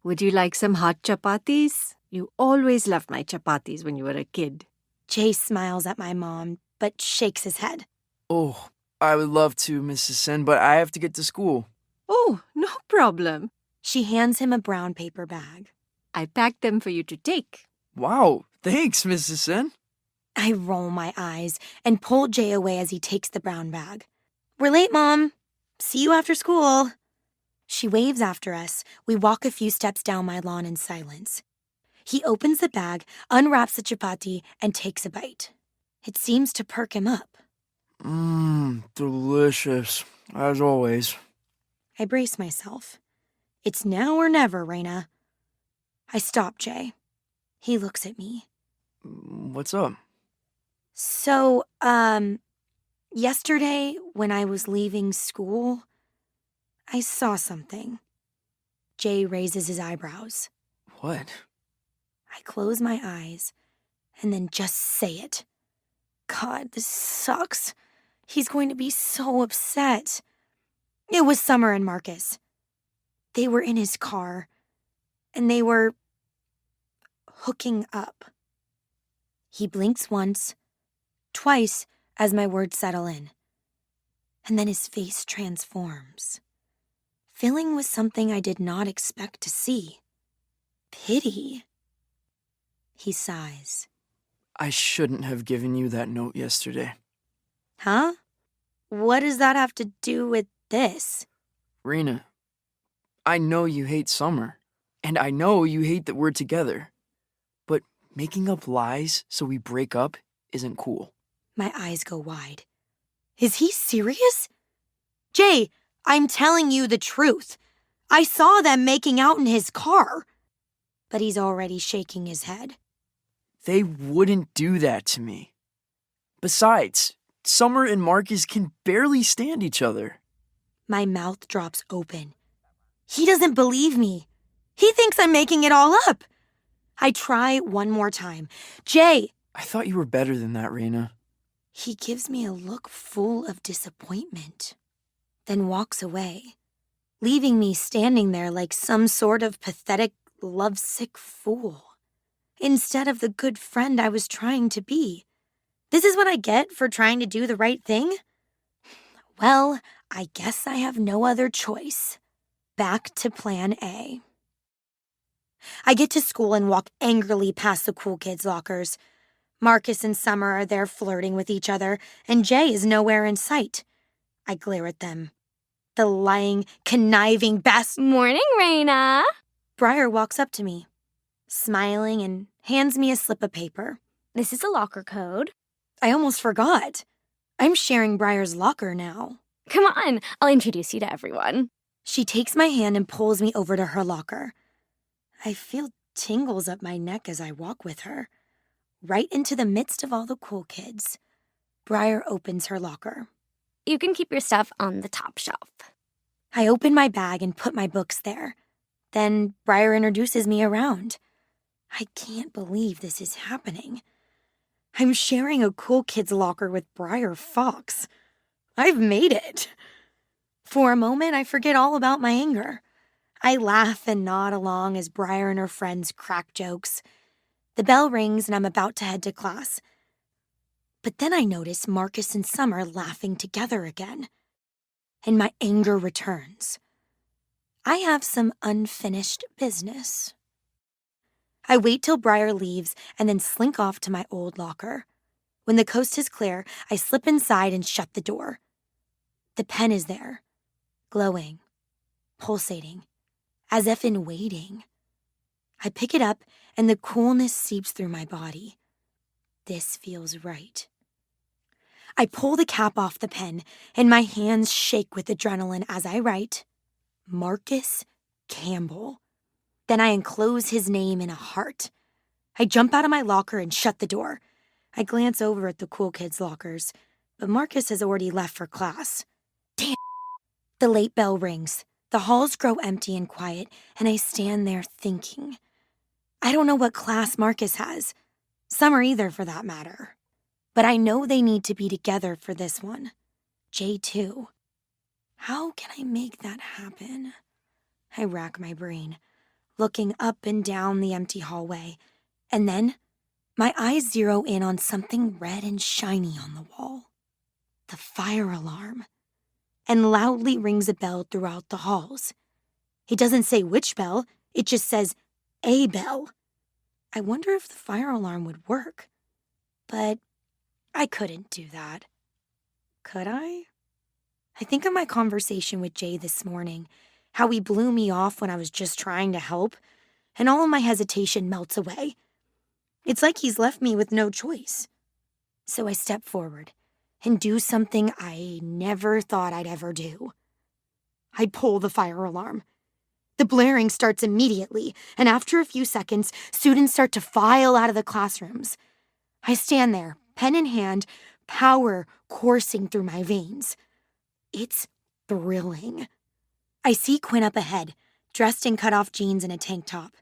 Would you like some hot chapatis? You always loved my chapatis when you were a kid. Jay smiles at my mom, but shakes his head. Oh, I would love to, Mrs. Sen, but I have to get to school. Oh, no problem. She hands him a brown paper bag. I packed them for you to take. Wow, thanks, Mrs. Sen. I roll my eyes and pull Jay away as he takes the brown bag. We're late, Mom. See you after school. She waves after us. We walk a few steps down my lawn in silence. He opens the bag, unwraps the chapati, and takes a bite. It seems to perk him up. Delicious, as always. I brace myself. It's now or never, Raina. I stop Jay. He looks at me. What's up? So, yesterday when I was leaving school, I saw something. Jay raises his eyebrows. What? I close my eyes and then just say it. God, this sucks. He's going to be so upset. It was Summer and Marcus. They were in his car, and they were hooking up. He blinks once, twice as my words settle in, and then his face transforms, filling with something I did not expect to see. Pity. He sighs. I shouldn't have given you that note yesterday. Huh? What does that have to do with this? Rena, I know you hate Summer, and I know you hate that we're together. But making up lies so we break up isn't cool. My eyes go wide. Is he serious? Jay, I'm telling you the truth. I saw them making out in his car. but he's already shaking his head. They wouldn't do that to me. Besides, Summer and Marcus can barely stand each other. My mouth drops open. He doesn't believe me. He thinks I'm making it all up. I try one more time. Jay! I thought you were better than that, Raina. He gives me a look full of disappointment, then walks away, leaving me standing there like some sort of pathetic, lovesick fool, instead of the good friend I was trying to be. This is what I get for trying to do the right thing? Well, I guess I have no other choice. Back to plan A. I get to school and walk angrily past the cool kids' lockers. Marcus and Summer are there flirting with each other, and Jay is nowhere in sight. I glare at them. The lying, conniving Morning, Raina. Briar walks up to me, smiling, and hands me a slip of paper. This is a locker code. I almost forgot. I'm sharing Briar's locker now. Come on, I'll introduce you to everyone. She takes my hand and pulls me over to her locker. I feel tingles up my neck as I walk with her, right into the midst of all the cool kids. Briar opens her locker. You can keep your stuff on the top shelf. I open my bag and put my books there. Then Briar introduces me around. I can't believe this is happening. I'm sharing a cool kid's locker with Briar Fox. I've made it. For a moment, I forget all about my anger. I laugh and nod along as Briar and her friends crack jokes. The bell rings and I'm about to head to class. But then I notice Marcus and Summer laughing together again. And my anger returns. I have some unfinished business. I wait till Briar leaves and then slink off to my old locker. When the coast is clear, I slip inside and shut the door. The pen is there, glowing, pulsating, as if in waiting. I pick it up and the coolness seeps through my body. This feels right. I pull the cap off the pen and my hands shake with adrenaline as I write, Marcus Campbell. Then I enclose his name in a heart. I jump out of my locker and shut the door. I glance over at the cool kids' lockers, but Marcus has already left for class. Damn. The late bell rings. The halls grow empty and quiet, and I stand there thinking. I don't know what class Marcus has. Summer either, for that matter. But I know they need to be together for this one. Jay too. How can I make that happen? I rack my brain, looking up and down the empty hallway, and then my eyes zero in on something red and shiny on the wall. The fire alarm. And loudly rings a bell throughout the halls. It doesn't say which bell, it just says a bell. I wonder if the fire alarm would work. But I couldn't do that. Could I? I think of my conversation with Jay this morning, how he blew me off when I was just trying to help, and all of my hesitation melts away. It's like he's left me with no choice. So I step forward and do something I never thought I'd ever do. I pull the fire alarm. The blaring starts immediately, and after a few seconds, students start to file out of the classrooms. I stand there, pen in hand, power coursing through my veins. It's thrilling. I see Quinn up ahead, dressed in cut-off jeans and a tank top.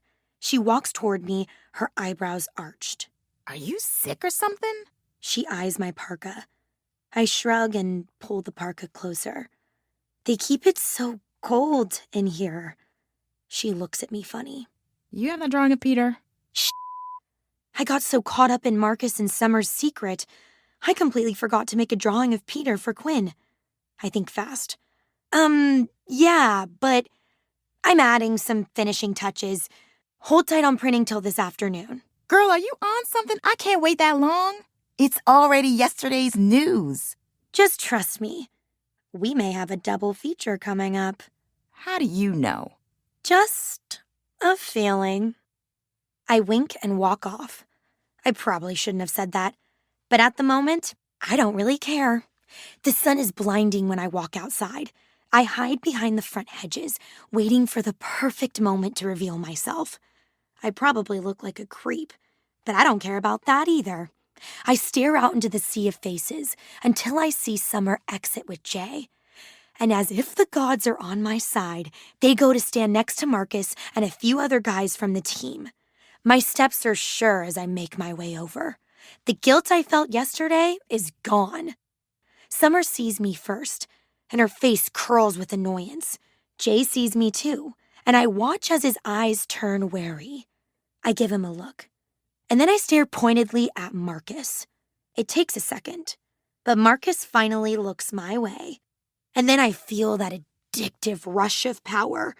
She walks toward me, her eyebrows arched. Are you sick or something? She eyes my parka. I shrug and pull the parka closer. They keep it so cold in here. She looks at me funny. You have the drawing of Peter? Shh. I got so caught up in Marcus and Summer's secret, I completely forgot to make a drawing of Peter for Quinn. I think fast. Yeah, but I'm adding some finishing touches. Hold tight on printing till this afternoon. Girl, are you on something? I can't wait that long. It's already yesterday's news. Just trust me. We may have a double feature coming up. How do you know? Just a feeling. I wink and walk off. I probably shouldn't have said that, but at the moment, I don't really care. The sun is blinding when I walk outside. I hide behind the front hedges, waiting for the perfect moment to reveal myself. I probably look like a creep, but I don't care about that either. I stare out into the sea of faces until I see Summer exit with Jay. And as if the gods are on my side, they go to stand next to Marcus and a few other guys from the team. My steps are sure as I make my way over. The guilt I felt yesterday is gone. Summer sees me first, and her face curls with annoyance. Jay sees me too, and I watch as his eyes turn wary. I give him a look, and then I stare pointedly at Marcus. It takes a second, but Marcus finally looks my way. And then I feel that addictive rush of power,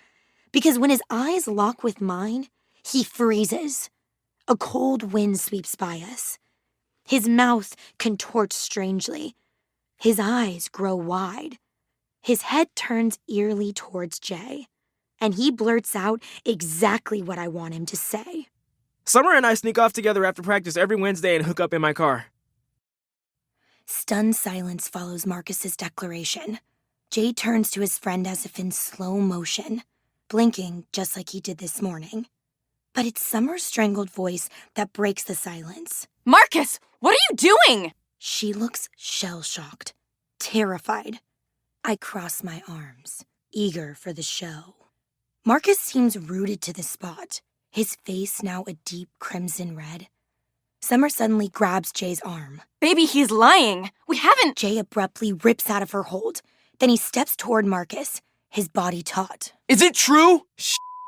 because when his eyes lock with mine, he freezes. A cold wind sweeps by us. His mouth contorts strangely. His eyes grow wide. His head turns eerily towards Jay, and he blurts out exactly what I want him to say. Summer and I sneak off together after practice every Wednesday and hook up in my car. Stunned silence follows Marcus's declaration. Jay turns to his friend as if in slow motion, blinking just like he did this morning. But it's Summer's strangled voice that breaks the silence. Marcus, what are you doing? She looks shell-shocked, terrified. I cross my arms, eager for the show. Marcus seems rooted to the spot, his face now a deep crimson red. Summer suddenly grabs Jay's arm. Baby, he's lying. We haven't. Jay abruptly rips out of her hold. Then he steps toward Marcus, his body taut. Is it true?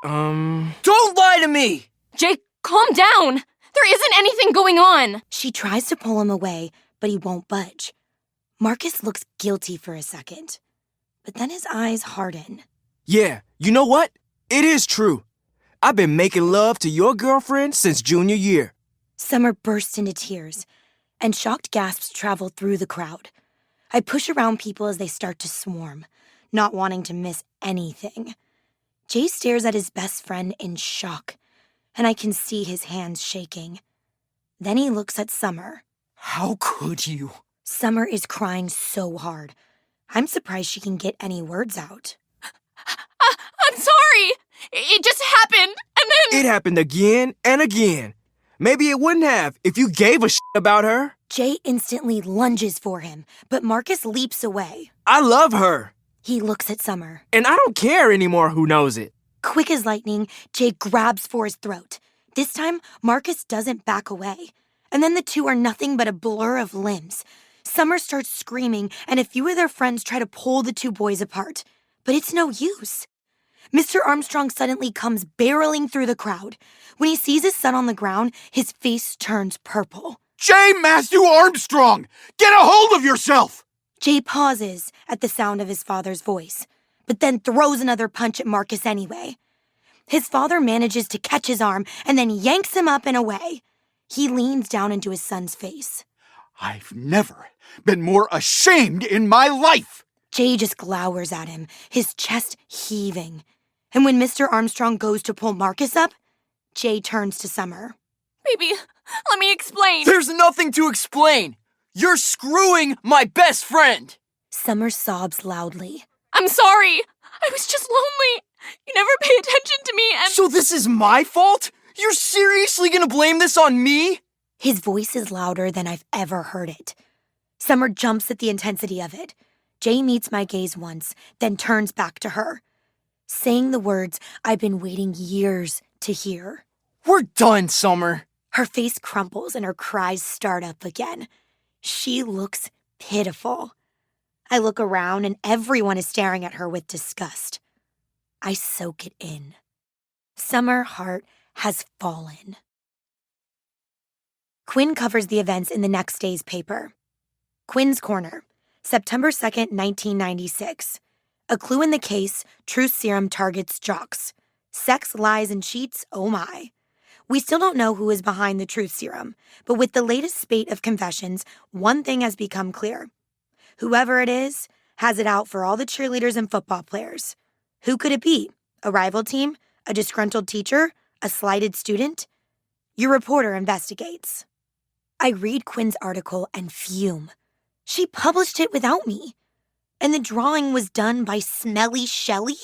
Don't lie to me! Jay, calm down. There isn't anything going on. She tries to pull him away, but he won't budge. Marcus looks guilty for a second, but then his eyes harden. Yeah, you know what? It is true. I've been making love to your girlfriend since junior year. Summer bursts into tears, and shocked gasps travel through the crowd. I push around people as they start to swarm, not wanting to miss anything. Jay stares at his best friend in shock, and I can see his hands shaking. Then he looks at Summer. How could you? Summer is crying so hard. I'm surprised she can get any words out. I'm sorry. It just happened, and then... It happened again and again. Maybe it wouldn't have if you gave a shit about her. Jay instantly lunges for him, but Marcus leaps away. I love her. He looks at Summer. And I don't care anymore who knows it. Quick as lightning, Jay grabs for his throat. This time, Marcus doesn't back away. And then the two are nothing but a blur of limbs. Summer starts screaming, and a few of their friends try to pull the two boys apart. But it's no use. Mr. Armstrong suddenly comes barreling through the crowd. When he sees his son on the ground, his face turns purple. J. Matthew Armstrong! Get a hold of yourself! Jay pauses at the sound of his father's voice, but then throws another punch at Marcus anyway. His father manages to catch his arm and then yanks him up and away. He leans down into his son's face. I've never been more ashamed in my life! Jay just glowers at him, his chest heaving. And when Mr. Armstrong goes to pull Marcus up, Jay turns to Summer. Baby, let me explain. There's nothing to explain. You're screwing my best friend. Summer sobs loudly. I'm sorry. I was just lonely. You never pay attention to me and... So this is my fault? You're seriously gonna blame this on me? His voice is louder than I've ever heard it. Summer jumps at the intensity of it. Jay meets my gaze once, then turns back to her, saying the words I've been waiting years to hear. We're done, Summer. Her face crumples and her cries start up again. She looks pitiful. I look around and everyone is staring at her with disgust. I soak it in. Summer Hart has fallen. Quinn covers the events in the next day's paper. Quinn's Corner, September 2nd, 1996. A clue in the case, truth serum targets jocks. Sex, lies, and cheats, oh my. We still don't know who is behind the truth serum, but with the latest spate of confessions, one thing has become clear. Whoever it is has it out for all the cheerleaders and football players. Who could it be? A rival team? A disgruntled teacher? A slighted student? Your reporter investigates. I read Quinn's article and fume. She published it without me. And the drawing was done by smelly Shelly?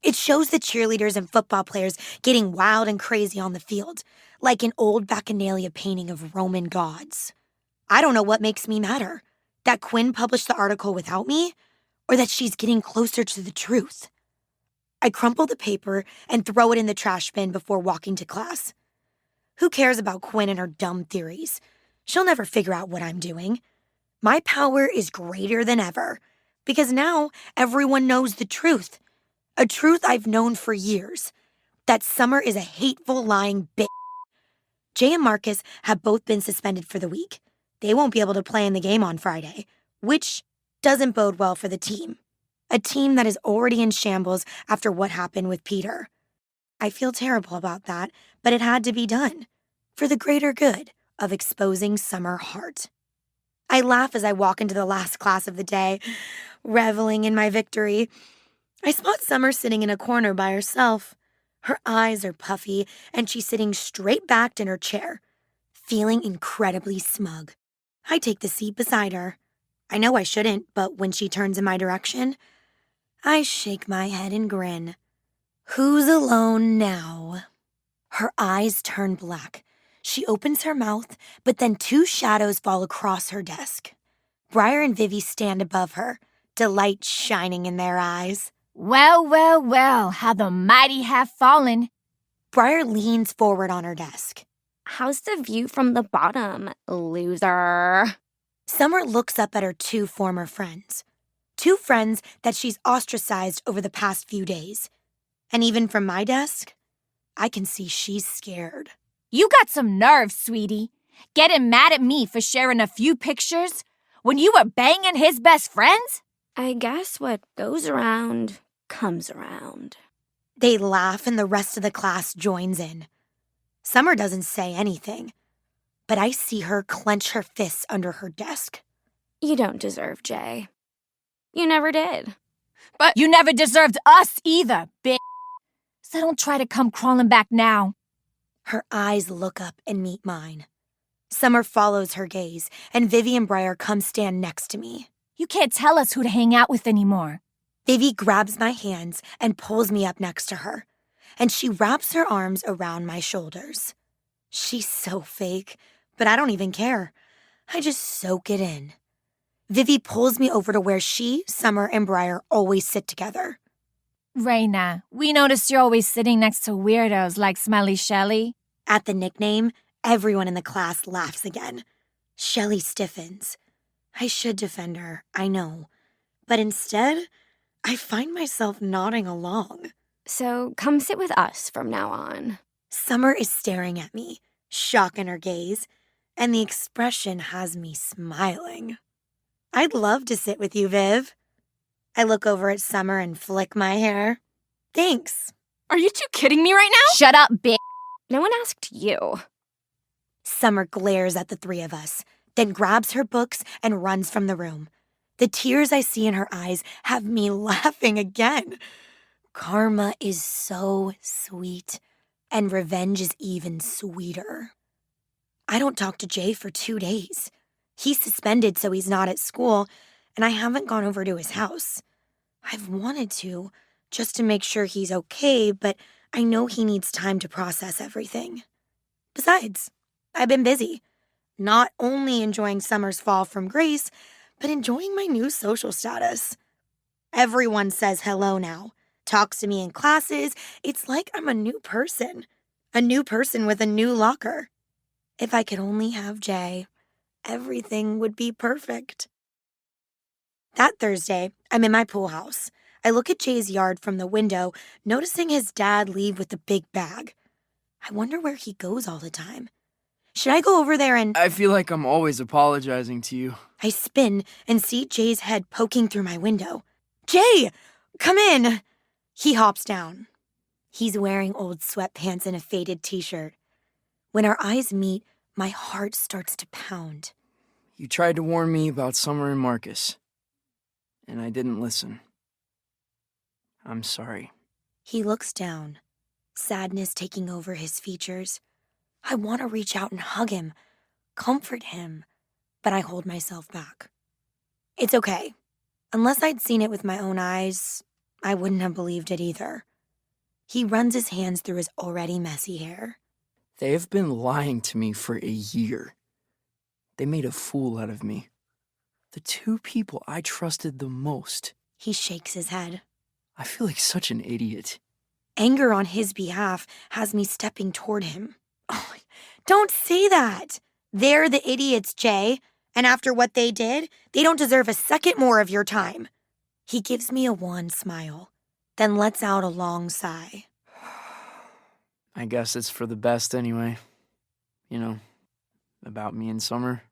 It shows the cheerleaders and football players getting wild and crazy on the field, like an old Bacchanalia painting of Roman gods. I don't know what makes me madder, that Quinn published the article without me, or that she's getting closer to the truth. I crumple the paper and throw it in the trash bin before walking to class. Who cares about Quinn and her dumb theories? She'll never figure out what I'm doing. My power is greater than ever, because now everyone knows the truth. A truth I've known for years, that Summer is a hateful, lying bitch. Jay and Marcus have both been suspended for the week. They won't be able to play in the game on Friday, which doesn't bode well for the team. A team that is already in shambles after what happened with Peter. I feel terrible about that, but it had to be done, for the greater good of exposing Summer Hart. I laugh as I walk into the last class of the day, reveling in my victory. I spot Summer sitting in a corner by herself. Her eyes are puffy, and she's sitting straight-backed in her chair, feeling incredibly smug. I take the seat beside her. I know I shouldn't, but when she turns in my direction, I shake my head and grin. Who's alone now? Her eyes turn black. She opens her mouth, but then two shadows fall across her desk. Briar and Vivi stand above her, delight shining in their eyes. Well, well, well, how the mighty have fallen. Briar leans forward on her desk. How's the view from the bottom, loser? Summer looks up at her two former friends. Two friends that she's ostracized over the past few days. And even from my desk, I can see she's scared. You got some nerve, sweetie. Getting mad at me for sharing a few pictures when you were banging his best friends? I guess what goes around comes around. They laugh and the rest of the class joins in. Summer doesn't say anything, but I see her clench her fists under her desk. You don't deserve Jay. You never did. But you never deserved us either, bitch. So don't try to come crawling back now. Her eyes look up and meet mine. Summer follows her gaze, and Vivi and Briar come stand next to me. You can't tell us who to hang out with anymore. Vivi grabs my hands and pulls me up next to her, and she wraps her arms around my shoulders. She's so fake, but I don't even care. I just soak it in. Vivi pulls me over to where she, Summer, and Briar always sit together. Raina, we noticed you're always sitting next to weirdos like Smelly Shelly. At the nickname, everyone in the class laughs again. Shelly stiffens. I should defend her, I know. But instead, I find myself nodding along. So come sit with us from now on. Summer is staring at me, shock in her gaze, and the expression has me smiling. I'd love to sit with you, Viv. I look over at Summer and flick my hair. Thanks. Are you two kidding me right now? Shut up, bitch. No one asked you. Summer glares at the three of us, then grabs her books and runs from the room. The tears I see in her eyes have me laughing again. Karma is so sweet, and revenge is even sweeter. I don't talk to Jay for 2 days. He's suspended, so he's not at school, and I haven't gone over to his house. I've wanted to, just to make sure he's okay, but I know he needs time to process everything. Besides, I've been busy, not only enjoying Summer's fall from grace, but enjoying my new social status. Everyone says hello now, talks to me in classes. It's like I'm a new person with a new locker. If I could only have Jay, everything would be perfect. That Thursday, I'm in my pool house. I look at Jay's yard from the window, noticing his dad leave with the big bag. I wonder where he goes all the time. Should I go over there and... I feel like I'm always apologizing to you. I spin and see Jay's head poking through my window. Jay, come in. He hops down. He's wearing old sweatpants and a faded t-shirt. When our eyes meet, my heart starts to pound. You tried to warn me about Summer and Marcus, and I didn't listen. I'm sorry. He looks down, sadness taking over his features. I want to reach out and hug him, comfort him, but I hold myself back. It's okay. Unless I'd seen it with my own eyes, I wouldn't have believed it either. He runs his hands through his already messy hair. They have been lying to me for a year. They made a fool out of me. The two people I trusted the most. He shakes his head. I feel like such an idiot. Anger on his behalf has me stepping toward him. Oh, don't say that. They're the idiots, Jay. And after what they did, they don't deserve a second more of your time. He gives me a wan smile, then lets out a long sigh. I guess it's for the best anyway. You know, about me and Summer.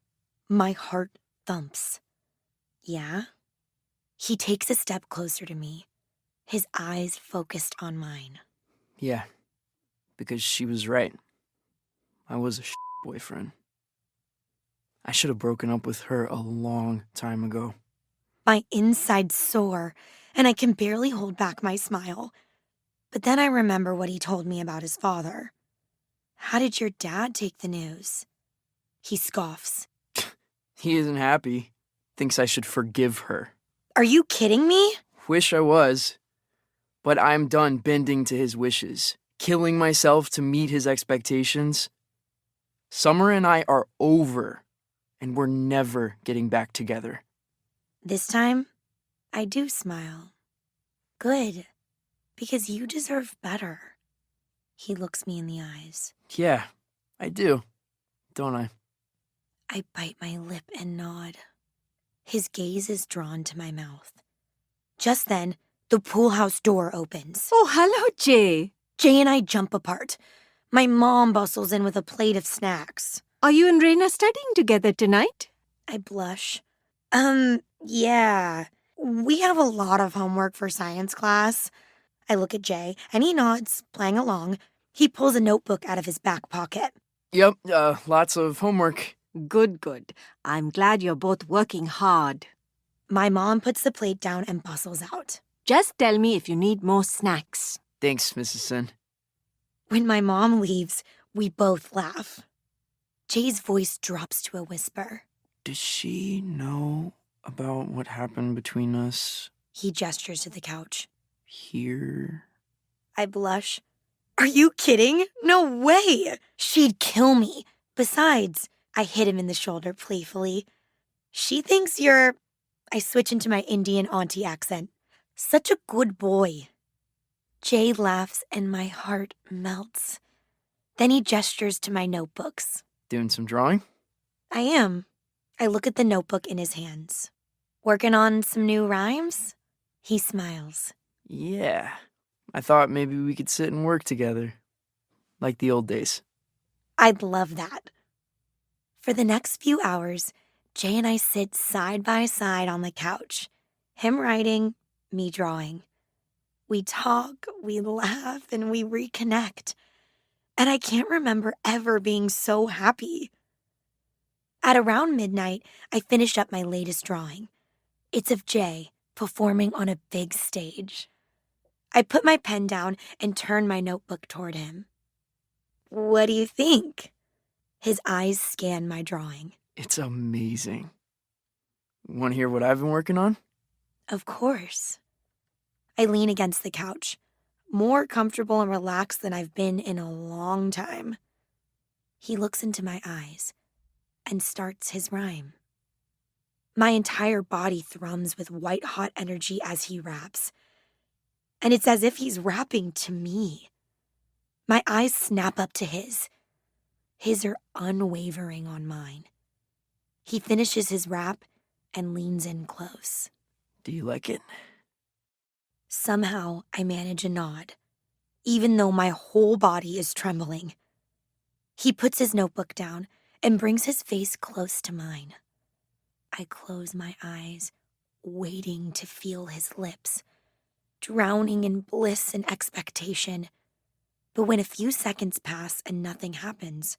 My heart thumps. Yeah? He takes a step closer to me, his eyes focused on mine. Yeah, because she was right. I was a boyfriend. I should have broken up with her a long time ago. My insides sore, and I can barely hold back my smile. But then I remember what he told me about his father. How did your dad take the news? He scoffs. He isn't happy. Thinks I should forgive her. Are you kidding me? Wish I was. But I'm done bending to his wishes, killing myself to meet his expectations. Summer and I are over, and we're never getting back together. This time, I do smile. Good, because you deserve better. He looks me in the eyes. Yeah, I do, don't I? I bite my lip and nod. His gaze is drawn to my mouth. Just then, the pool house door opens. Oh, hello, Jay. Jay and I jump apart. My mom bustles in with a plate of snacks. Are you and Raina studying together tonight? I blush. Yeah. We have a lot of homework for science class. I look at Jay, and he nods, playing along. He pulls a notebook out of his back pocket. Yep, lots of homework. Good, good. I'm glad you're both working hard. My mom puts the plate down and bustles out. Just tell me if you need more snacks. Thanks, Mrs. Sin. When my mom leaves, we both laugh. Jay's voice drops to a whisper. Does she know about what happened between us? He gestures to the couch. Here? I blush. Are you kidding? No way! She'd kill me. Besides, I hit him in the shoulder playfully. She thinks you're... I switch into my Indian auntie accent. Such a good boy. Jay laughs and my heart melts. Then he gestures to my notebooks. Doing some drawing? I am. I look at the notebook in his hands. Working on some new rhymes? He smiles. Yeah. I thought maybe we could sit and work together. Like the old days. I'd love that. For the next few hours, Jay and I sit side by side on the couch. Him writing, me drawing. We talk, we laugh, and we reconnect. And I can't remember ever being so happy. At around midnight, I finished up my latest drawing. It's of Jay performing on a big stage. I put my pen down and turned my notebook toward him. What do you think? His eyes scan my drawing. It's amazing. Want to hear what I've been working on? Of course. I lean against the couch, more comfortable and relaxed than I've been in a long time. He looks into my eyes and starts his rhyme. My entire body thrums with white-hot energy as he raps. And it's as if he's rapping to me. My eyes snap up to his. His are unwavering on mine. He finishes his rap and leans in close. Do you like it? Somehow, I manage a nod, even though my whole body is trembling. He puts his notebook down and brings his face close to mine. I close my eyes, waiting to feel his lips, drowning in bliss and expectation. But when a few seconds pass and nothing happens,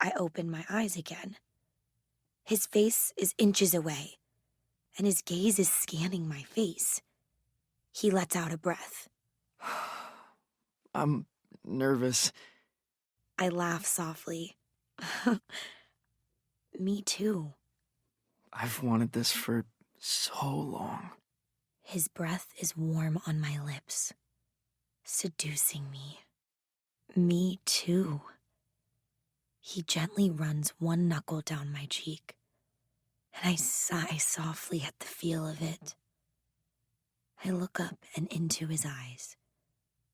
I open my eyes again. His face is inches away, and his gaze is scanning my face. He lets out a breath. I'm nervous. I laugh softly. Me too. I've wanted this for so long. His breath is warm on my lips. seducing me. Me too. He gently runs one knuckle down my cheek, and I sigh softly at the feel of it. I look up and into his eyes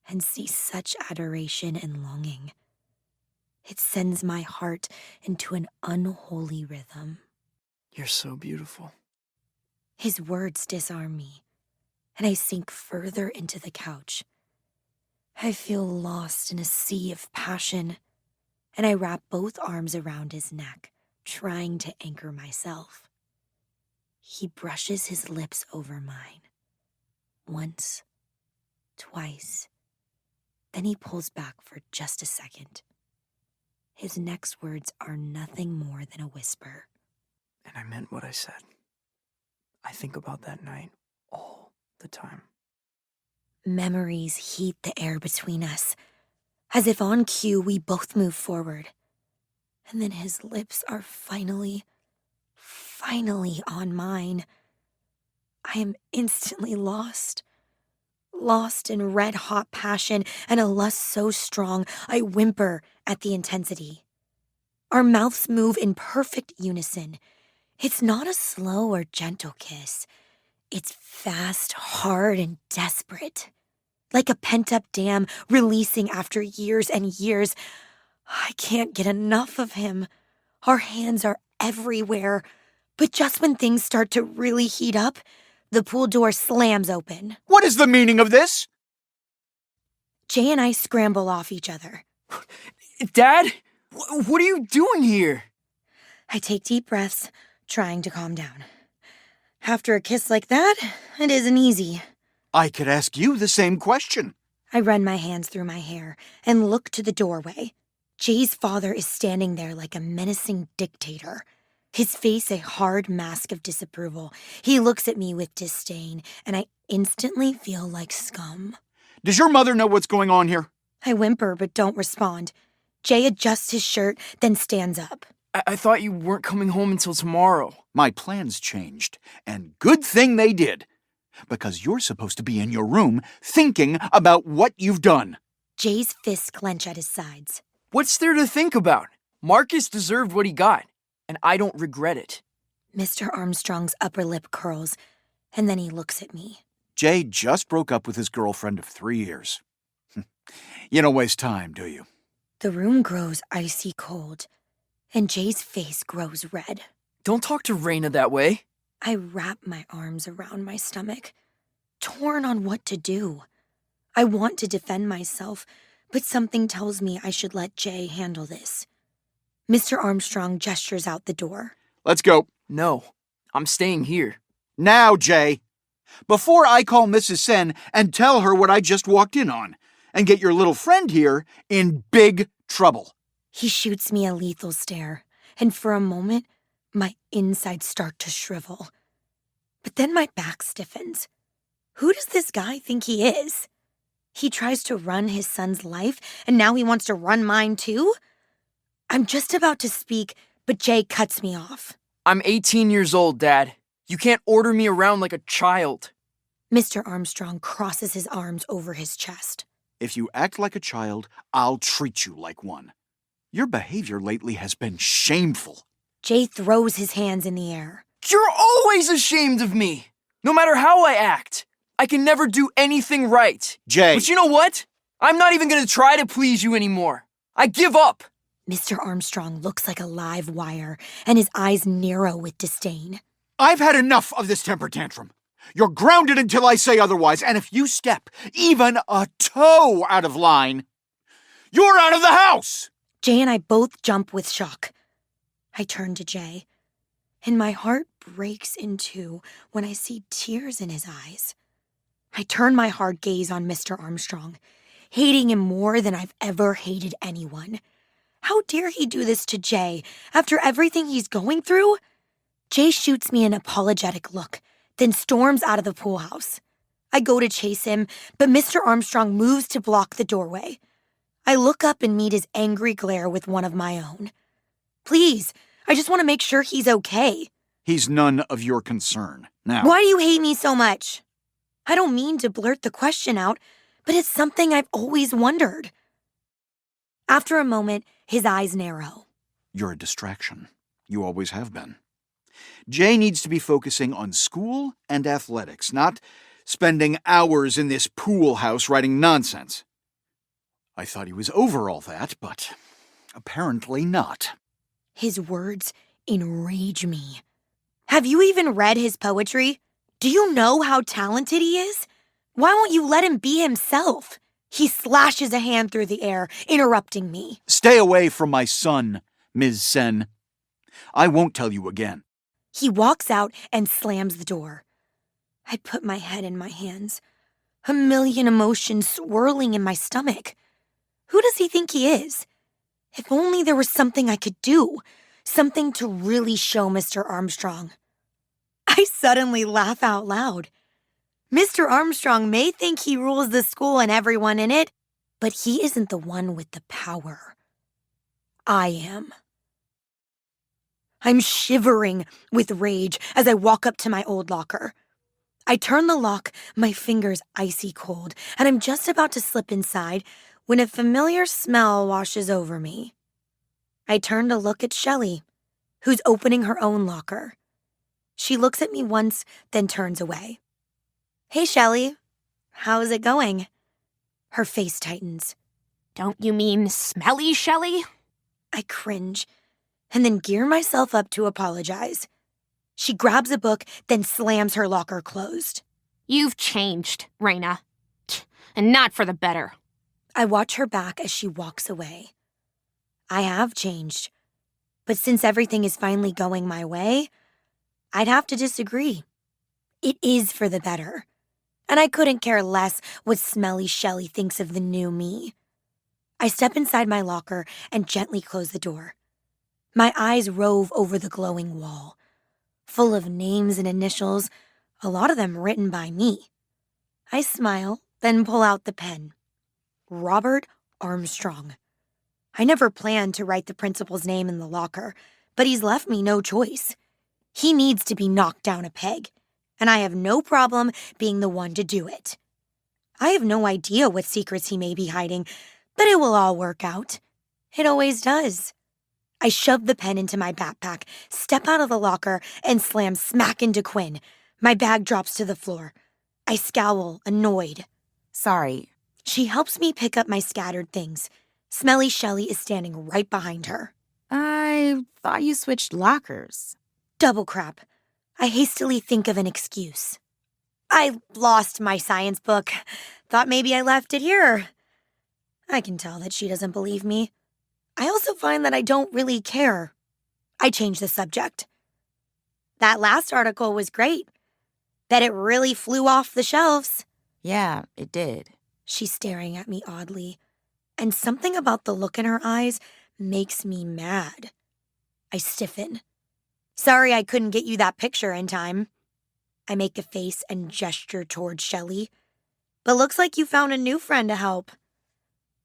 and see such adoration and longing. It sends my heart into an unholy rhythm. You're so beautiful. His words disarm me, and I sink further into the couch. I feel lost in a sea of passion, and I wrap both arms around his neck, trying to anchor myself. He brushes his lips over mine. Once, twice. Then he pulls back for just a second. His next words are nothing more than a whisper. And I meant what I said. I think about that night all the time. Memories heat the air between us. As if on cue, we both move forward. And then his lips are finally on mine. I am instantly lost. Lost in red-hot passion and a lust so strong, I whimper at the intensity. Our mouths move in perfect unison. It's not a slow or gentle kiss. It's fast, hard, and desperate. Like a pent-up dam releasing after years and years. I can't get enough of him. Our hands are everywhere. But just when things start to really heat up, the pool door slams open. What is the meaning of this? Jay and I scramble off each other. Dad? What are you doing here? I take deep breaths, trying to calm down. After a kiss like that, it isn't easy. I could ask you the same question. I run my hands through my hair and look to the doorway. Jay's father is standing there like a menacing dictator. His face a hard mask of disapproval. He looks at me with disdain, and I instantly feel like scum. Does your mother know what's going on here? I whimper but don't respond. Jay adjusts his shirt, then stands up. I thought you weren't coming home until tomorrow. My plans changed, and good thing they did. Because you're supposed to be in your room thinking about what you've done. Jay's fists clench at his sides. What's there to think about? Marcus deserved what he got, and I don't regret it. Mr. Armstrong's upper lip curls, and then he looks at me. Jay just broke up with his girlfriend of 3 years. You don't waste time, do you? The room grows icy cold, and Jay's face grows red. Don't talk to Raina that way. I wrap my arms around my stomach, torn on what to do. I want to defend myself, but something tells me I should let Jay handle this. Mr. Armstrong gestures out the door. Let's go. No, I'm staying here. Now, Jay. Before I call Mrs. Sen and tell her what I just walked in on, and get your little friend here in big trouble. He shoots me a lethal stare, and for a moment, my insides start to shrivel. But then my back stiffens. Who does this guy think he is? He tries to run his son's life, and now he wants to run mine too? I'm just about to speak, but Jay cuts me off. I'm 18 years old, Dad. You can't order me around like a child. Mr. Armstrong crosses his arms over his chest. If you act like a child, I'll treat you like one. Your behavior lately has been shameful. Jay throws his hands in the air. You're always ashamed of me. No matter how I act, I can never do anything right. Jay. But you know what? I'm not even gonna try to please you anymore. I give up. Mr. Armstrong looks like a live wire, and his eyes narrow with disdain. I've had enough of this temper tantrum. You're grounded until I say otherwise, and if you step even a toe out of line, you're out of the house! Jay and I both jump with shock. I turn to Jay, and my heart breaks in two when I see tears in his eyes. I turn my hard gaze on Mr. Armstrong, hating him more than I've ever hated anyone. How dare he do this to Jay after everything he's going through? Jay shoots me an apologetic look, then storms out of the pool house. I go to chase him, but Mr. Armstrong moves to block the doorway. I look up and meet his angry glare with one of my own. Please, I just want to make sure he's okay. He's none of your concern. Now, Why do you hate me so much? I don't mean to blurt the question out, but it's something I've always wondered. After a moment, his eyes narrow. You're a distraction. You always have been. Jay needs to be focusing on school and athletics, not spending hours in this pool house writing nonsense. I thought he was over all that, but apparently not. His words enrage me. Have you even read his poetry? Do you know how talented he is? Why won't you let him be himself? He slashes a hand through the air, interrupting me. Stay away from my son, Ms. Sen. I won't tell you again. He walks out and slams the door. I put my head in my hands, a million emotions swirling in my stomach. Who does he think he is? If only there was something I could do, something to really show Mr. Armstrong. I suddenly laugh out loud. Mr. Armstrong may think he rules the school and everyone in it, but he isn't the one with the power. I am. I'm shivering with rage as I walk up to my old locker. I turn the lock, my fingers icy cold, and I'm just about to slip inside when a familiar smell washes over me. I turn to look at Shelly, who's opening her own locker. She looks at me once, then turns away. Hey, Shelly. How's it going? Her face tightens. Don't you mean smelly, Shelly? I cringe, and then gear myself up to apologize. She grabs a book, then slams her locker closed. You've changed, Raina. And not for the better. I watch her back as she walks away. I have changed, but since everything is finally going my way, I'd have to disagree. It is for the better, and I couldn't care less what smelly Shelly thinks of the new me. I step inside my locker and gently close the door. My eyes rove over the glowing wall, full of names and initials, a lot of them written by me. I smile, then pull out the pen. Robert Armstrong. I never planned to write the principal's name in the locker, but he's left me no choice. He needs to be knocked down a peg, and I have no problem being the one to do it. I have no idea what secrets he may be hiding, but it will all work out. It always does. I shove the pen into my backpack, step out of the locker, and slam smack into Quinn. My bag drops to the floor. I scowl, annoyed. Sorry. She helps me pick up my scattered things. Smelly Shelly is standing right behind her. I thought you switched lockers. Double crap. I hastily think of an excuse. I lost my science book. Thought maybe I left it here. I can tell that she doesn't believe me. I also find that I don't really care. I change the subject. That last article was great. Bet it really flew off the shelves. Yeah, it did. She's staring at me oddly, and something about the look in her eyes makes me mad. I stiffen. Sorry I couldn't get you that picture in time. I make a face and gesture toward Shelly. But looks like you found a new friend to help.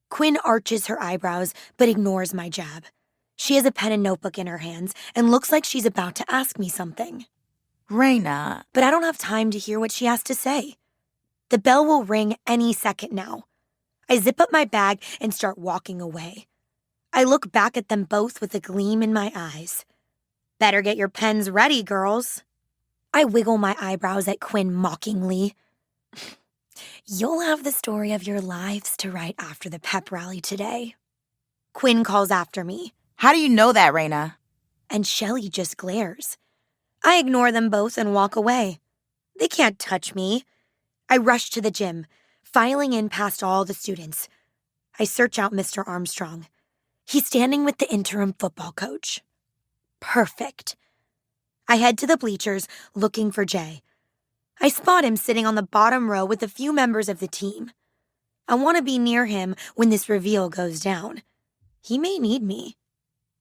Quinn arches her eyebrows, but ignores my jab. She has a pen and notebook in her hands and looks like she's about to ask me something. Raina. But I don't have time to hear what she has to say. The bell will ring any second now. I zip up my bag and start walking away. I look back at them both with a gleam in my eyes. Better get your pens ready, girls. I wiggle my eyebrows at Quinn mockingly. You'll have the story of your lives to write after the pep rally today. Quinn calls after me. How do you know that, Raina? And Shelly just glares. I ignore them both and walk away. They can't touch me. I rush to the gym, filing in past all the students. I search out Mr. Armstrong. He's standing with the interim football coach. Perfect. I head to the bleachers looking for Jay. I spot him sitting on the bottom row with a few members of the team. I want to be near him when this reveal goes down. He may need me.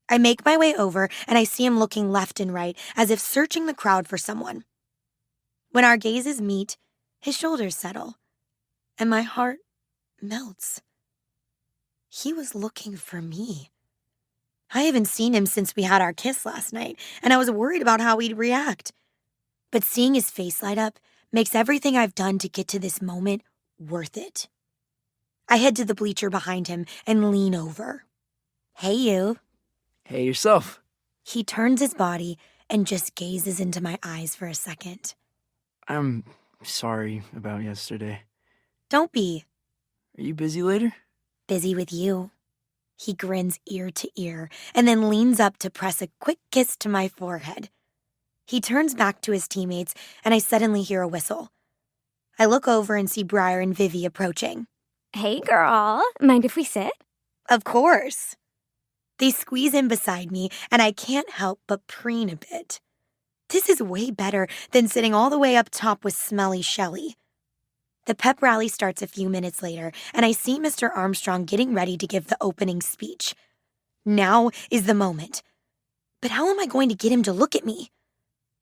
I make my way over and I see him looking left and right as if searching the crowd for someone. When our gazes meet, his shoulders settle, and my heart melts. He was looking for me. I haven't seen him since we had our kiss last night, and I was worried about how he'd react. But seeing his face light up makes everything I've done to get to this moment worth it. I head to the bleacher behind him and lean over. Hey, you. Hey, yourself. He turns his body and just gazes into my eyes for a second. I'm sorry about yesterday. Don't be. Are you busy later? Busy with you. He grins ear to ear and then leans up to press a quick kiss to my forehead. He turns back to his teammates and I suddenly hear a whistle. I look over and see Briar and Vivi approaching. Hey, girl. Mind if we sit? Of course. They squeeze in beside me and I can't help but preen a bit. This is way better than sitting all the way up top with smelly Shelly. The pep rally starts a few minutes later, and I see Mr. Armstrong getting ready to give the opening speech. Now is the moment. But how am I going to get him to look at me?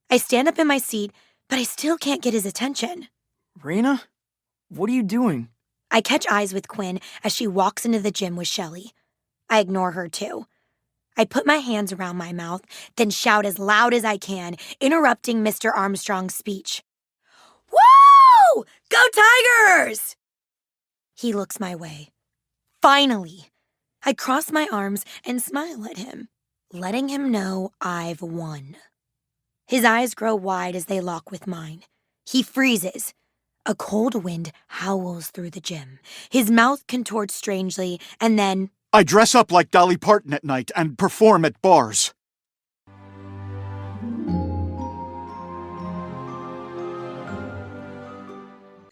I stand up in my seat, but I still can't get his attention. Raina? What are you doing? I catch eyes with Quinn as she walks into the gym with Shelly. I ignore her too. I put my hands around my mouth, then shout as loud as I can, interrupting Mr. Armstrong's speech. Woo! Go Tigers! He looks my way. Finally! I cross my arms and smile at him, letting him know I've won. His eyes grow wide as they lock with mine. He freezes. A cold wind howls through the gym. His mouth contorts strangely, and then... I dress up like Dolly Parton at night and perform at bars.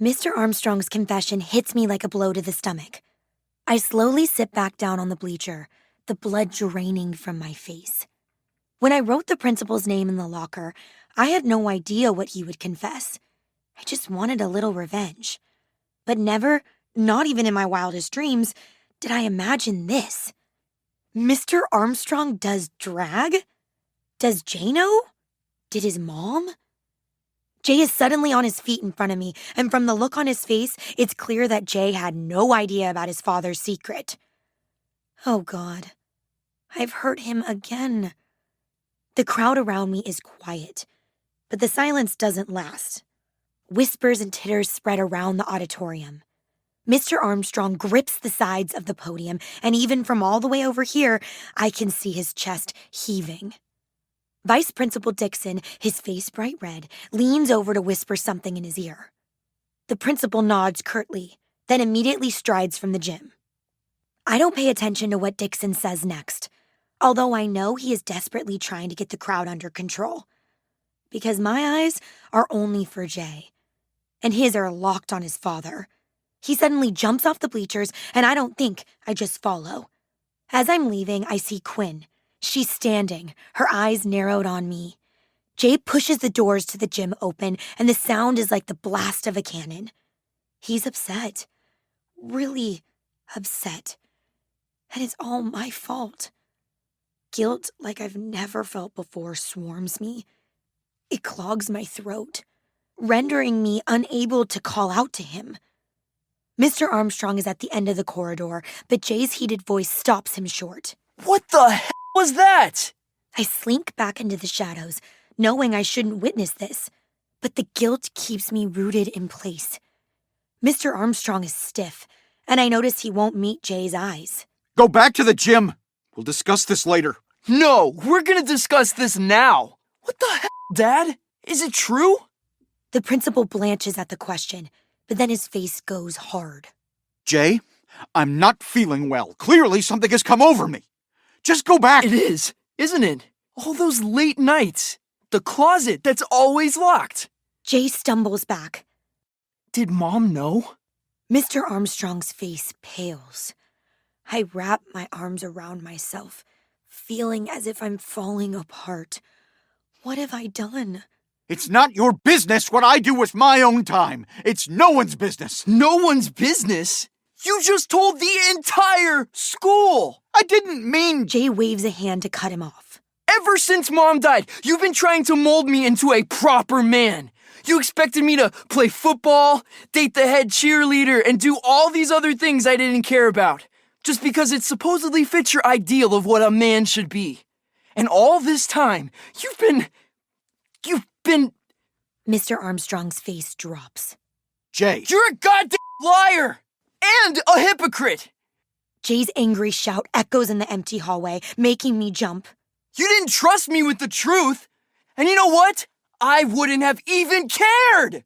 Mr. Armstrong's confession hits me like a blow to the stomach. I slowly sit back down on the bleacher, the blood draining from my face. When I wrote the principal's name in the locker, I had no idea what he would confess. I just wanted a little revenge. But never, not even in my wildest dreams, did I imagine this. Mr. Armstrong does drag? Does Jay know? Did his mom? Jay is suddenly on his feet in front of me, and from the look on his face, it's clear that Jay had no idea about his father's secret. Oh, God. I've hurt him again. The crowd around me is quiet, but the silence doesn't last. Whispers and titters spread around the auditorium. Mr. Armstrong grips the sides of the podium, and even from all the way over here, I can see his chest heaving. Vice Principal Dixon, his face bright red, leans over to whisper something in his ear. The principal nods curtly, then immediately strides from the gym. I don't pay attention to what Dixon says next, although I know he is desperately trying to get the crowd under control. Because my eyes are only for Jay, and his are locked on his father. He suddenly jumps off the bleachers, and I don't think, I just follow. As I'm leaving, I see Quinn. She's standing, her eyes narrowed on me. Jay pushes the doors to the gym open, and the sound is like the blast of a cannon. He's upset. Really upset. And it's all my fault. Guilt like I've never felt before swarms me. It clogs my throat, rendering me unable to call out to him. Mr. Armstrong is at the end of the corridor, but Jay's heated voice stops him short. What the hell was that? I slink back into the shadows, knowing I shouldn't witness this, but the guilt keeps me rooted in place. Mr. Armstrong is stiff, and I notice he won't meet Jay's eyes. Go back to the gym. We'll discuss this later. No, we're gonna discuss this now. What the hell, Dad? Is it true? The principal blanches at the question, but then his face goes hard. Jay, I'm not feeling well. Clearly something has come over me. Just go back. It is, isn't it? All those late nights. The closet that's always locked. Jay stumbles back. Did Mom know? Mr. Armstrong's face pales. I wrap my arms around myself, feeling as if I'm falling apart. What have I done? It's not your business what I do with my own time. It's no one's business. No one's business? You just told the entire school! I didn't mean... Jay waves a hand to cut him off. Ever since Mom died, you've been trying to mold me into a proper man. You expected me to play football, date the head cheerleader, and do all these other things I didn't care about, just because it supposedly fits your ideal of what a man should be. And all this time, you've been... Mr. Armstrong's face drops. Jay. You're a goddamn liar! and a hypocrite! Jay's angry shout echoes in the empty hallway, making me jump. You didn't trust me with the truth! And you know what? I wouldn't have even cared!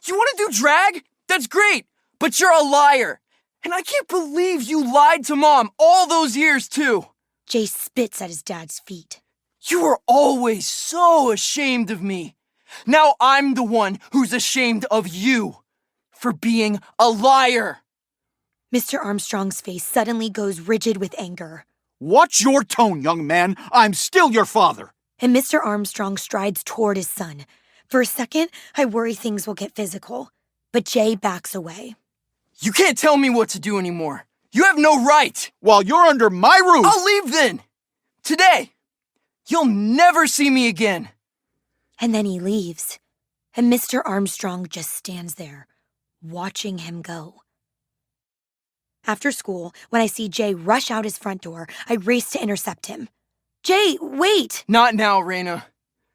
You want to do drag? That's great! But you're a liar! And I can't believe you lied to Mom all those years, too! Jay spits at his dad's feet. You were always so ashamed of me. Now I'm the one who's ashamed of you for being a liar. Mr. Armstrong's face suddenly goes rigid with anger. Watch your tone, young man. I'm still your father. And Mr. Armstrong strides toward his son. For a second, I worry things will get physical. But Jay backs away. You can't tell me what to do anymore. You have no right. While you're under my roof. I'll leave then. Today. You'll never see me again. And then he leaves. And Mr. Armstrong just stands there, watching him go. After school, when I see Jay rush out his front door, I race to intercept him. Jay, wait! Not now, Raina.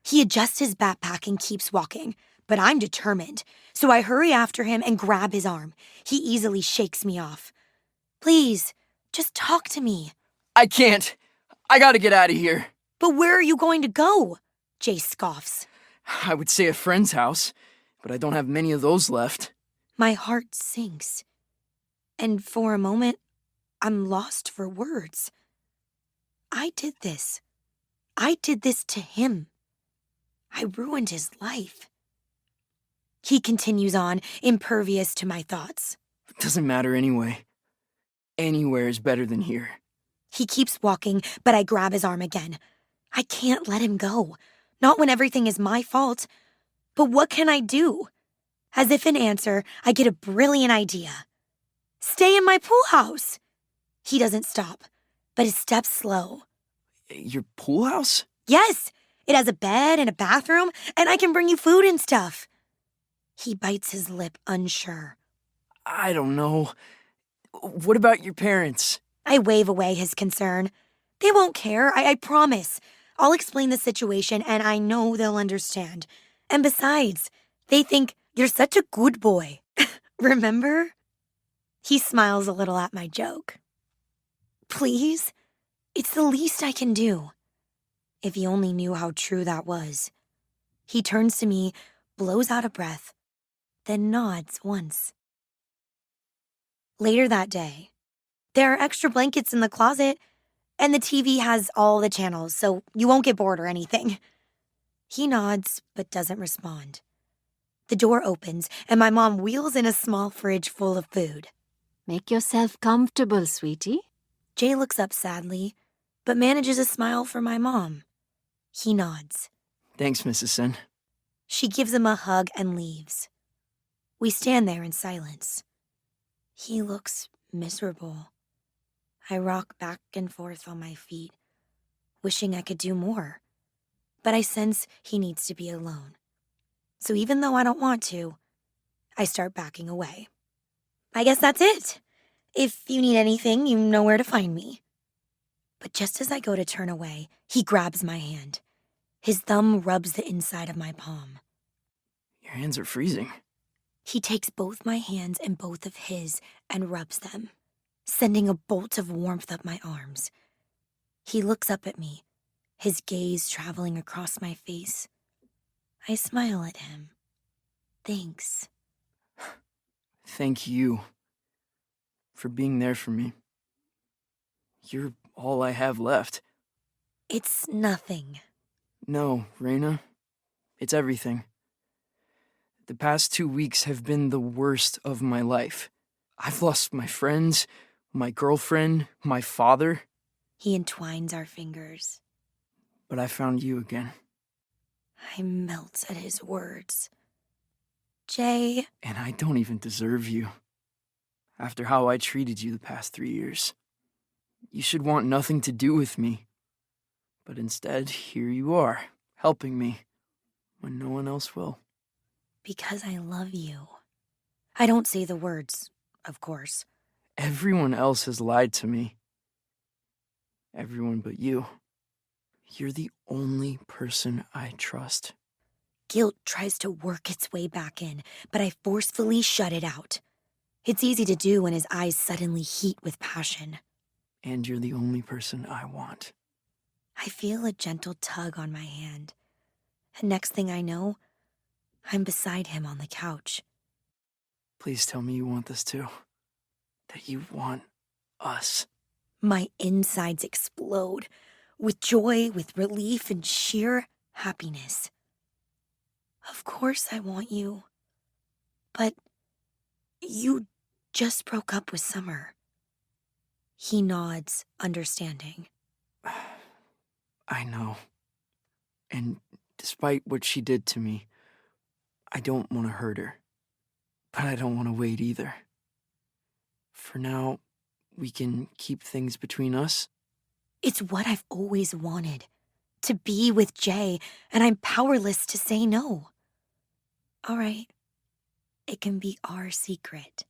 He adjusts his backpack and keeps walking, but I'm determined. So I hurry after him and grab his arm. He easily shakes me off. Please, just talk to me. I can't. I gotta get out of here. But where are you going to go? Jay scoffs. I would say a friend's house, but I don't have many of those left. My heart sinks. And for a moment, I'm lost for words. I did this. I did this to him. I ruined his life. He continues on, impervious to my thoughts. It doesn't matter anyway. Anywhere is better than here. He keeps walking, but I grab his arm again. I can't let him go. Not when everything is my fault. But what can I do? As if in answer, I get a brilliant idea. Stay in my pool house. He doesn't stop, but his steps slow. Your pool house? Yes, it has a bed and a bathroom, and I can bring you food and stuff. He bites his lip, unsure. I don't know. What about your parents? I wave away his concern. They won't care, I promise. I'll explain the situation, and I know they'll understand. And besides, they think you're such a good boy. Remember? He smiles a little at my joke. Please? It's the least I can do. If he only knew how true that was. He turns to me, blows out a breath, then nods once. Later that day, there are extra blankets in the closet, and the TV has all the channels, so you won't get bored or anything. He nods, but doesn't respond. The door opens, and my mom wheels in a small fridge full of food. Make yourself comfortable, sweetie. Jay looks up sadly, but manages a smile for my mom. He nods. Thanks, Mrs. Sin. She gives him a hug and leaves. We stand there in silence. He looks miserable. I rock back and forth on my feet, wishing I could do more. But I sense he needs to be alone. So even though I don't want to, I start backing away. I guess that's it. If you need anything, you know where to find me. But just as I go to turn away, he grabs my hand. His thumb rubs the inside of my palm. Your hands are freezing. He takes both my hands and both of his and rubs them, sending a bolt of warmth up my arms. He looks up at me, his gaze traveling across my face. I smile at him. Thanks. Thank you for being there for me. You're all I have left. It's nothing. No, Raina. It's everything. The past 2 weeks have been the worst of my life. I've lost my friends, my girlfriend, my father. He entwines our fingers. But I found you again. I melt at his words. Jay. And I don't even deserve you. After how I treated you the past 3 years. You should want nothing to do with me. But instead, here you are, helping me, when no one else will. Because I love you. I don't say the words, of course. Everyone else has lied to me. Everyone but you. You're the only person I trust. Guilt tries to work its way back in, but I forcefully shut it out. It's easy to do when his eyes suddenly heat with passion. And you're the only person I want. I feel a gentle tug on my hand, and next thing I know, I'm beside him on the couch. Please tell me you want this too. That you want us. My insides explode with joy, with relief, and sheer happiness. Of course I want you. But you just broke up with Summer. He nods, understanding. I know. And despite what she did to me, I don't want to hurt her. But I don't want to wait either. For now, we can keep things between us. It's what I've always wanted, to be with Jay, and I'm powerless to say no. All right, it can be our secret.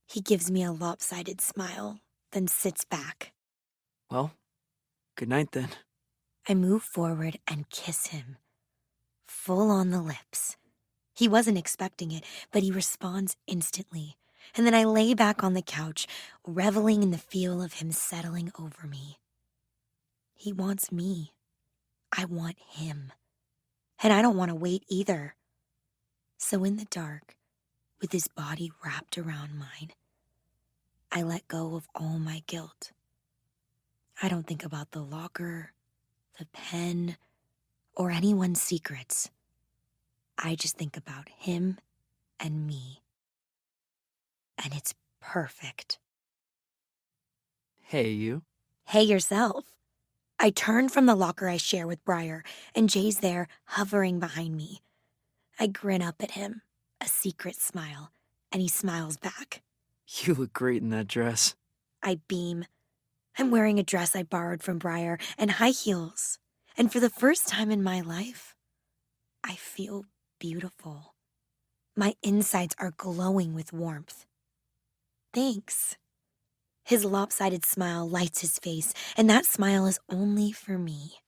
He gives me a lopsided smile, then sits back. Well, good night then. I move forward and kiss him, full on the lips. He wasn't expecting it, but he responds instantly. And then I lay back on the couch, reveling in the feel of him settling over me. He wants me. I want him. And I don't want to wait either. So in the dark, with his body wrapped around mine, I let go of all my guilt. I don't think about the locker, the pen, or anyone's secrets. I just think about him and me. And it's perfect. Hey, you. Hey yourself. I turn from the locker I share with Briar, and Jay's there, hovering behind me. I grin up at him, a secret smile, and he smiles back. You look great in that dress. I beam. I'm wearing a dress I borrowed from Briar and high heels. And for the first time in my life, I feel beautiful. My insides are glowing with warmth. Thanks. His lopsided smile lights his face, and that smile is only for me.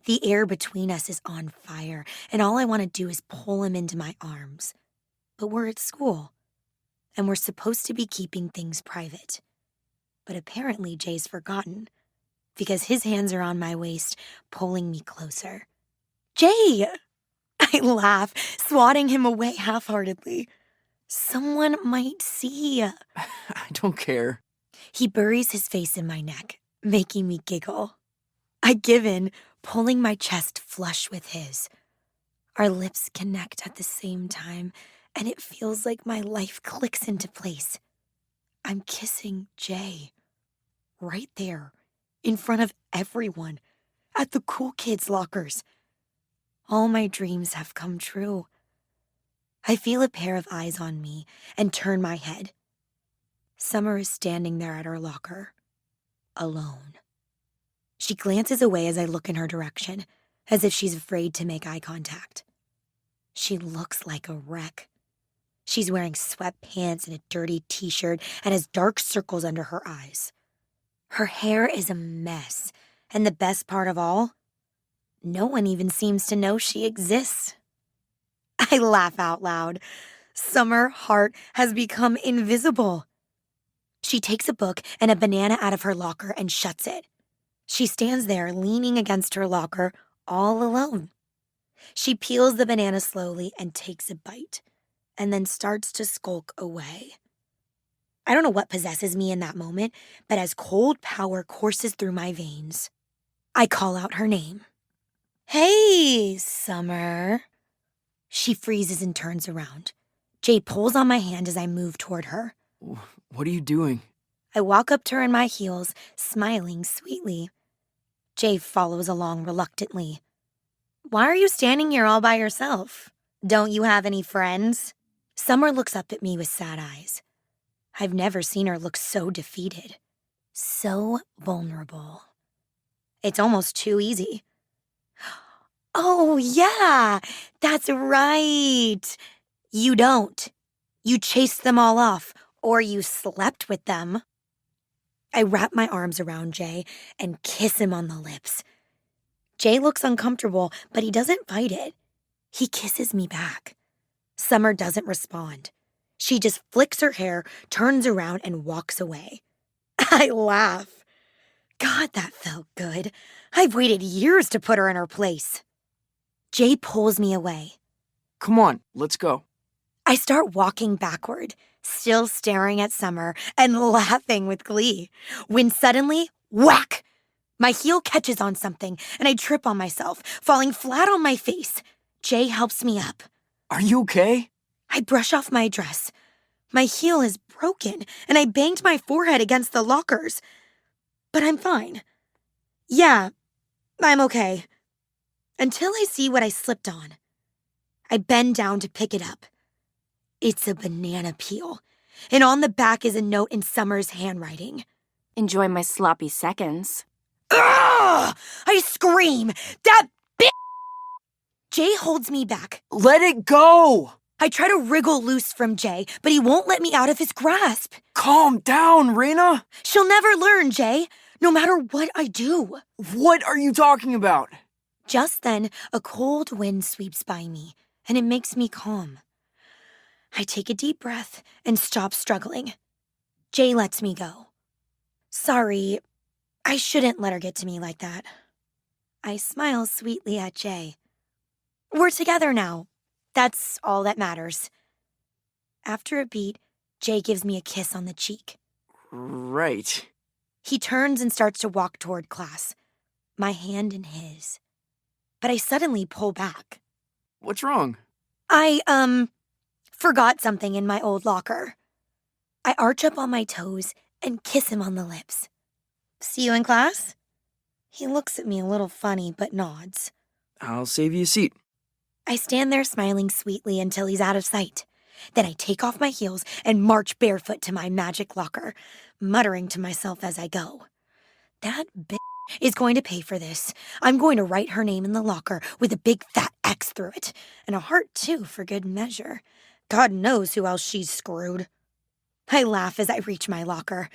The air between us is on fire, and all I want to do is pull him into my arms. But we're at school, and we're supposed to be keeping things private. But apparently Jay's forgotten, because his hands are on my waist, pulling me closer. Jay! I laugh, swatting him away half-heartedly. Someone might see. I don't care. He buries his face in my neck, making me giggle. I give in, pulling my chest flush with his. Our lips connect at the same time, and it feels like my life clicks into place. I'm kissing Jay. Right there, in front of everyone, at the cool kids' lockers. All my dreams have come true. I feel a pair of eyes on me and turn my head. Summer is standing there at her locker, alone. She glances away as I look in her direction, as if she's afraid to make eye contact. She looks like a wreck. She's wearing sweatpants and a dirty t-shirt and has dark circles under her eyes. Her hair is a mess, and the best part of all, no one even seems to know she exists. I laugh out loud. Summer Hart has become invisible. She takes a book and a banana out of her locker and shuts it. She stands there leaning against her locker, all alone. She peels the banana slowly and takes a bite, and then starts to skulk away. I don't know what possesses me in that moment, but as cold power courses through my veins, I call out her name. Hey, Summer. She freezes and turns around. Jay pulls on my hand as I move toward her. What are you doing? I walk up to her in my heels, smiling sweetly. Jay follows along reluctantly. Why are you standing here all by yourself? Don't you have any friends? Summer looks up at me with sad eyes. I've never seen her look so defeated, so vulnerable. It's almost too easy. Oh, yeah, that's right. You don't. You chased them all off, or you slept with them. I wrap my arms around Jay and kiss him on the lips. Jay looks uncomfortable, but he doesn't fight it. He kisses me back. Summer doesn't respond. She just flicks her hair, turns around, and walks away. I laugh. God, that felt good. I've waited years to put her in her place. Jay pulls me away. Come on, let's go. I start walking backward, still staring at Summer and laughing with glee, when suddenly, whack! My heel catches on something, and I trip on myself, falling flat on my face. Jay helps me up. Are you okay? I brush off my dress. My heel is broken, and I banged my forehead against the lockers. But I'm fine. Yeah, I'm okay. Until I see what I slipped on. I bend down to pick it up. It's a banana peel, and on the back is a note in Summer's handwriting. Enjoy my sloppy seconds. Ugh! I scream. That bitch! Jay holds me back. Let it go! I try to wriggle loose from Jay, but he won't let me out of his grasp. Calm down, Raina. She'll never learn, Jay, no matter what I do. What are you talking about? Just then, a cold wind sweeps by me, and it makes me calm. I take a deep breath and stop struggling. Jay lets me go. Sorry, I shouldn't let her get to me like that. I smile sweetly at Jay. We're together now. That's all that matters. After a beat, Jay gives me a kiss on the cheek. Right. He turns and starts to walk toward class, my hand in his. But I suddenly pull back. What's wrong? I, forgot something in my old locker. I arch up on my toes and kiss him on the lips. See you in class? He looks at me a little funny, but nods. I'll save you a seat. I stand there smiling sweetly until he's out of sight. Then I take off my heels and march barefoot to my magic locker, muttering to myself as I go. That bitch is going to pay for this. I'm going to write her name in the locker with a big fat X through it, and a heart too for good measure. God knows who else she's screwed. I laugh as I reach my locker.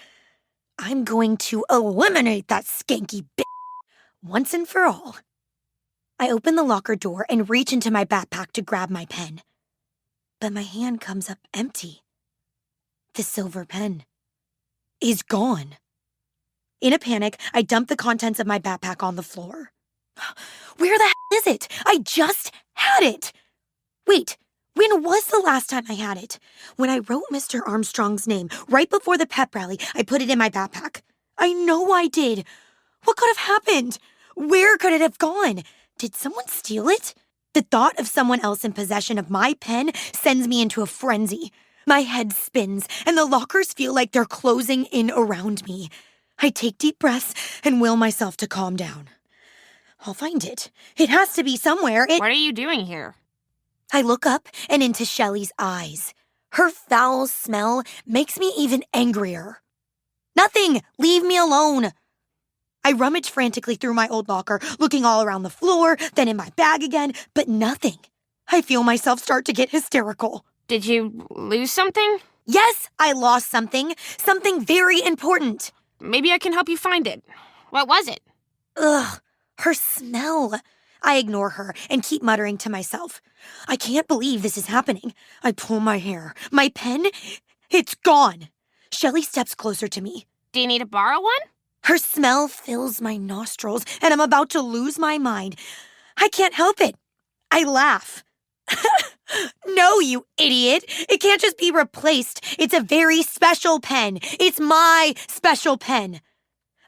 I'm going to eliminate that skanky bitch once and for all. I open the locker door and reach into my backpack to grab my pen. But my hand comes up empty. The silver pen is gone. In a panic, I dump the contents of my backpack on the floor. Where the hell is it? I just had it. Wait, when was the last time I had it? When I wrote Mr. Armstrong's name right before the pep rally, I put it in my backpack. I know I did. What could have happened? Where could it have gone? Did someone steal it? The thought of someone else in possession of my pen sends me into a frenzy. My head spins, and the lockers feel like they're closing in around me. I take deep breaths and will myself to calm down. I'll find it. It has to be somewhere. What are you doing here? I look up and into Shelly's eyes. Her foul smell makes me even angrier. Nothing! Leave me alone! I rummage frantically through my old locker, looking all around the floor, then in my bag again, but nothing. I feel myself start to get hysterical. Did you lose something? Yes, I lost something. Something very important. Maybe I can help you find it. What was it? Ugh, her smell. I ignore her and keep muttering to myself. I can't believe this is happening. I pull my hair. My pen, it's gone. Shelly steps closer to me. Do you need to borrow one? Her smell fills my nostrils, and I'm about to lose my mind. I can't help it. I laugh. No, you idiot. It can't just be replaced. It's a very special pen. It's my special pen.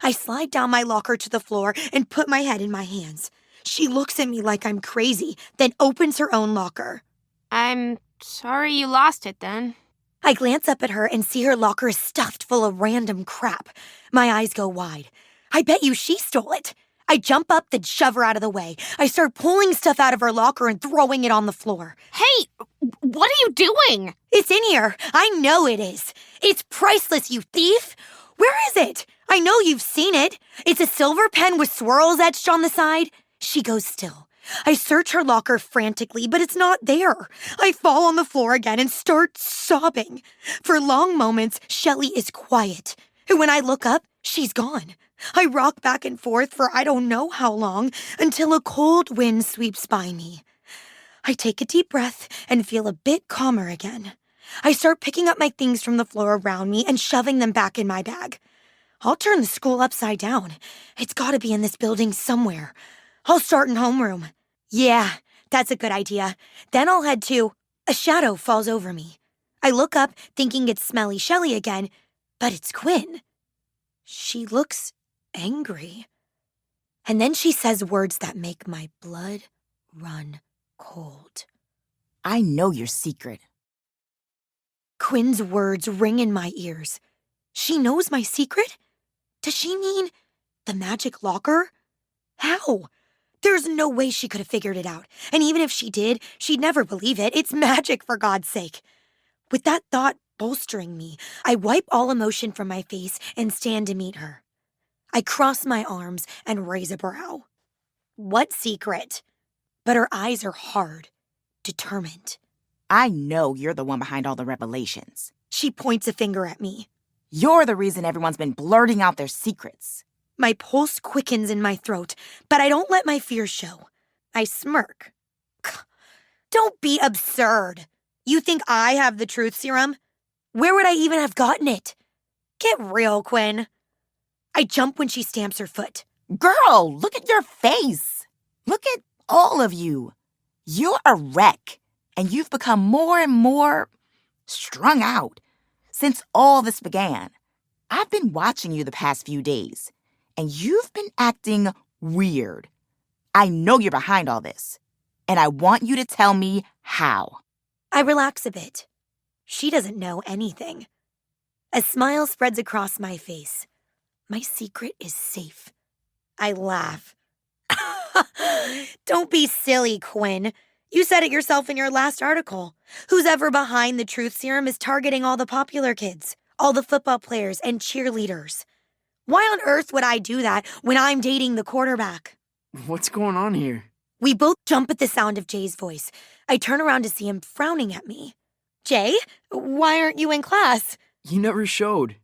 I slide down my locker to the floor and put my head in my hands. She looks at me like I'm crazy, then opens her own locker. I'm sorry you lost it then. I glance up at her and see her locker is stuffed full of random crap. My eyes go wide. I bet you she stole it. I jump up, then shove her out of the way. I start pulling stuff out of her locker and throwing it on the floor. Hey, what are you doing? It's in here. I know it is. It's priceless, you thief. Where is it? I know you've seen it. It's a silver pen with swirls etched on the side. She goes still. I search her locker frantically, but it's not there. I fall on the floor again and start sobbing. For long moments, Shelly is quiet. And when I look up, she's gone. I rock back and forth for I don't know how long until a cold wind sweeps by me. I take a deep breath and feel a bit calmer again. I start picking up my things from the floor around me and shoving them back in my bag. I'll turn the school upside down. It's gotta be in this building somewhere. I'll start in homeroom. Yeah, that's a good idea. Then I'll head to... A shadow falls over me. I look up, thinking it's smelly Shelly again, but it's Quinn. She looks angry. And then she says words that make my blood run cold. I know your secret. Quinn's words ring in my ears. She knows my secret? Does she mean the magic locker? How? There's no way she could have figured it out. And even if she did, she'd never believe it. It's magic, for God's sake. With that thought bolstering me, I wipe all emotion from my face and stand to meet her. I cross my arms and raise a brow. What secret? But her eyes are hard, determined. I know you're the one behind all the revelations. She points a finger at me. You're the reason everyone's been blurting out their secrets. My pulse quickens in my throat, but I don't let my fear show. I smirk. Don't be absurd. You think I have the truth serum? Where would I even have gotten it? Get real, Quinn. I jump when she stamps her foot. Girl, look at your face. Look at all of you. You're a wreck, and you've become more and more strung out since all this began. I've been watching you the past few days, and you've been acting weird. I know you're behind all this, and I want you to tell me how. I relax a bit. She doesn't know anything. A smile spreads across my face. My secret is safe. I laugh. Don't be silly, Quinn. You said it yourself in your last article. Who's ever behind the truth serum is targeting all the popular kids, all the football players and cheerleaders. Why on earth would I do that when I'm dating the quarterback? What's going on here? We both jump at the sound of Jay's voice. I turn around to see him frowning at me. Jay, why aren't you in class? You never showed.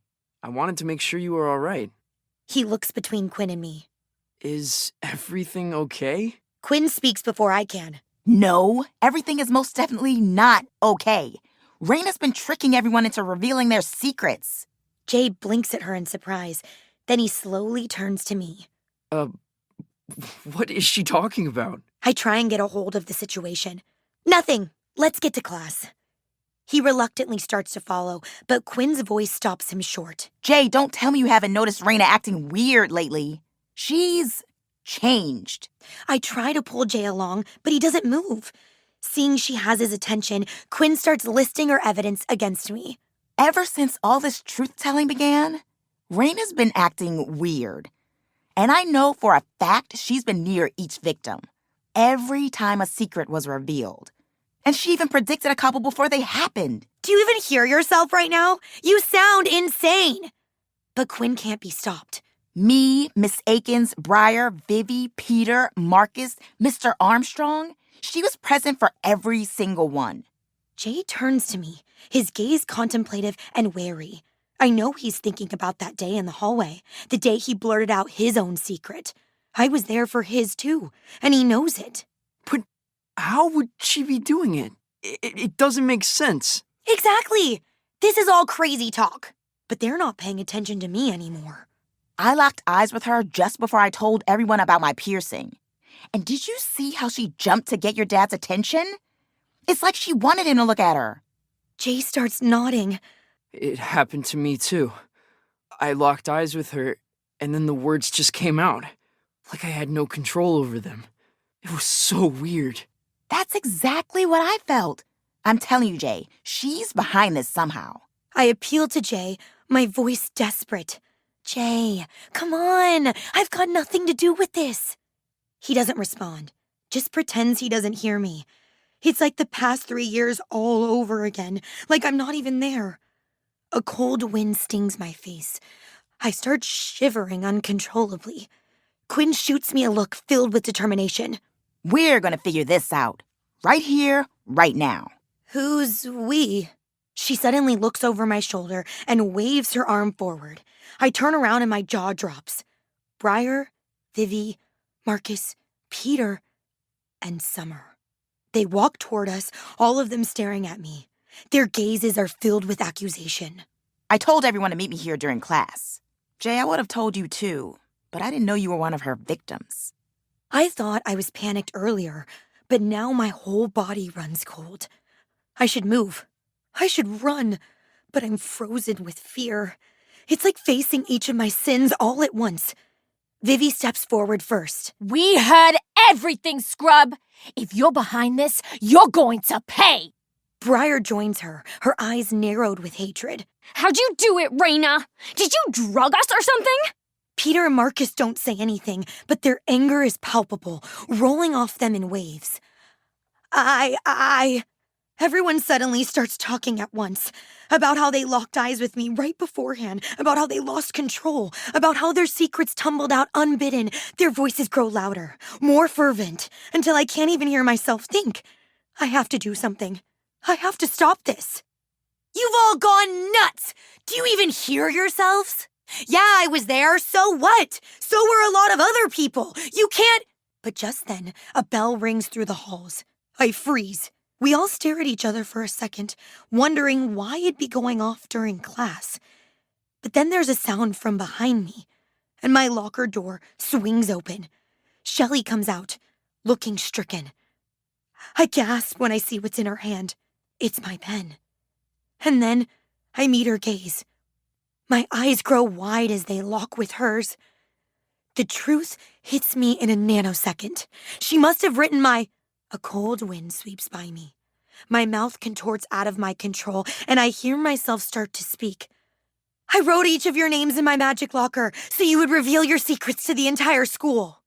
I wanted to make sure you were all right. He looks between Quinn and me. Is everything okay? Quinn speaks before I can. No, everything is most definitely not okay. Raina's been tricking everyone into revealing their secrets. Jay blinks at her in surprise. Then he slowly turns to me. What is she talking about? I try and get a hold of the situation. Nothing. Let's get to class. He reluctantly starts to follow, but Quinn's voice stops him short. Jay, don't tell me you haven't noticed Raina acting weird lately. She's changed. I try to pull Jay along, but he doesn't move. Seeing she has his attention, Quinn starts listing her evidence against me. Ever since all this truth-telling began, Raina's been acting weird. And I know for a fact she's been near each victim, every time a secret was revealed. And she even predicted a couple before they happened. Do you even hear yourself right now? You sound insane. But Quinn can't be stopped. Me, Miss Akins, Breyer, Vivi, Peter, Marcus, Mr. Armstrong, she was present for every single one. Jay turns to me, his gaze contemplative and wary. I know he's thinking about that day in the hallway, the day he blurted out his own secret. I was there for his too, and he knows it. But how would she be doing it? It doesn't make sense. Exactly. This is all crazy talk. But they're not paying attention to me anymore. I locked eyes with her just before I told everyone about my piercing. And did you see how she jumped to get your dad's attention? It's like she wanted him to look at her. Jay starts nodding. It happened to me too. I locked eyes with her, and then the words just came out. Like I had no control over them. It was so weird. That's exactly what I felt. I'm telling you, Jay, she's behind this somehow. I appeal to Jay, my voice desperate. Jay, come on. I've got nothing to do with this. He doesn't respond, just pretends he doesn't hear me. It's like the past 3 years all over again, like I'm not even there. A cold wind stings my face. I start shivering uncontrollably. Quinn shoots me a look filled with determination. We're gonna figure this out. Right here, right now. Who's we? She suddenly looks over my shoulder and waves her arm forward. I turn around and my jaw drops. Breyer, Vivi, Marcus, Peter, and Summer. They walk toward us, all of them staring at me. Their gazes are filled with accusation. I told everyone to meet me here during class. Jay, I would have told you too, but I didn't know you were one of her victims. I thought I was panicked earlier, but now my whole body runs cold. I should move. I should run, but I'm frozen with fear. It's like facing each of my sins all at once. Vivi steps forward first. We heard everything, scrub. If you're behind this, you're going to pay. Briar joins her, her eyes narrowed with hatred. How'd you do it, Raina? Did you drug us or something? Peter and Marcus don't say anything, but their anger is palpable, rolling off them in waves. Everyone suddenly starts talking at once. About how they locked eyes with me right beforehand. About how they lost control. About how their secrets tumbled out unbidden. Their voices grow louder, more fervent, until I can't even hear myself think. I have to do something. I have to stop this. You've all gone nuts! Do you even hear yourselves? Yeah, I was there, so what? So were a lot of other people. You can't... But just then, a bell rings through the halls. I freeze. We all stare at each other for a second, wondering why it'd be going off during class. But then there's a sound from behind me, and my locker door swings open. Shelly comes out, looking stricken. I gasp when I see what's in her hand. It's my pen. And then I meet her gaze. My eyes grow wide as they lock with hers. The truth hits me in a nanosecond. She must have written my... A cold wind sweeps by me. My mouth contorts out of my control, and I hear myself start to speak. I wrote each of your names in my magic locker so you would reveal your secrets to the entire school.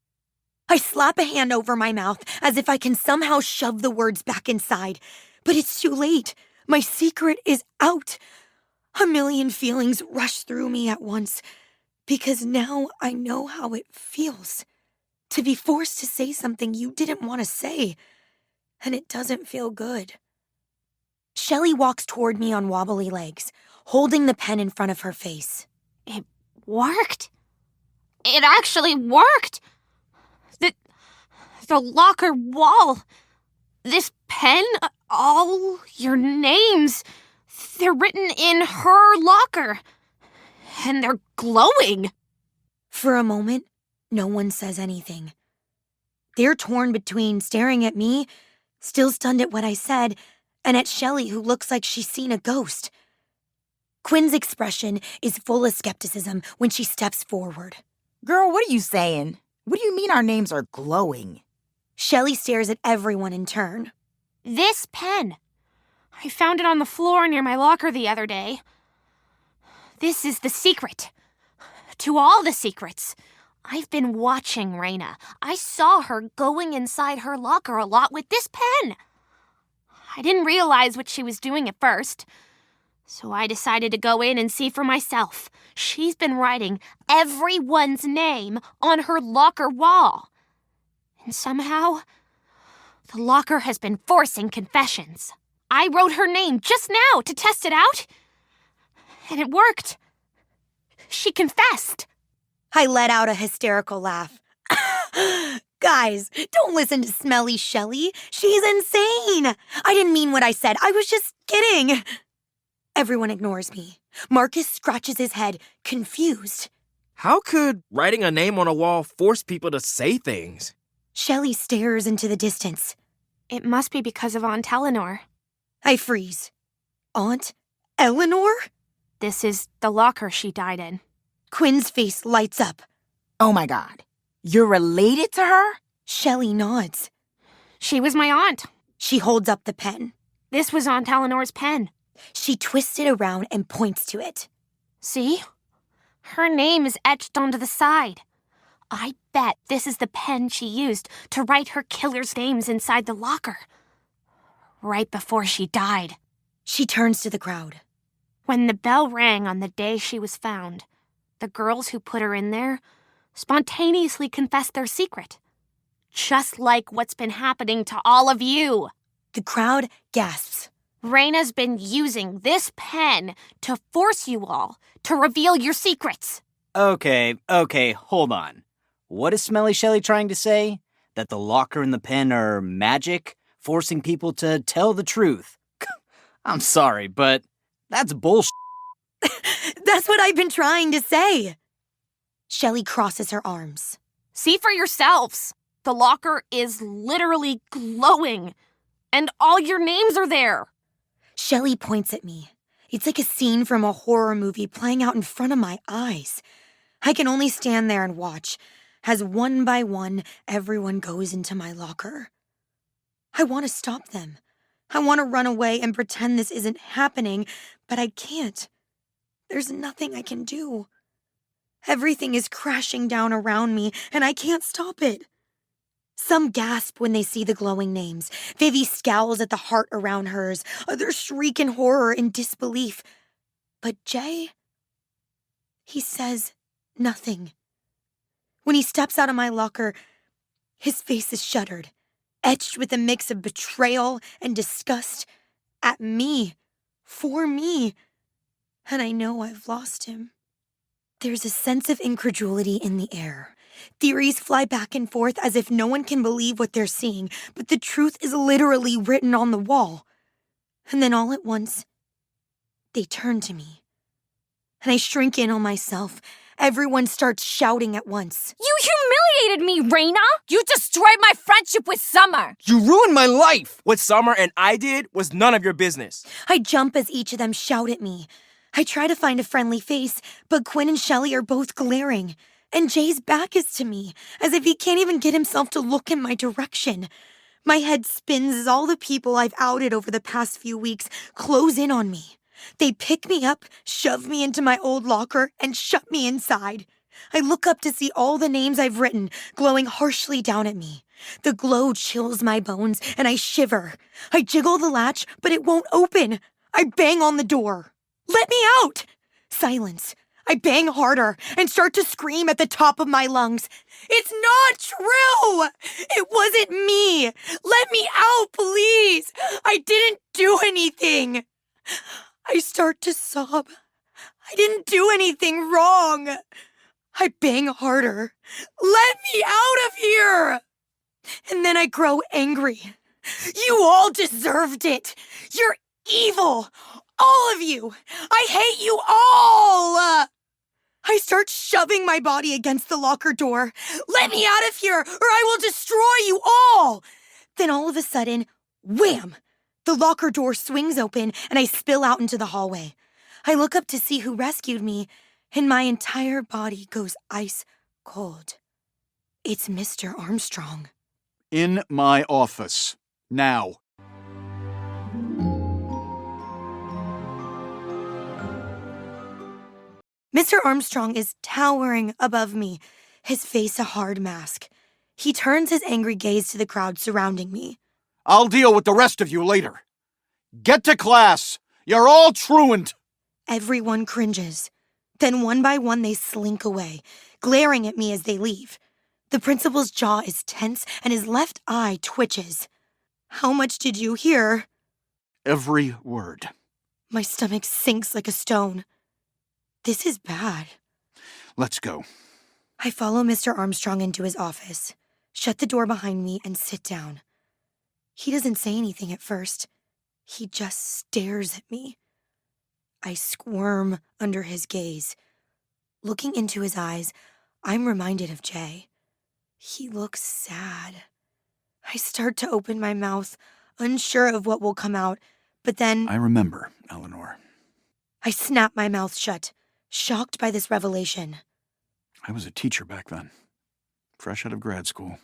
I slap a hand over my mouth as if I can somehow shove the words back inside. But it's too late. My secret is out. A million feelings rush through me at once, because now I know how it feels to be forced to say something you didn't want to say. And it doesn't feel good. Shelly walks toward me on wobbly legs, holding the pen in front of her face. It worked. It actually worked. The locker wall. This pen, all your names, they're written in her locker. And they're glowing. For a moment, no one says anything. They're torn between staring at me, still stunned at what I said, and at Shelly, who looks like she's seen a ghost. Quinn's expression is full of skepticism when she steps forward. Girl, what are you saying? What do you mean our names are glowing? Shelly stares at everyone in turn. This pen. I found it on the floor near my locker the other day. This is the secret. To all the secrets. I've been watching Raina. I saw her going inside her locker a lot with this pen. I didn't realize what she was doing at first, so I decided to go in and see for myself. She's been writing everyone's name on her locker wall. And somehow, the locker has been forcing confessions. I wrote her name just now to test it out, and it worked. She confessed. I let out a hysterical laugh. Guys, don't listen to smelly Shelly. She's insane. I didn't mean what I said. I was just kidding. Everyone ignores me. Marcus scratches his head, confused. How could writing a name on a wall force people to say things? Shelly stares into the distance. It must be because of Aunt Eleanor. I freeze. Aunt Eleanor? This is the locker she died in. Quinn's face lights up. Oh my God. You're related to her? Shelly nods. She was my aunt. She holds up the pen. This was Aunt Eleanor's pen. She twists it around and points to it. See? Her name is etched onto the side. I bet this is the pen she used to write her killers' names inside the locker. Right before she died. She turns to the crowd. When the bell rang on the day she was found, the girls who put her in there spontaneously confessed their secret. Just like what's been happening to all of you. The crowd gasps. Raina's been using this pen to force you all to reveal your secrets. Okay, hold on. What is Smelly Shelly trying to say? That the locker and the pen are magic, forcing people to tell the truth? I'm sorry, but that's bullshit. That's what I've been trying to say. Shelly crosses her arms. See for yourselves. The locker is literally glowing. And all your names are there. Shelly points at me. It's like a scene from a horror movie playing out in front of my eyes. I can only stand there and watch as one by one everyone goes into my locker. I want to stop them. I want to run away and pretend this isn't happening, but I can't. There's nothing I can do. Everything is crashing down around me, and I can't stop it. Some gasp when they see the glowing names. Vivi scowls at the heart around hers. Others shriek in horror and disbelief. But Jay, he says nothing. When he steps out of my locker, his face is shuttered, etched with a mix of betrayal and disgust at me, for me. And I know I've lost him. There's a sense of incredulity in the air. Theories fly back and forth as if no one can believe what they're seeing, but the truth is literally written on the wall. And then all at once, they turn to me. And I shrink in on myself. Everyone starts shouting at once. You humiliated me, Raina! You destroyed my friendship with Summer! You ruined my life! What Summer and I did was none of your business. I jump as each of them shout at me. I try to find a friendly face, but Quinn and Shelly are both glaring. And Jay's back is to me, as if he can't even get himself to look in my direction. My head spins as all the people I've outed over the past few weeks close in on me. They pick me up, shove me into my old locker, and shut me inside. I look up to see all the names I've written glowing harshly down at me. The glow chills my bones, and I shiver. I jiggle the latch, but it won't open. I bang on the door. Let me out! Silence. I bang harder and start to scream at the top of my lungs. It's not true! It wasn't me! Let me out, please! I didn't do anything! I start to sob. I didn't do anything wrong. I bang harder. Let me out of here! And then I grow angry. You all deserved it! You're evil! All of you! I hate you all! I start shoving my body against the locker door. Let me out of here, or I will destroy you all! Then all of a sudden, wham! The locker door swings open, and I spill out into the hallway. I look up to see who rescued me, and my entire body goes ice cold. It's Mr. Armstrong. In my office. Now. Mr. Armstrong is towering above me, his face a hard mask. He turns his angry gaze to the crowd surrounding me. I'll deal with the rest of you later. Get to class. You're all truant. Everyone cringes. Then one by one they slink away, glaring at me as they leave. The principal's jaw is tense and his left eye twitches. How much did you hear? Every word. My stomach sinks like a stone. This is bad. Let's go. I follow Mr. Armstrong into his office, shut the door behind me, and sit down. He doesn't say anything at first. He just stares at me. I squirm under his gaze. Looking into his eyes, I'm reminded of Jay. He looks sad. I start to open my mouth, unsure of what will come out, but then I remember, Eleanor. I snap my mouth shut, shocked by this revelation. I was a teacher back then, fresh out of grad school.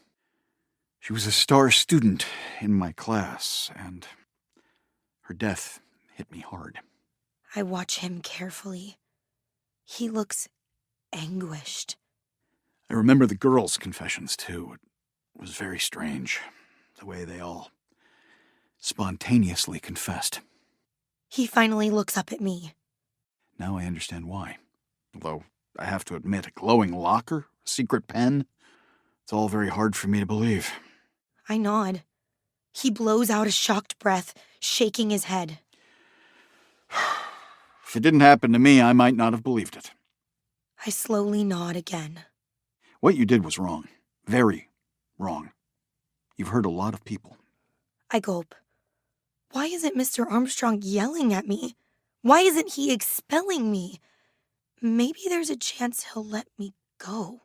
She was a star student in my class, and her death hit me hard. I watch him carefully. He looks anguished. I remember the girls' confessions, too. It was very strange, the way they all spontaneously confessed. He finally looks up at me. Now I understand why. Although, I have to admit, a glowing locker, a secret pen, it's all very hard for me to believe. I nod. He blows out a shocked breath, shaking his head. If it didn't happen to me, I might not have believed it. I slowly nod again. What you did was wrong. Very wrong. You've hurt a lot of people. I gulp. Why isn't Mr. Armstrong yelling at me? Why isn't he expelling me? Maybe there's a chance he'll let me go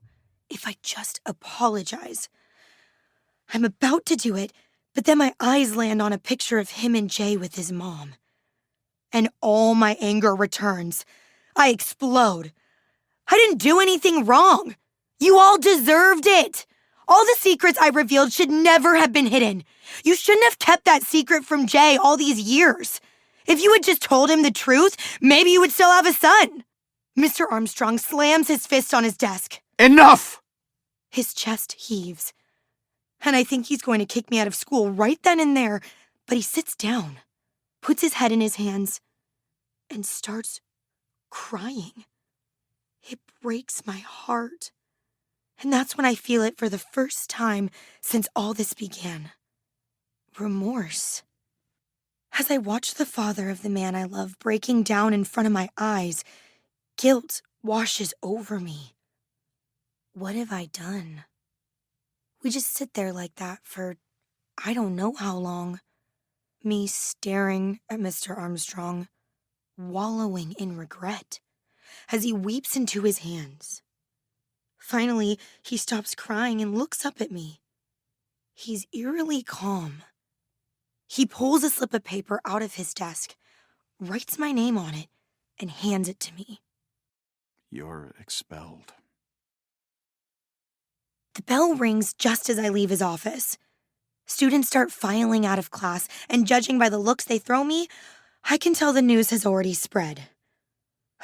if I just apologize. I'm about to do it, but then my eyes land on a picture of him and Jay with his mom. And all my anger returns. I explode. I didn't do anything wrong. You all deserved it. All the secrets I revealed should never have been hidden. You shouldn't have kept that secret from Jay all these years. If you had just told him the truth, maybe you would still have a son. Mr. Armstrong slams his fist on his desk. Enough! His chest heaves. And I think he's going to kick me out of school right then and there, but he sits down, puts his head in his hands, and starts crying. It breaks my heart. And that's when I feel it for the first time since all this began. Remorse. As I watch the father of the man I love breaking down in front of my eyes, guilt washes over me. What have I done? We just sit there like that for I don't know how long. Me staring at Mr. Armstrong, wallowing in regret, as he weeps into his hands. Finally, he stops crying and looks up at me. He's eerily calm. He pulls a slip of paper out of his desk, writes my name on it, and hands it to me. You're expelled. The bell rings just as I leave his office. Students start filing out of class, and judging by the looks they throw me, I can tell the news has already spread.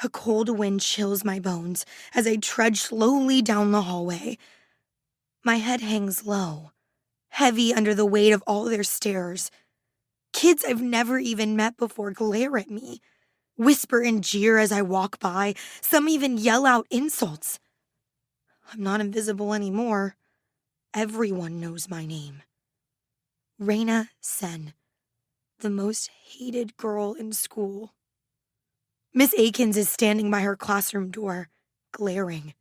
A cold wind chills my bones as I trudge slowly down the hallway. My head hangs low, heavy under the weight of all their stares. Kids I've never even met before glare at me, whisper and jeer as I walk by. Some even yell out insults. I'm not invisible anymore. Everyone knows my name. Raina Sen, the most hated girl in school. Miss Akins is standing by her classroom door, glaring.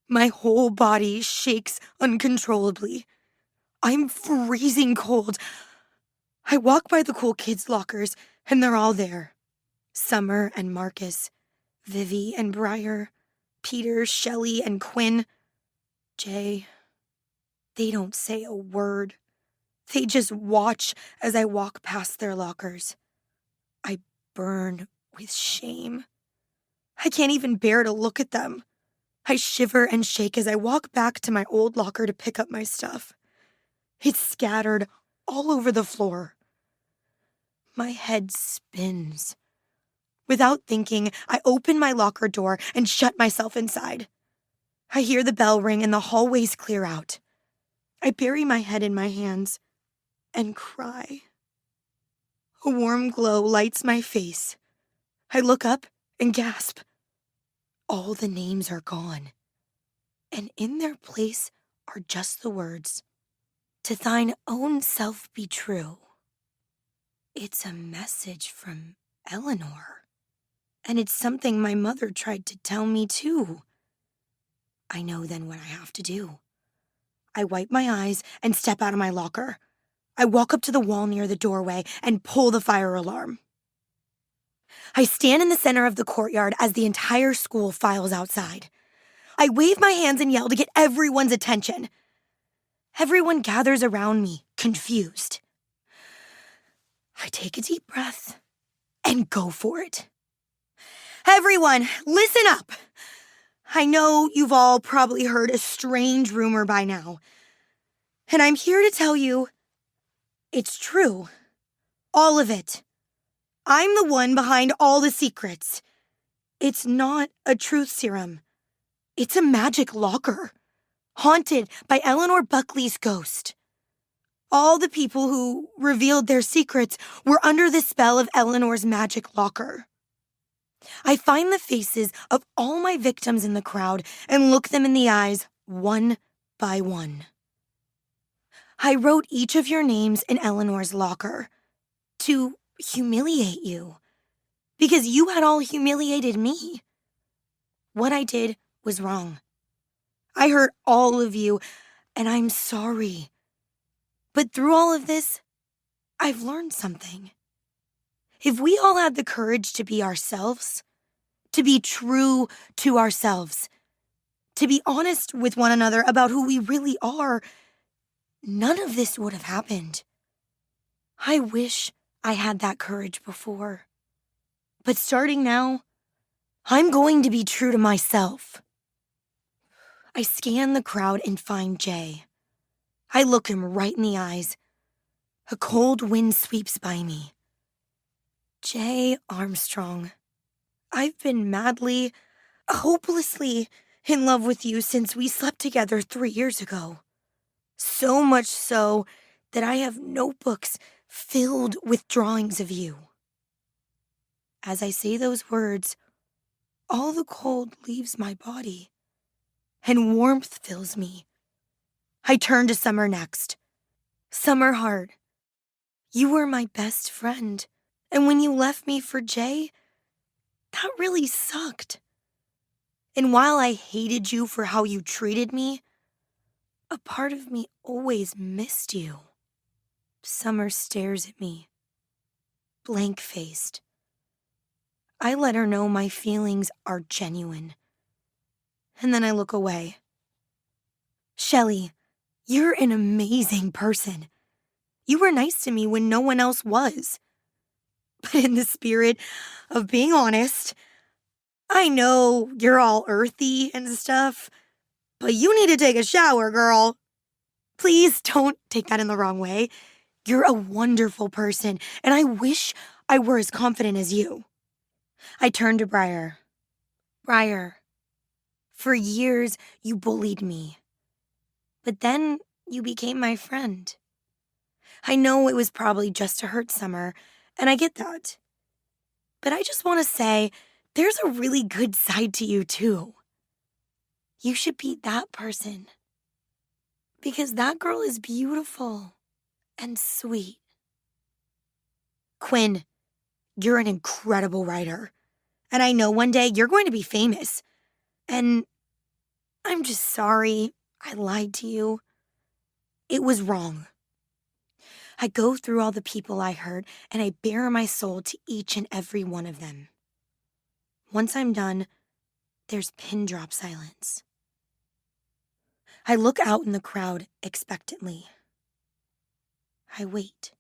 My whole body shakes uncontrollably. I'm freezing cold. I walk by the cool kids' lockers, and they're all there. Summer and Marcus, Vivi and Briar, Peter, Shelly, and Quinn. Jay. They don't say a word. They just watch as I walk past their lockers. I burn with shame. I can't even bear to look at them. I shiver and shake as I walk back to my old locker to pick up my stuff. It's scattered all over the floor. My head spins. Without thinking, I open my locker door and shut myself inside. I hear the bell ring and the hallways clear out. I bury my head in my hands and cry. A warm glow lights my face. I look up and gasp. All the names are gone. And in their place are just the words, "To thine own self be true." It's a message from Eleanor. And it's something my mother tried to tell me too. I know then what I have to do. I wipe my eyes and step out of my locker. I walk up to the wall near the doorway and pull the fire alarm. I stand in the center of the courtyard as the entire school files outside. I wave my hands and yell to get everyone's attention. Everyone gathers around me, confused. I take a deep breath and go for it. Everyone, listen up. I know you've all probably heard a strange rumor by now. And I'm here to tell you, it's true. All of it. I'm the one behind all the secrets. It's not a truth serum. It's a magic locker, haunted by Eleanor Buckley's ghost. All the people who revealed their secrets were under the spell of Eleanor's magic locker. I find the faces of all my victims in the crowd and look them in the eyes one by one. I wrote each of your names in Eleanor's locker to humiliate you, because you had all humiliated me. What I did was wrong. I hurt all of you, and I'm sorry. But through all of this, I've learned something. If we all had the courage to be ourselves, to be true to ourselves, to be honest with one another about who we really are, none of this would have happened. I wish I had that courage before. But starting now, I'm going to be true to myself. I scan the crowd and find Jay. I look him right in the eyes. A cold wind sweeps by me. Jay Armstrong, I've been madly, hopelessly in love with you since we slept together 3 years ago. So much so that I have notebooks filled with drawings of you. As I say those words, all the cold leaves my body, and warmth fills me. I turn to Summer next. Summer Heart, you were my best friend, and when you left me for Jay, that really sucked. And while I hated you for how you treated me, a part of me always missed you. Summer stares at me, blank-faced. I let her know my feelings are genuine. And then I look away. Shelly, you're an amazing person. You were nice to me when no one else was. But in the spirit of being honest, I know you're all earthy and stuff, but you need to take a shower, girl. Please don't take that in the wrong way. You're a wonderful person, and I wish I were as confident as you. I turned to Briar. Briar, for years you bullied me, but then you became my friend. I know it was probably just to hurt Summer, and I get that. But I just want to say, there's a really good side to you, too. You should be that person. Because that girl is beautiful and sweet. Quinn, you're an incredible writer. And I know one day you're going to be famous. And I'm just sorry I lied to you. It was wrong. I go through all the people I hurt, and I bare my soul to each and every one of them. Once I'm done, there's pin drop silence. I look out in the crowd expectantly. I wait.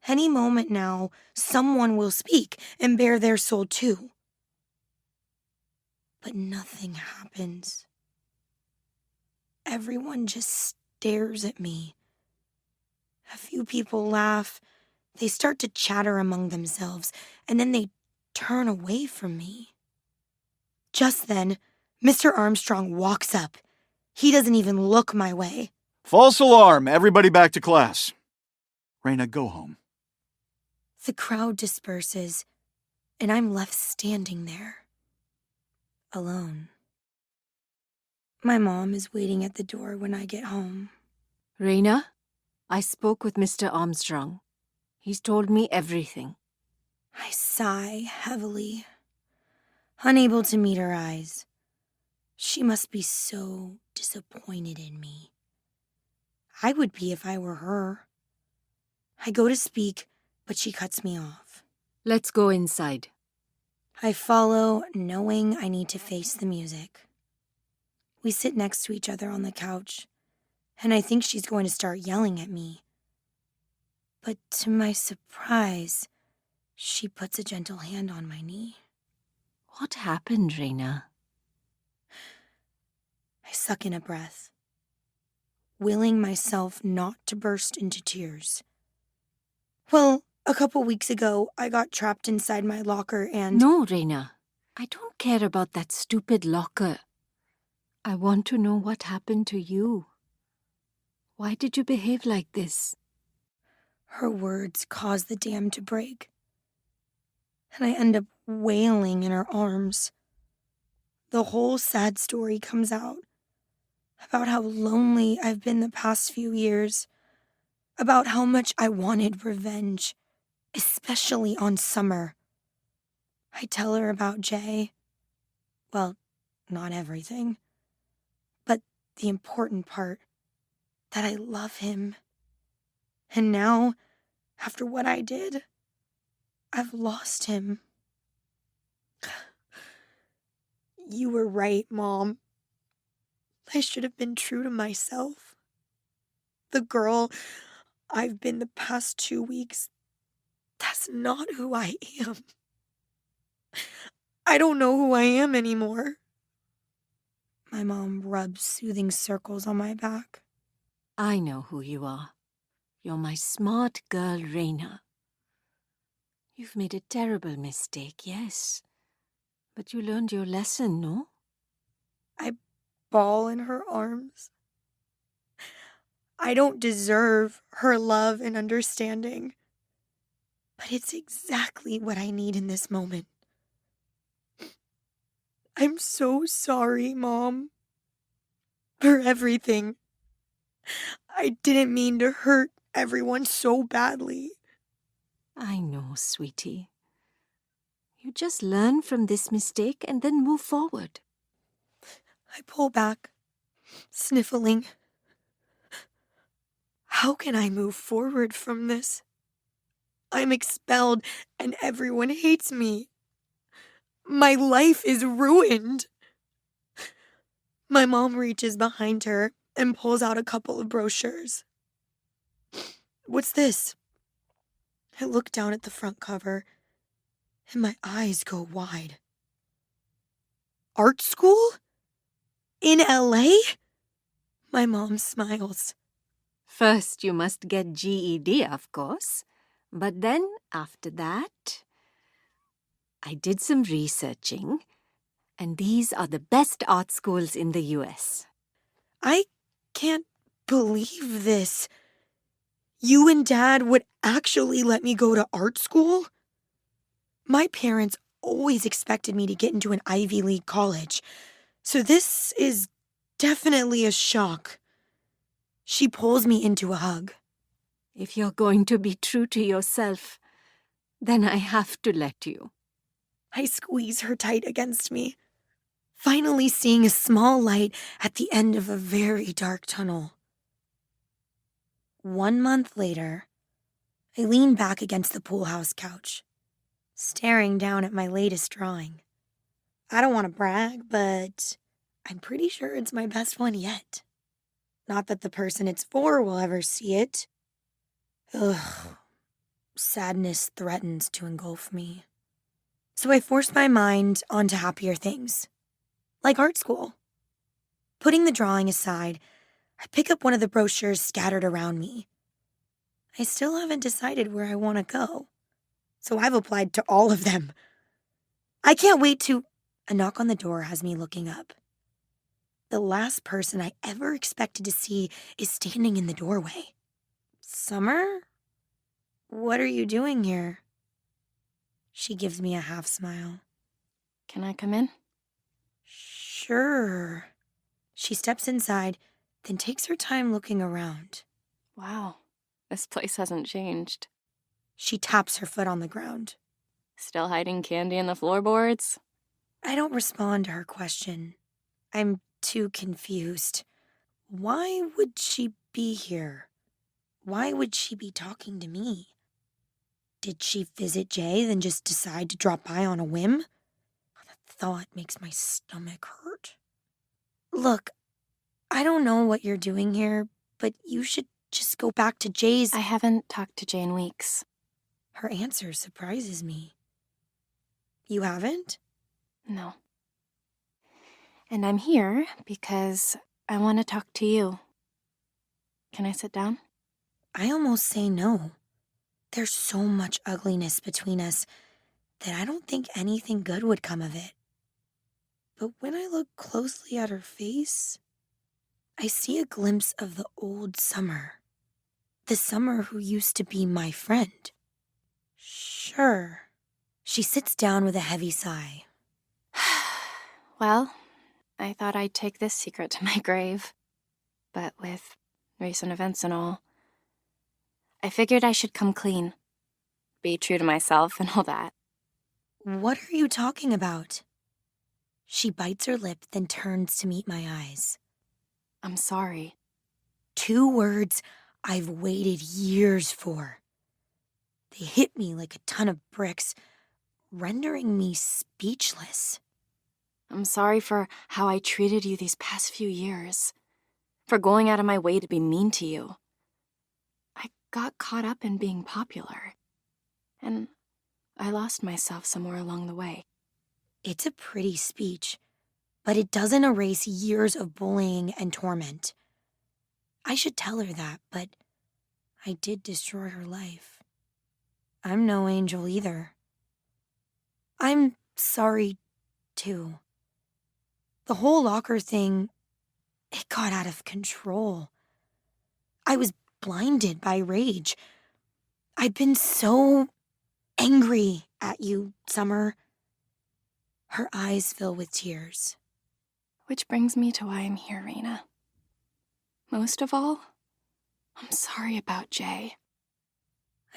Any moment now, someone will speak and bare their soul too. But nothing happens. Everyone just stares at me. A few people laugh. They start to chatter among themselves, and then they turn away from me. Just then, Mr. Armstrong walks up. He doesn't even look my way. False alarm. Everybody back to class. Raina, go home. The crowd disperses, and I'm left standing there, alone. My mom is waiting at the door when I get home. Raina, I spoke with Mr. Armstrong. He's told me everything. I sigh heavily, unable to meet her eyes. She must be so disappointed in me. I would be if I were her. I go to speak, but she cuts me off. Let's go inside. I follow, knowing I need to face the music. We sit next to each other on the couch, and I think she's going to start yelling at me. But to my surprise, she puts a gentle hand on my knee. What happened, Raina? I suck in a breath, willing myself not to burst into tears. Well, a couple weeks ago, I got trapped inside my locker and... No, Raina. I don't care about that stupid locker. I want to know what happened to you. Why did you behave like this? Her words cause the dam to break, and I end up wailing in her arms. The whole sad story comes out about how lonely I've been the past few years, about how much I wanted revenge, especially on Summer. I tell her about Jay. Well, not everything, but the important part, that I love him. And now After what I did, I've lost him. You were right, Mom. I should have been true to myself. The girl I've been the past 2 weeks, that's not who I am. I don't know who I am anymore. My mom rubs soothing circles on my back. I know who you are. You're my smart girl, Raina. You've made a terrible mistake, yes. But you learned your lesson, no? I bawl in her arms. I don't deserve her love and understanding. But it's exactly what I need in this moment. I'm so sorry, Mom. For everything. I didn't mean to hurt everyone so badly. I know, sweetie. You just learn from this mistake and then move forward. I pull back, sniffling. How can I move forward from this? I'm expelled and everyone hates me. My life is ruined. My mom reaches behind her and pulls out a couple of brochures. What's this? I look down at the front cover and my eyes go wide. Art school? In LA? My mom smiles. First, you must get GED, of course. But then, after that, I did some researching, and these are the best art schools in the US. I can't believe this. You and Dad would actually let me go to art school? My parents always expected me to get into an Ivy League college, so this is definitely a shock. She pulls me into a hug. If you're going to be true to yourself, then I have to let you. I squeeze her tight against me, finally seeing a small light at the end of a very dark tunnel. 1 month later, I lean back against the pool house couch, staring down at my latest drawing. I don't want to brag, but I'm pretty sure it's my best one yet. Not that the person it's for will ever see it. Ugh. Sadness threatens to engulf me. So I force my mind onto happier things, like art school. Putting the drawing aside, I pick up one of the brochures scattered around me. I still haven't decided where I want to go, so I've applied to all of them. I can't wait to... A knock on the door has me looking up. The last person I ever expected to see is standing in the doorway. Summer? What are you doing here? She gives me a half smile. Can I come in? Sure. She steps inside, then takes her time looking around. Wow, this place hasn't changed. She taps her foot on the ground. Still hiding candy in the floorboards? I don't respond to her question. I'm too confused. Why would she be here? Why would she be talking to me? Did she visit Jay, then just decide to drop by on a whim? The thought makes my stomach hurt. Look, I don't know what you're doing here, but you should just go back to Jay's... I haven't talked to Jay in weeks. Her answer surprises me. You haven't? No. And I'm here because I want to talk to you. Can I sit down? I almost say no. There's so much ugliness between us that I don't think anything good would come of it. But when I look closely at her face, I see a glimpse of the old Summer. The Summer who used to be my friend. Sure. She sits down with a heavy sigh. Well, I thought I'd take this secret to my grave. But with recent events and all, I figured I should come clean. Be true to myself and all that. What are you talking about? She bites her lip, then turns to meet my eyes. I'm sorry. 2 words I've waited years for. They hit me like a ton of bricks, rendering me speechless. I'm sorry for how I treated you these past few years, for going out of my way to be mean to you. I got caught up in being popular, and I lost myself somewhere along the way. It's a pretty speech, but it doesn't erase years of bullying and torment. I should tell her that, but I did destroy her life. I'm no angel either. I'm sorry, too. The whole locker thing, it got out of control. I was blinded by rage. I've been so angry at you, Summer. Her eyes fill with tears. Which brings me to why I'm here, Raina. Most of all, I'm sorry about Jay.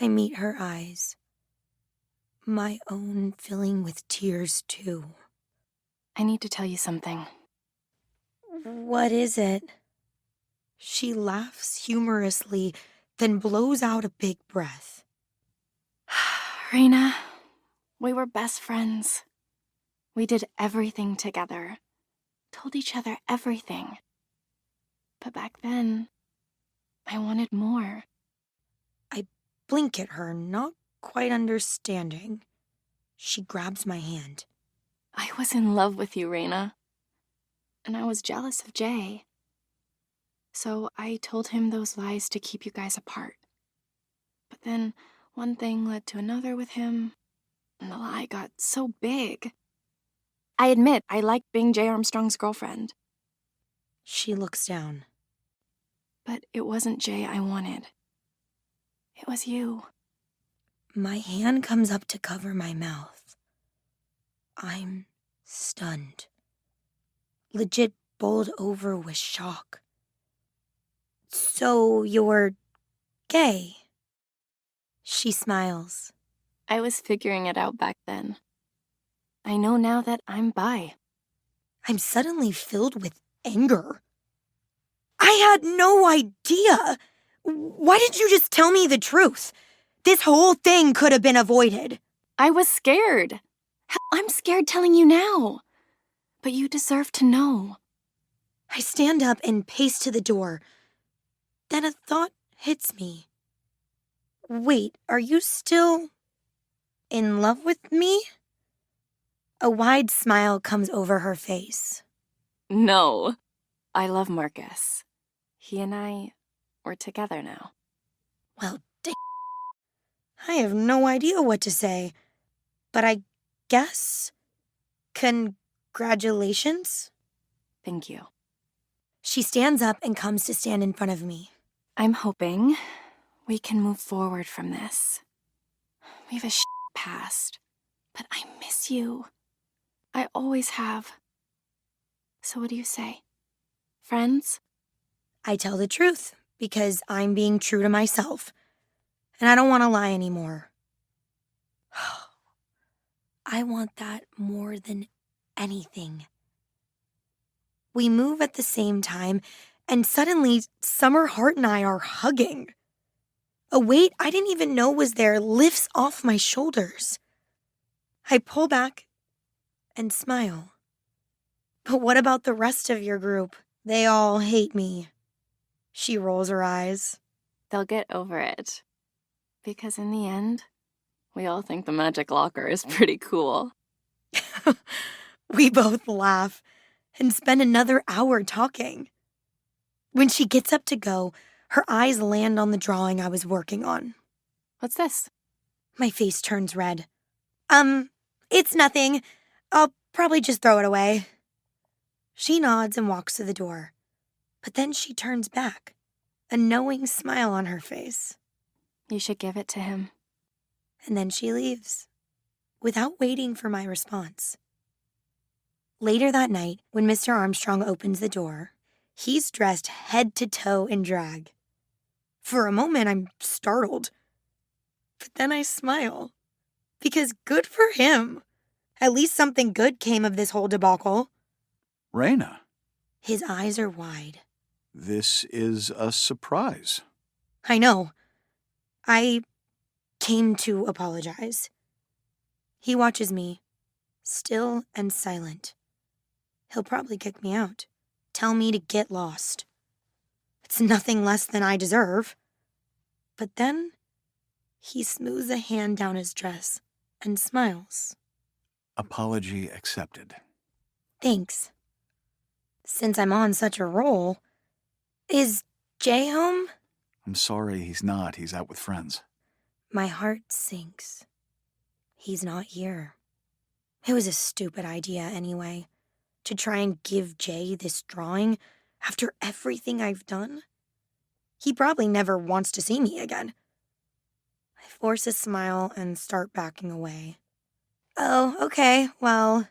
I meet her eyes. My own filling with tears, too. I need to tell you something. What is it? She laughs humorously, then blows out a big breath. Raina, we were best friends. We did everything together. Told each other everything. But back then, I wanted more. I blink at her, not quite understanding. She grabs my hand. I was in love with you, Raina. And I was jealous of Jay. So I told him those lies to keep you guys apart. But then one thing led to another with him, and the lie got so big. I admit I liked being Jay Armstrong's girlfriend. She looks down. But it wasn't Jay I wanted. It was you. My hand comes up to cover my mouth. I'm stunned. Legit bowled over with shock. So you're gay? She smiles. I was figuring it out back then. I know now that I'm bi. I'm suddenly filled with anger. I had no idea. Why didn't you just tell me the truth? This whole thing could have been avoided. I was scared. I'm scared telling you now. But you deserve to know. I stand up and pace to the door. Then a thought hits me. Wait, are you still in love with me? A wide smile comes over her face. No. I love Marcus. He and I, we're together now. Well, I have no idea what to say. But I guess... Congratulations? Thank you. She stands up and comes to stand in front of me. I'm hoping we can move forward from this. We have a past, but I miss you. I always have. So what do you say? Friends? I tell the truth because I'm being true to myself. And I don't want to lie anymore. I want that more than anything. We move at the same time, and suddenly Summer Hart and I are hugging. A weight I didn't even know was there lifts off my shoulders. I pull back and smile. But what about the rest of your group? They all hate me. She rolls her eyes. They'll get over it. Because in the end, we all think the magic locker is pretty cool. We both laugh and spend another hour talking. When she gets up to go, her eyes land on the drawing I was working on. What's this? My face turns red. It's nothing. I'll probably just throw it away. She nods and walks to the door. But then she turns back, a knowing smile on her face. You should give it to him. And then she leaves, without waiting for my response. Later that night, when Mr. Armstrong opens the door, he's dressed head to toe in drag. For a moment, I'm startled. But then I smile. Because good for him. At least something good came of this whole debacle. Raina. His eyes are wide. This is a surprise. I know. I came to apologize. He watches me, still and silent. He'll probably kick me out, tell me to get lost. It's nothing less than I deserve. But then he smooths a hand down his dress and smiles. Apology accepted. Thanks. Since I'm on such a roll, is Jay home? I'm sorry he's not. He's out with friends. My heart sinks. He's not here. It was a stupid idea anyway, to try and give Jay this drawing after everything I've done. He probably never wants to see me again. I force a smile and start backing away. Oh, okay, well,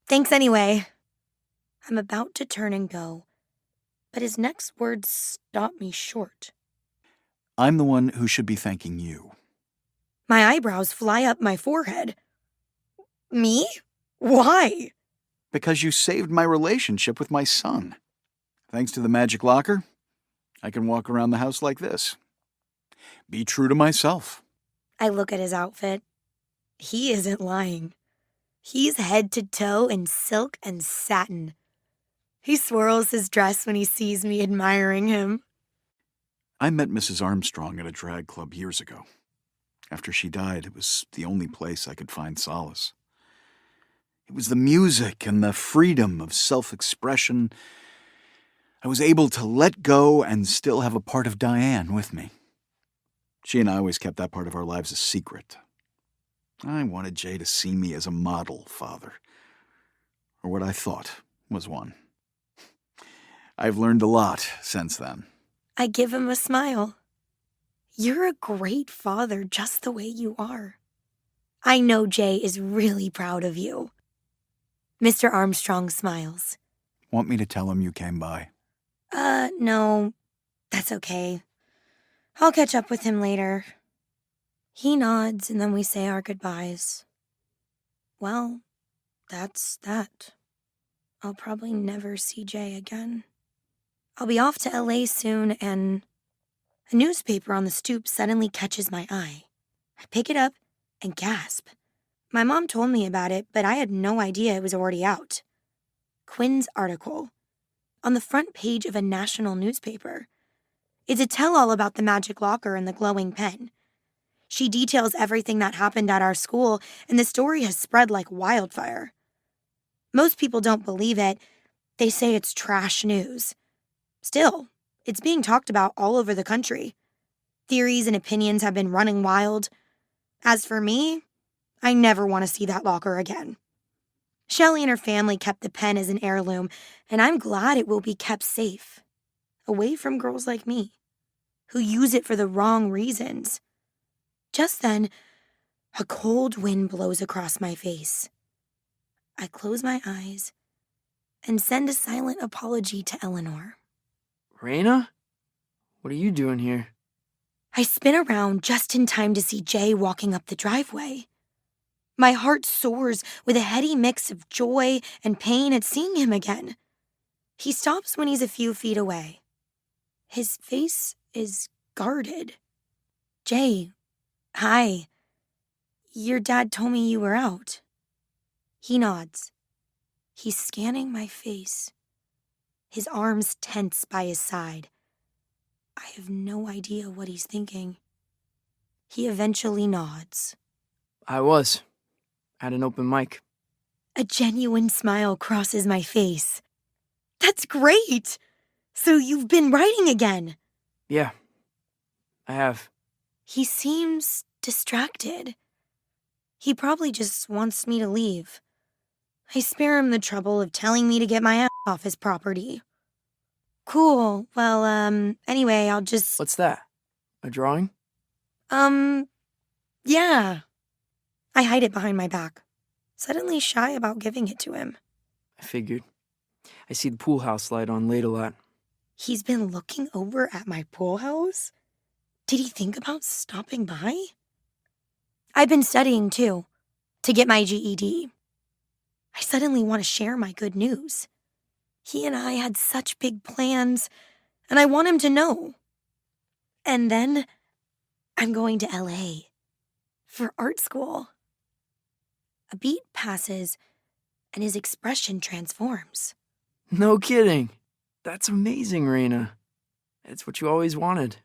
thanks anyway. I'm about to turn and go, but his next words stop me short. I'm the one who should be thanking you. My eyebrows fly up my forehead. Me? Why? Because you saved my relationship with my son. Thanks to the magic locker, I can walk around the house like this. Be true to myself. I look at his outfit. He isn't lying. He's head to toe in silk and satin. He swirls his dress when he sees me admiring him. I met Mrs. Armstrong at a drag club years ago. After she died, it was the only place I could find solace. It was the music and the freedom of self-expression. I was able to let go and still have a part of Diane with me. She and I always kept that part of our lives a secret. I wanted Jay to see me as a model father, or what I thought was one. I've learned a lot since then. I give him a smile. You're a great father just the way you are. I know Jay is really proud of you. Mr. Armstrong smiles. Want me to tell him you came by? No, that's okay. I'll catch up with him later. He nods and then we say our goodbyes. Well, that's that. I'll probably never see Jay again. I'll be off to LA soon and a newspaper on the stoop suddenly catches my eye. I pick it up and gasp. My mom told me about it, but I had no idea it was already out. Quinn's article. On the front page of a national newspaper. It's a tell-all about the magic locker and the glowing pen. She details everything that happened at our school, and the story has spread like wildfire. Most people don't believe it. They say it's trash news. Still, it's being talked about all over the country. Theories and opinions have been running wild. As for me, I never want to see that locker again. Shelly and her family kept the pen as an heirloom, and I'm glad it will be kept safe, away from girls like me, who use it for the wrong reasons. Just then, a cold wind blows across my face. I close my eyes and send a silent apology to Eleanor. Raina? What are you doing here? I spin around just in time to see Jay walking up the driveway. My heart soars with a heady mix of joy and pain at seeing him again. He stops when he's a few feet away. His face is guarded. Jay, hi. Your dad told me you were out. He nods. He's scanning my face. His arms tense by his side. I have no idea what he's thinking. He eventually nods. I was. At an open mic. A genuine smile crosses my face. That's great! So you've been writing again? Yeah, I have. He seems distracted. He probably just wants me to leave. I spare him the trouble of telling me to get my ass off his property. Cool. Well, anyway, I'll just... What's that? A drawing? Yeah. I hide it behind my back, suddenly shy about giving it to him. I figured. I see the pool house light on late a lot. He's been looking over at my pool house? Did he think about stopping by? I've been studying, too, to get my GED. I suddenly want to share my good news. He and I had such big plans, and I want him to know. And then I'm going to LA for art school. A beat passes and his expression transforms. No kidding. That's amazing, Raina. It's what you always wanted.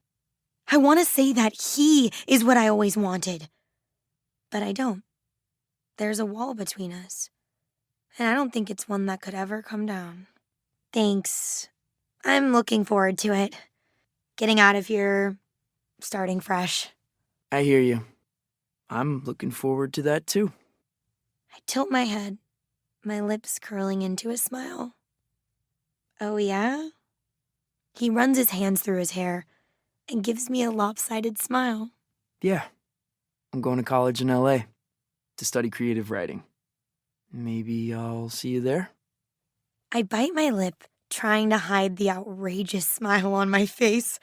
I want to say that he is what I always wanted, but I don't. There's a wall between us, and I don't think it's one that could ever come down. Thanks. I'm looking forward to it. Getting out of here, starting fresh. I hear you. I'm looking forward to that too. I tilt my head, my lips curling into a smile. Oh, yeah? He runs his hands through his hair and gives me a lopsided smile. Yeah. I'm going to college in LA to study creative writing. Maybe I'll see you there? I bite my lip, trying to hide the outrageous smile on my face.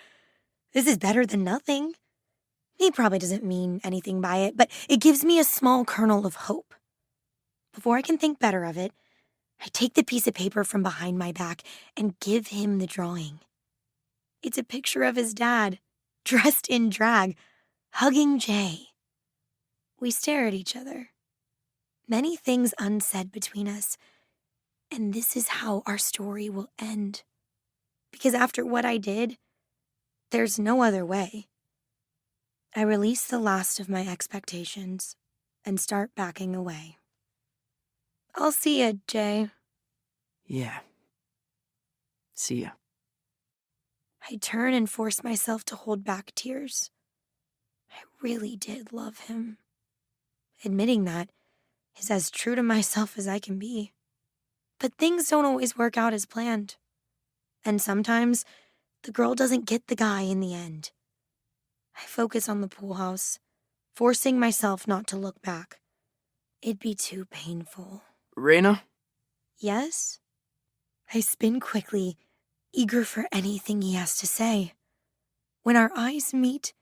This is better than nothing. He probably doesn't mean anything by it, but it gives me a small kernel of hope. Before I can think better of it, I take the piece of paper from behind my back and give him the drawing. It's a picture of his dad, dressed in drag, hugging Jay. We stare at each other. Many things unsaid between us, and this is how our story will end. Because after what I did, there's no other way. I release the last of my expectations and start backing away. I'll see ya, Jay. Yeah. See ya. I turn and force myself to hold back tears. I really did love him. Admitting that is as true to myself as I can be. But things don't always work out as planned. And sometimes the girl doesn't get the guy in the end. I focus on the pool house, forcing myself not to look back. It'd be too painful. Raina? Yes? I spin quickly, eager for anything he has to say. When our eyes meet,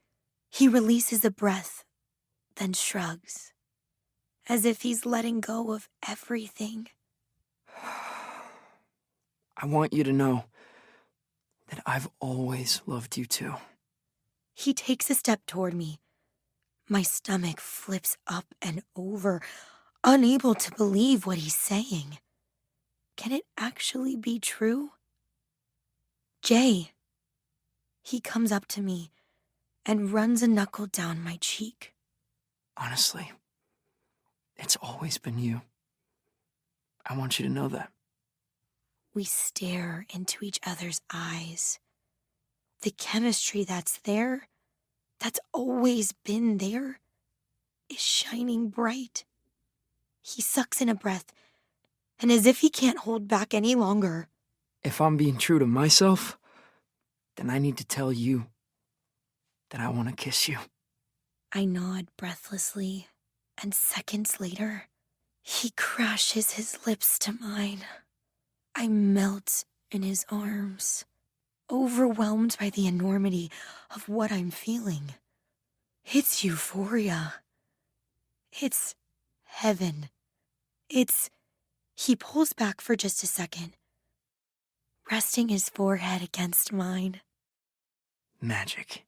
he releases a breath, then shrugs, as if he's letting go of everything. I want you to know that I've always loved you too. He takes a step toward me. My stomach flips up and over, unable to believe what he's saying. Can it actually be true? Jay. He comes up to me and runs a knuckle down my cheek. Honestly, it's always been you. I want you to know that. We stare into each other's eyes. The chemistry that's there, that's always been there, is shining bright. He sucks in a breath, and as if he can't hold back any longer. If I'm being true to myself, then I need to tell you that I want to kiss you. I nod breathlessly, and seconds later, he crashes his lips to mine. I melt in his arms, overwhelmed by the enormity of what I'm feeling. It's euphoria. It's heaven. He pulls back for just a second, resting his forehead against mine. Magic.